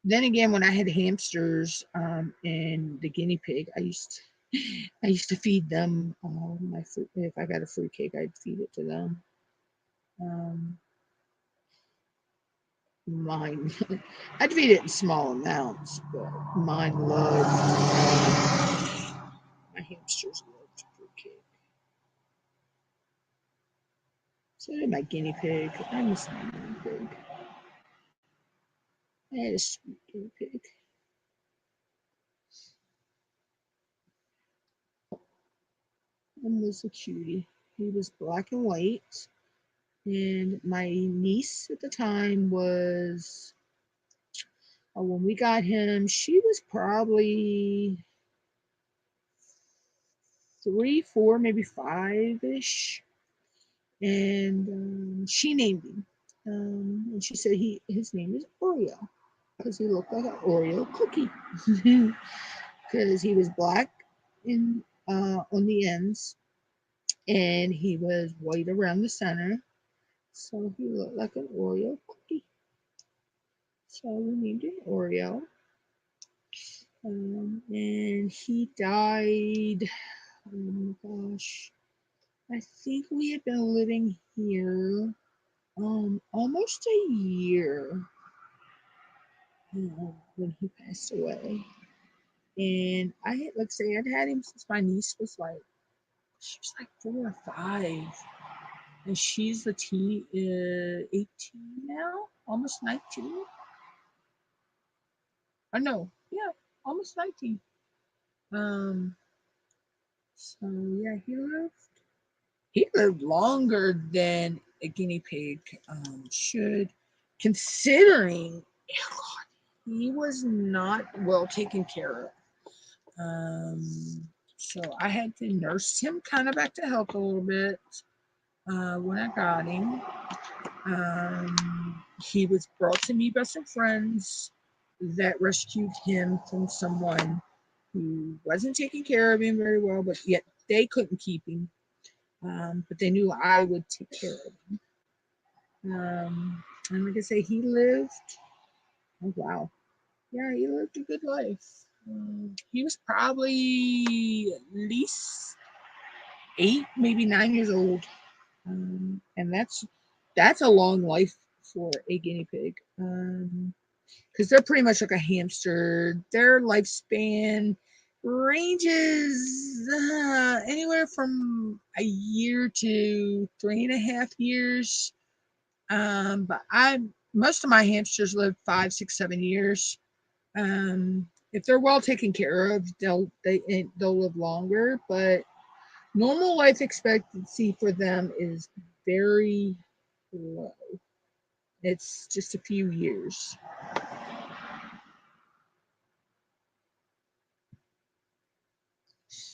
Then again, when I had hamsters and the guinea pig, I used to feed them my fruit. If I got a fruit cake, I'd feed it to them. Um, Mine, I'd feed it in small amounts, but mine loved, my hamsters loved fruitcake. So did my guinea pig. I miss my guinea pig. I had a sweet guinea pig. And was a cutie. He was black and white. And my niece at the time was, when we got him, she was probably 3, 4, maybe 5-ish. And she named him. And she said his name is Oreo because he looked like an Oreo cookie. Because he was black in on the ends and he was white around the center, so he looked like an Oreo cookie. So we named him Oreo. And he died. Oh my gosh! I think we had been living here almost a year when he passed away. And I had, like, say, I'd had him since my niece was like, she was like 4 or 5, and she's 18 now, almost 19. I know, yeah, almost 19. Um, so yeah, he lived longer than a guinea pig should, considering he was not well taken care of. So I had to nurse him kind of back to health a little bit when I got him. He was brought to me by some friends that rescued him from someone who wasn't taking care of him very well, but yet they couldn't keep him. But they knew I would take care of him. And like I say, he lived, oh wow, yeah, he lived a good life. He was probably at least 8, maybe 9 years old, and that's a long life for a guinea pig, because they're pretty much like a hamster. Their lifespan ranges anywhere from a year to 3.5 years. But I most of my hamsters live 5, 6, 7 years. If they're well taken care of, they'll live longer. But normal life expectancy for them is very low. It's just a few years.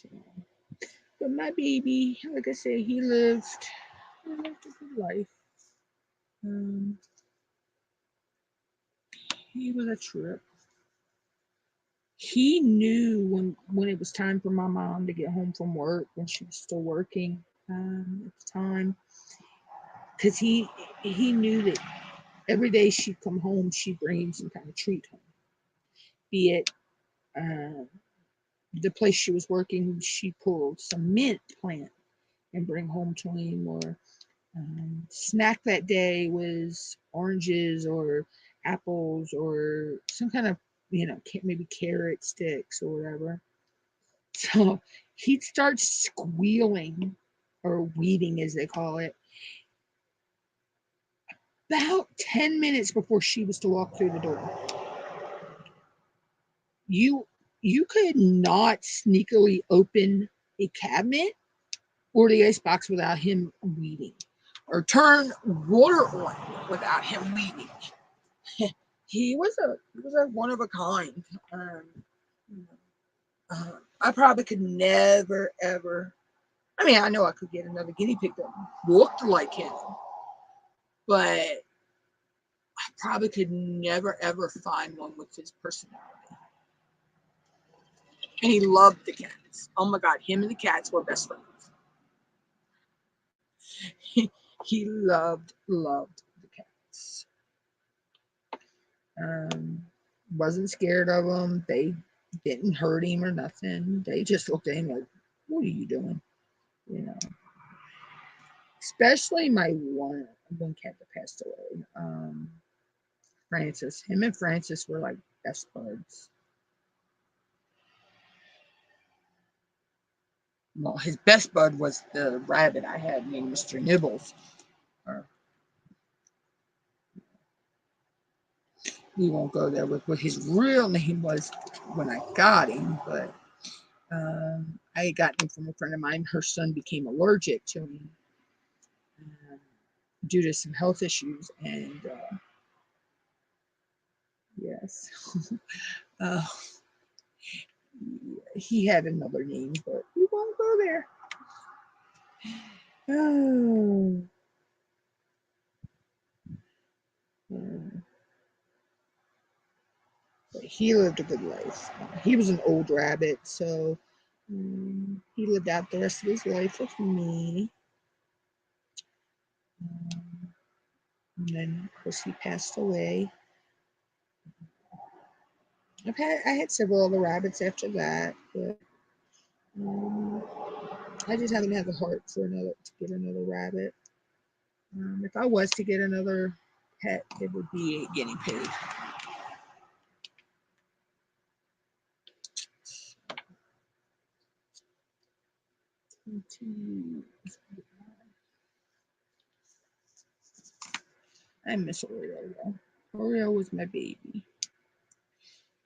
So, but my baby, like I say, he lived a good life. Um, he was a trip. He knew when it was time for my mom to get home from work when she was still working at the time, because he knew that every day she'd come home, she'd bring him some kind of treat home, be it uh, the place she was working, she pulled some mint plant and bring home to him, or snack that day was oranges or apples or some kind of, maybe carrot sticks or whatever. So he'd start squealing or weeding, as they call it, about 10 minutes before she was to walk through the door. You could not sneakily open a cabinet or the icebox without him weeding, or turn water on without him weeding. He was a one of a kind. I probably could never ever. I mean, I know I could get another guinea pig that looked like him, but I probably could never ever find one with his personality. And he loved the cats. Oh my God, him and the cats were best friends. He loved the cats. Um, wasn't scared of them. They didn't hurt him or nothing. They just looked at him like, "What are you doing?" You know. Especially my one cat that passed away, Francis. Him and Francis were like best buds. Well, his best bud was the rabbit I had named Mr. Nibbles. Or we won't go there with what his real name was when I got him, but I got him from a friend of mine. Her son became allergic to him due to some health issues, and yes, uh, he had another name, but we won't go there. Oh. But he lived a good life. He was an old rabbit, so he lived out the rest of his life with me. And then, of course, he passed away. I had several other rabbits after that, but um, I just haven't had the heart to get another rabbit. If I was to get another pet, it would be a guinea pig. I miss Oreo though. Oreo was my baby.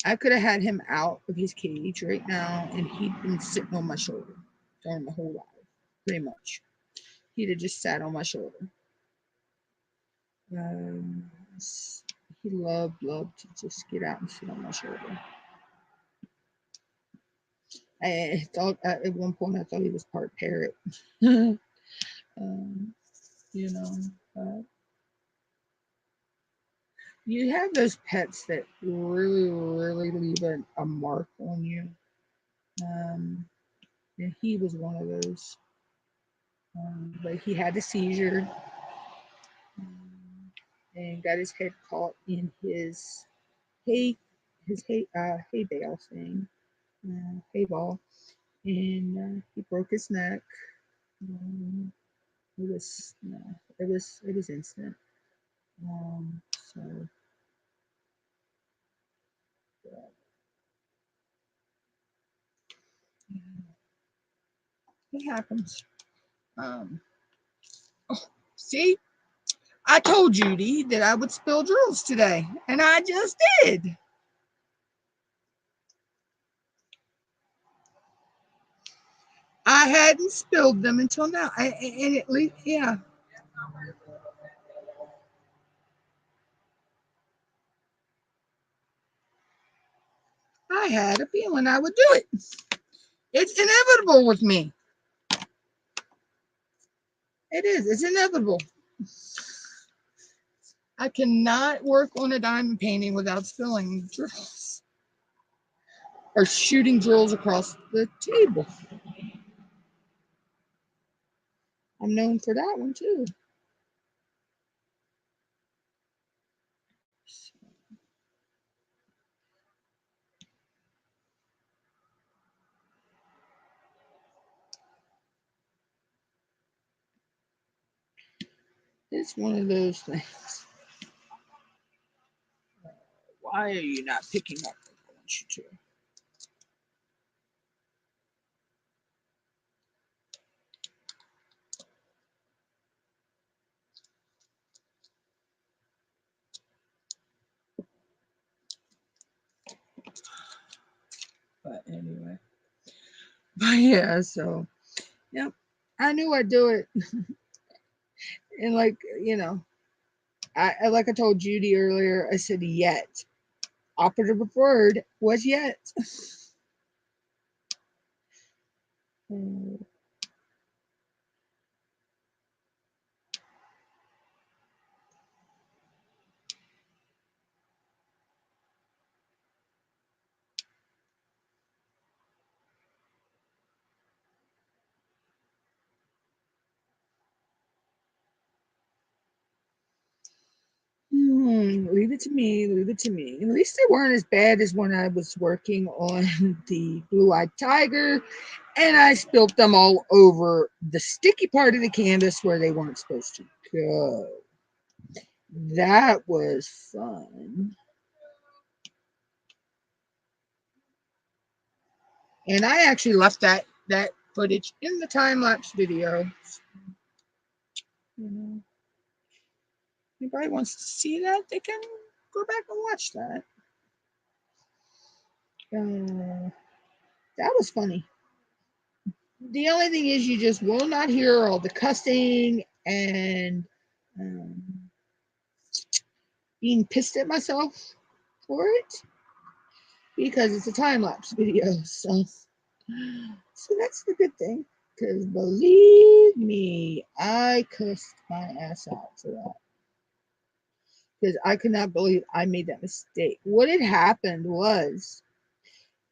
I could have had him out of his cage right now, and he'd been sitting on my shoulder during the whole ride, pretty much. He'd have just sat on my shoulder. Um, he loved to just get out and sit on my shoulder. I thought at one point I thought he was part parrot. um, you know, you have those pets that really leave a mark on you. Um, and he was one of those. But he had a seizure and got his head caught in hay hay bale thing, hay ball, and he broke his neck. Um, it was instant. So it happens. Um, oh, see, I told Judy that I would spill drills today, and I just did. I hadn't spilled them until now. And at least, yeah, I had a feeling I would do it. It's inevitable with me. It is. It's inevitable. I cannot work on a diamond painting without spilling drills or shooting drills across the table. I'm known for that one too. It's one of those things. Why are you not picking up? I want you to. But anyway. But yeah, so yep. I knew I'd do it. And like, like I told Judy earlier, I said yet. Operative word was yet. Leave it to me. Leave it to me. At least they weren't as bad as when I was working on the blue-eyed tiger, and I spilled them all over the sticky part of the canvas where they weren't supposed to go. That was fun. And I actually left that footage in the time-lapse video. Anybody wants to see that, they can go back and watch that. That was funny. The only thing is you just will not hear all the cussing and being pissed at myself for it because it's a time-lapse video. So that's the good thing, because believe me, I cussed my ass out for that because I could not believe I made that mistake. What had happened was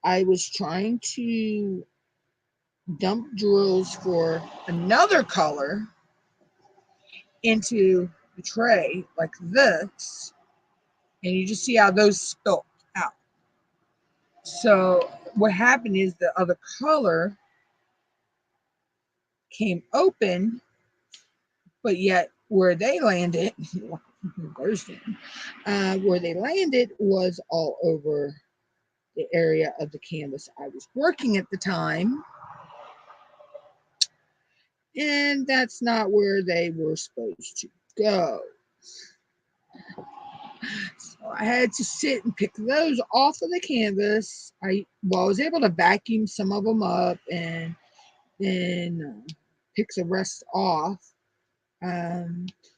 I was trying to dump drills for another color into the tray like this, and you just see how those spilt out. So what happened is the other color came open, but yet where they landed where they landed was all over the area of the canvas I was working at the time, and that's not where they were supposed to go. So I had to sit and pick those off of the canvas. I was able to vacuum some of them up and then pick the rest off.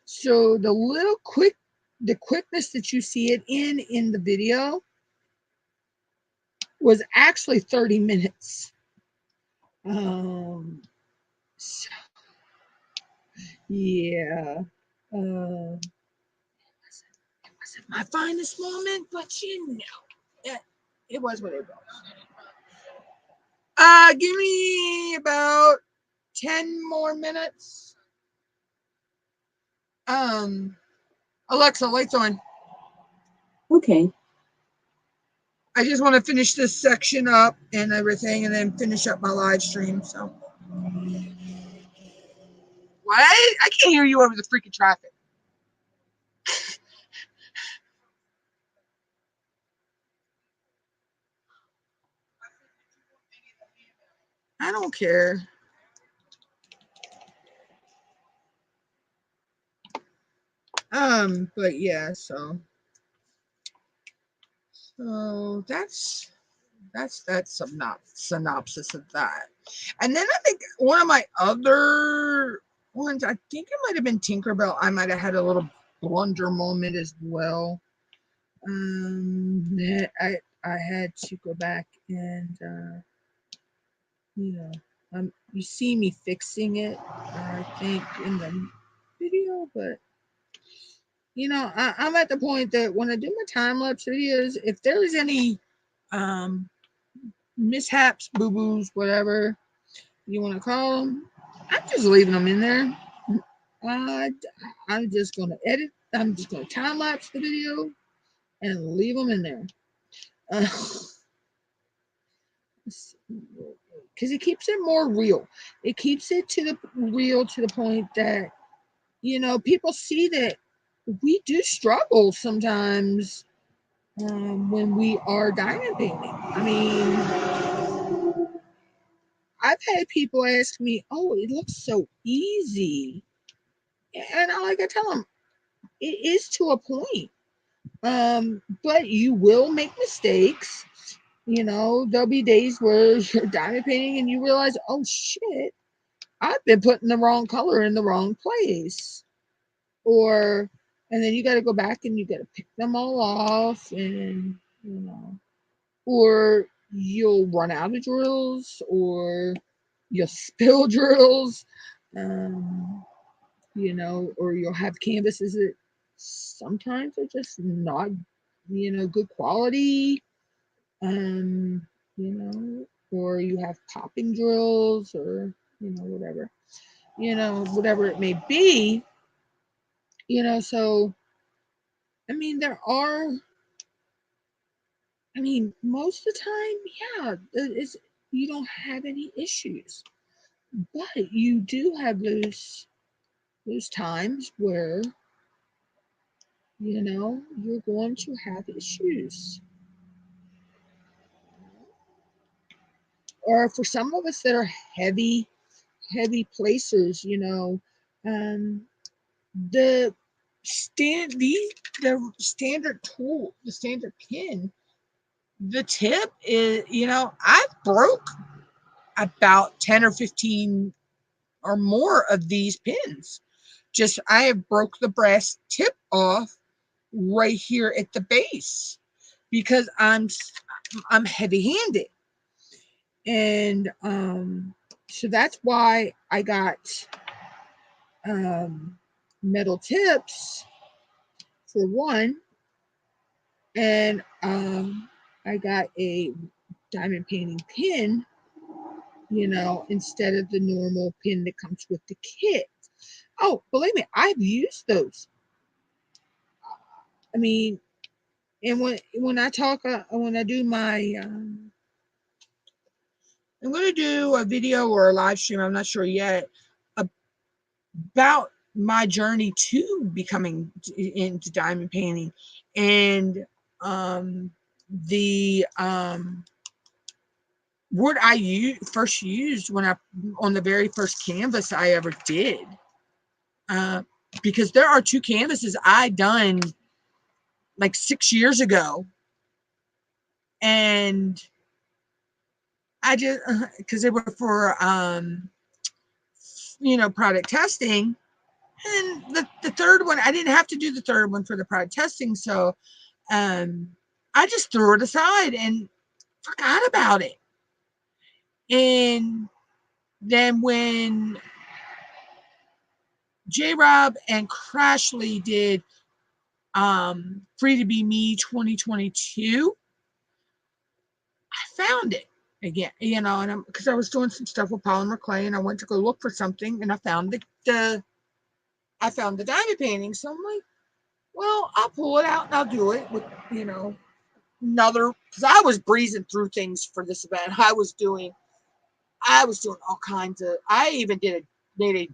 So the quickness that you see it in the video was actually 30 minutes. So, yeah. It wasn't my finest moment, but it was what it was. Give me about 10 more minutes. Alexa, lights on. Okay. I just want to finish this section up and everything and then finish up my live stream. So what? I can't hear you over the freaking traffic. I don't care. But yeah, so that's that synopsis of that. And then I think one of my other ones, I think it might have been Tinkerbell. I might have had a little blunder moment as well. I had to go back and you know, you see me fixing it, I think, in the video, but you know, I'm at the point that when I do my time-lapse videos, if there's any mishaps, boo-boos, whatever you want to call them, I'm just leaving them in there. I'm just going to edit. I'm just going to time-lapse the video and leave them in there. Because it keeps it more real. It keeps it to the real to the point that, you know, people see that we do struggle sometimes when we are diamond painting. I mean, I've had people ask me, "Oh, it looks so easy," and I tell them it is to a point. But you will make mistakes. You know, there'll be days where you're diamond painting and you realize, oh shit, I've been putting the wrong color in the wrong place. Or, and then you got to go back and you got to pick them all off, and, you know, or you'll run out of drills, or you'll spill drills, you know, or you'll have canvases that sometimes are just not, you know, good quality, you know, or you have popping drills, or, you know, whatever it may be, you know. So, I mean, most of the time, yeah, you don't have any issues, but you do have those times where, you know, you're going to have issues. Or for some of us that are heavy placers, you know, the the standard tool, the standard pin, the tip is, you know, I've broke about 10 or 15 or more of these pins. Just I have broke the brass tip off right here at the base because I'm heavy-handed. And so that's why I got metal tips for one, and I got a diamond painting pin, you know, instead of the normal pin that comes with the kit. Oh, believe me, I've used those. I mean, and when I talk, when I do my, I'm going to do a video or a live stream, I'm not sure yet, about my journey to becoming into diamond painting, and the what I first used when I on the very first canvas I ever did, because there are two canvases I done like 6 years ago, and I just because they were for you know, product testing. And the third one, I didn't have to do the third one for the product testing, so I just threw it aside and forgot about it. And then when J-Rob and Crashly did Free to Be Me 2022, I found it again, you know, and because I was doing some stuff with polymer clay, and I went to go look for something, and I found the diamond painting. So I'm like, well, I'll pull it out and I'll do it with, you know, another, because I was breezing through things for this event. I was doing all kinds of, I even made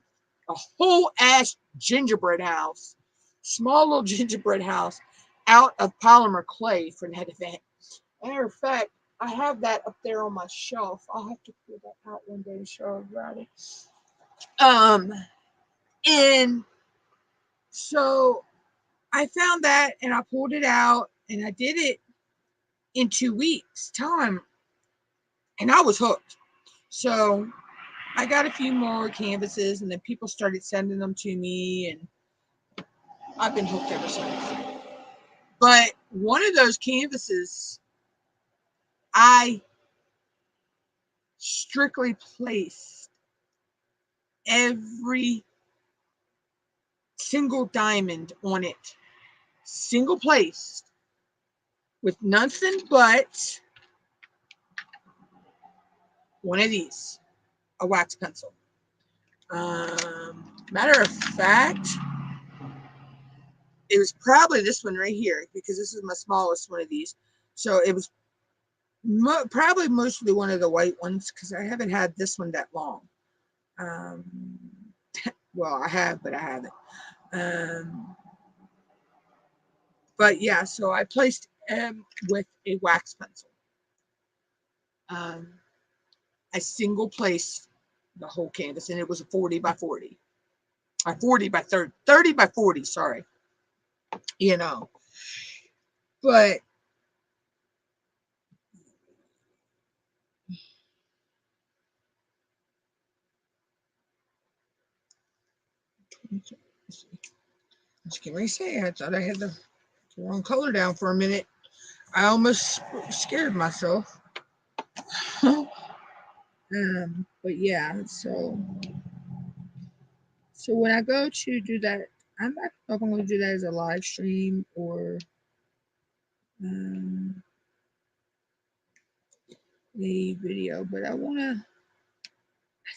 a whole ass gingerbread house, small little gingerbread house out of polymer clay for that event. Matter of fact, I have that up there on my shelf. I'll have to pull that out one day and show everybody. And so I found that and I pulled it out and I did it in 2 weeks time, and I was hooked. So I got a few more canvases, and then people started sending them to me, and I've been hooked ever since. But one of those canvases, I strictly placed every single diamond on it, single placed, with nothing but one of these, a wax pencil. Matter of fact, it was probably this one right here, because this is my smallest one of these. So it was probably mostly one of the white ones, because I haven't had this one that long. Well, I have, but I haven't. But yeah, so I placed M with a wax pencil. I single placed the whole canvas, and it was a 40 by 40. 40 by 30, 30 by 40, sorry. You know, but I was getting ready to say, I thought I had the wrong color down for a minute. I almost scared myself. But yeah, so when I go to do that, I'm not know if I'm going to do that as a live stream or a video, but I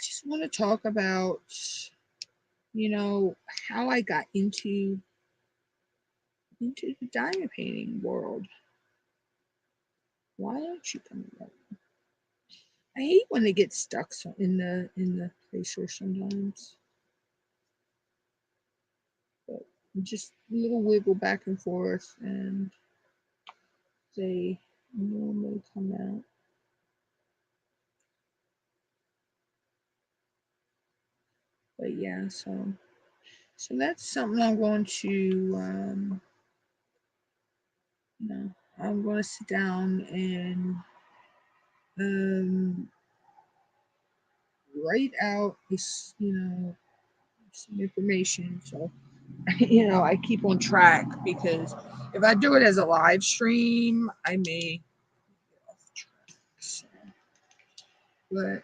just want to talk about, you know, how I got into the diamond painting world. Why don't you come up? I hate when they get stuck in the placer sometimes. But just a little wiggle back and forth, and they normally come out. But yeah, so that's something I'm going to, you know, I'm going to sit down and write out this, you know, some information, so you know I keep on track, because if I do it as a live stream, I may get off track. So, but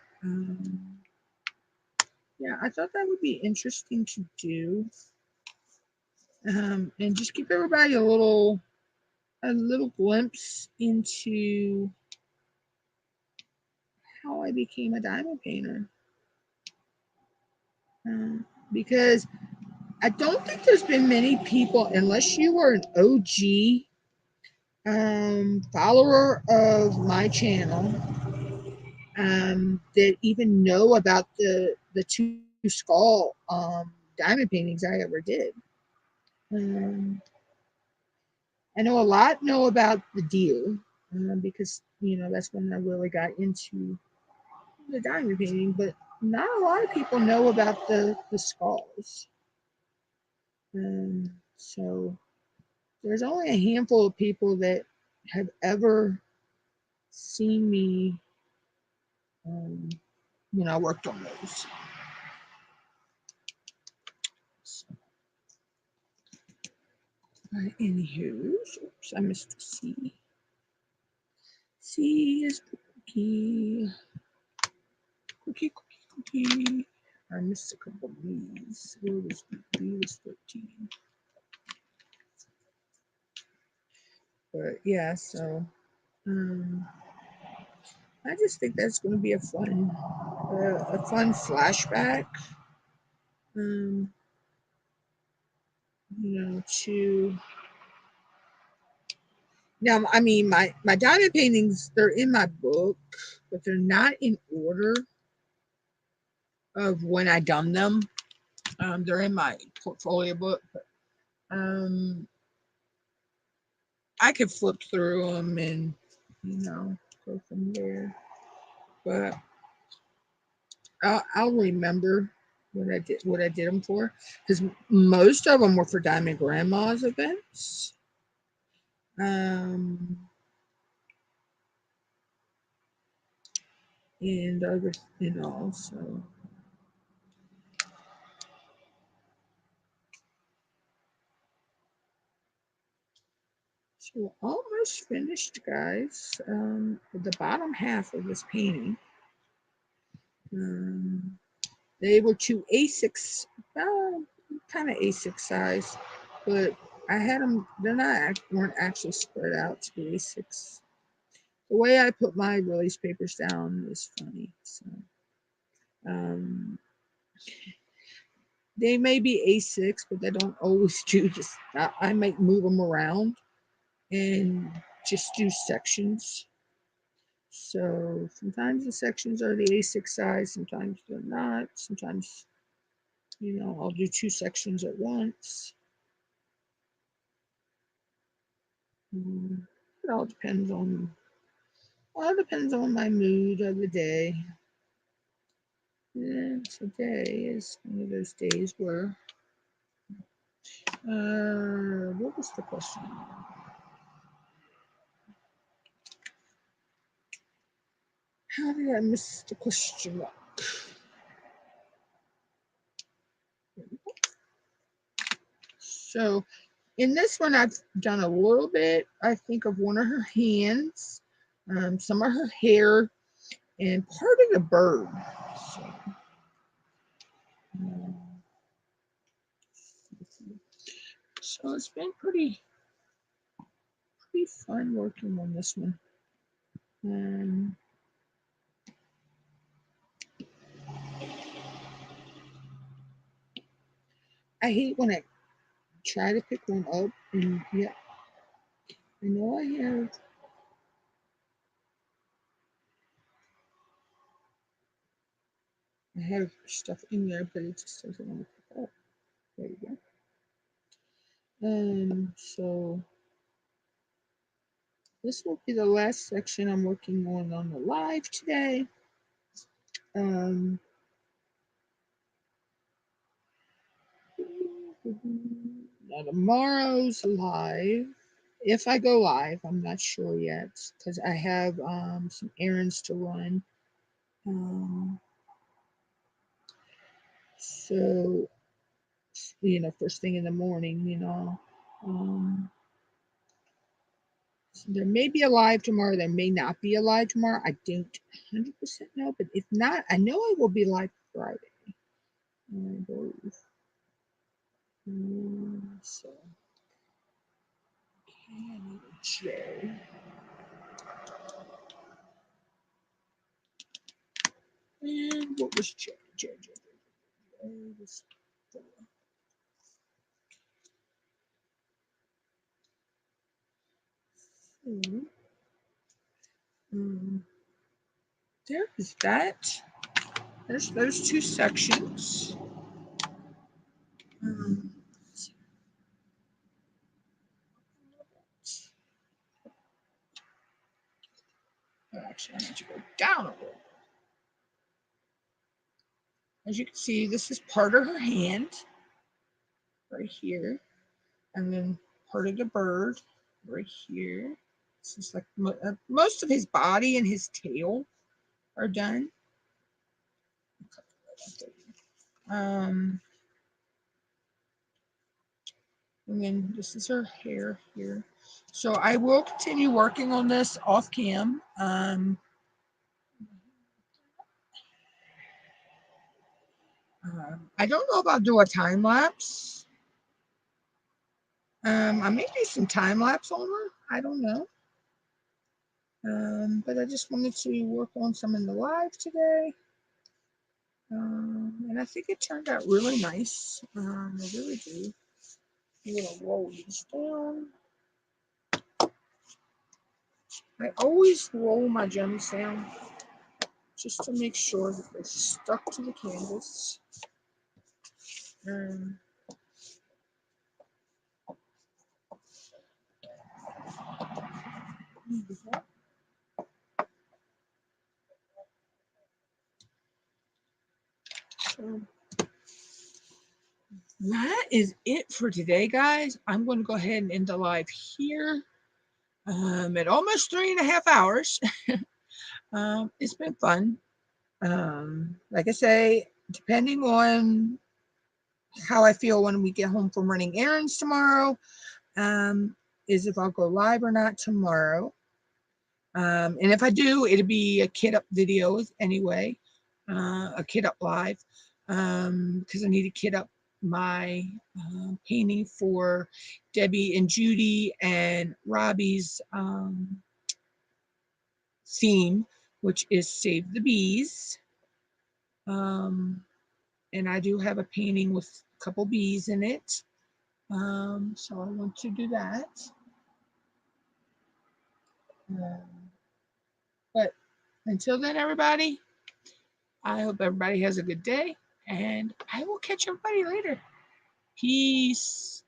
yeah, I thought that would be interesting to do, and just give everybody a little glimpse into how I became a diamond painter. Because I don't think there's been many people, unless you were an OG follower of my channel, that even know about the two skull diamond paintings I ever did. I know a lot know about the deal, because you know that's when I really got into the diamond painting, but not a lot of people know about the skulls. So there's only a handful of people that have ever seen me when I worked on those. So, anywho, oops, I missed a C. C is cookie. Cookie. I missed a couple of B's. Where was B? Was 13. But yeah, so I just think that's going to be a fun flashback. You know, to now, I mean, my diamond paintings, they're in my book, but they're not in order of when I done them. They're in my portfolio book. But, I could flip through them and, you know, go from there. But I'll remember what I did them for, because most of them were for Diamond Grandma's events. And other, you know, so we're almost finished, guys. The bottom half of this painting. They were 2 A6, kind of A6 size, but I had them. Weren't actually spread out to be A6. The way I put my release papers down is funny. So, they may be A6, but they don't always do. Just I might move them around and just do sections. So sometimes the sections are the A6 size, sometimes they're not. Sometimes, I'll do 2 sections at once. It all depends on my mood of the day. And today is one of those days where what was the question? How did I miss the question mark? So in this one, I've done a little bit, I think, of one of her hands, some of her hair, and part of the bird. So it's been pretty fun working on this one. I hate when I try to pick one up, and yeah, I know I have stuff in there, but it just doesn't want to pick up. There you go. So this will be the last section I'm working on the live today. Now tomorrow's live. If I go live, I'm not sure yet because I have some errands to run. So, first thing in the morning, there may be a live tomorrow. There may not be a live tomorrow. I don't 100% know, but if not, I know I will be live Friday. So, okay, I need a J. And what was J? J was 4. There is that. There's those 2 sections. Actually, I need to go down a little. As you can see, this is part of her hand right here, and then part of the bird right here. This is like most of his body and his tail are done. And then this is her hair here. So I will continue working on this off cam. I don't know about doing a time lapse. I may do some time lapse on her. I don't know. But I just wanted to work on some in the live today. And I think it turned out really nice. I really do. I'm going to roll these down. I always roll my gems down just to make sure that they're stuck to the canvas. So that is it for today, guys. I'm going to go ahead and end the live here at almost 3.5 hours. It's been fun. Like I say, depending on how I feel when we get home from running errands tomorrow, is if I'll go live or not tomorrow. And if I do, it'll be a kit up videos anyway. a kit up live, because I need to kit up my painting for Debbie and Judy and Robbie's theme, which is Save the Bees. And I do have a painting with a couple bees in it. So I want to do that. But until then, everybody, I hope everybody has a good day, and I will catch everybody later. Peace.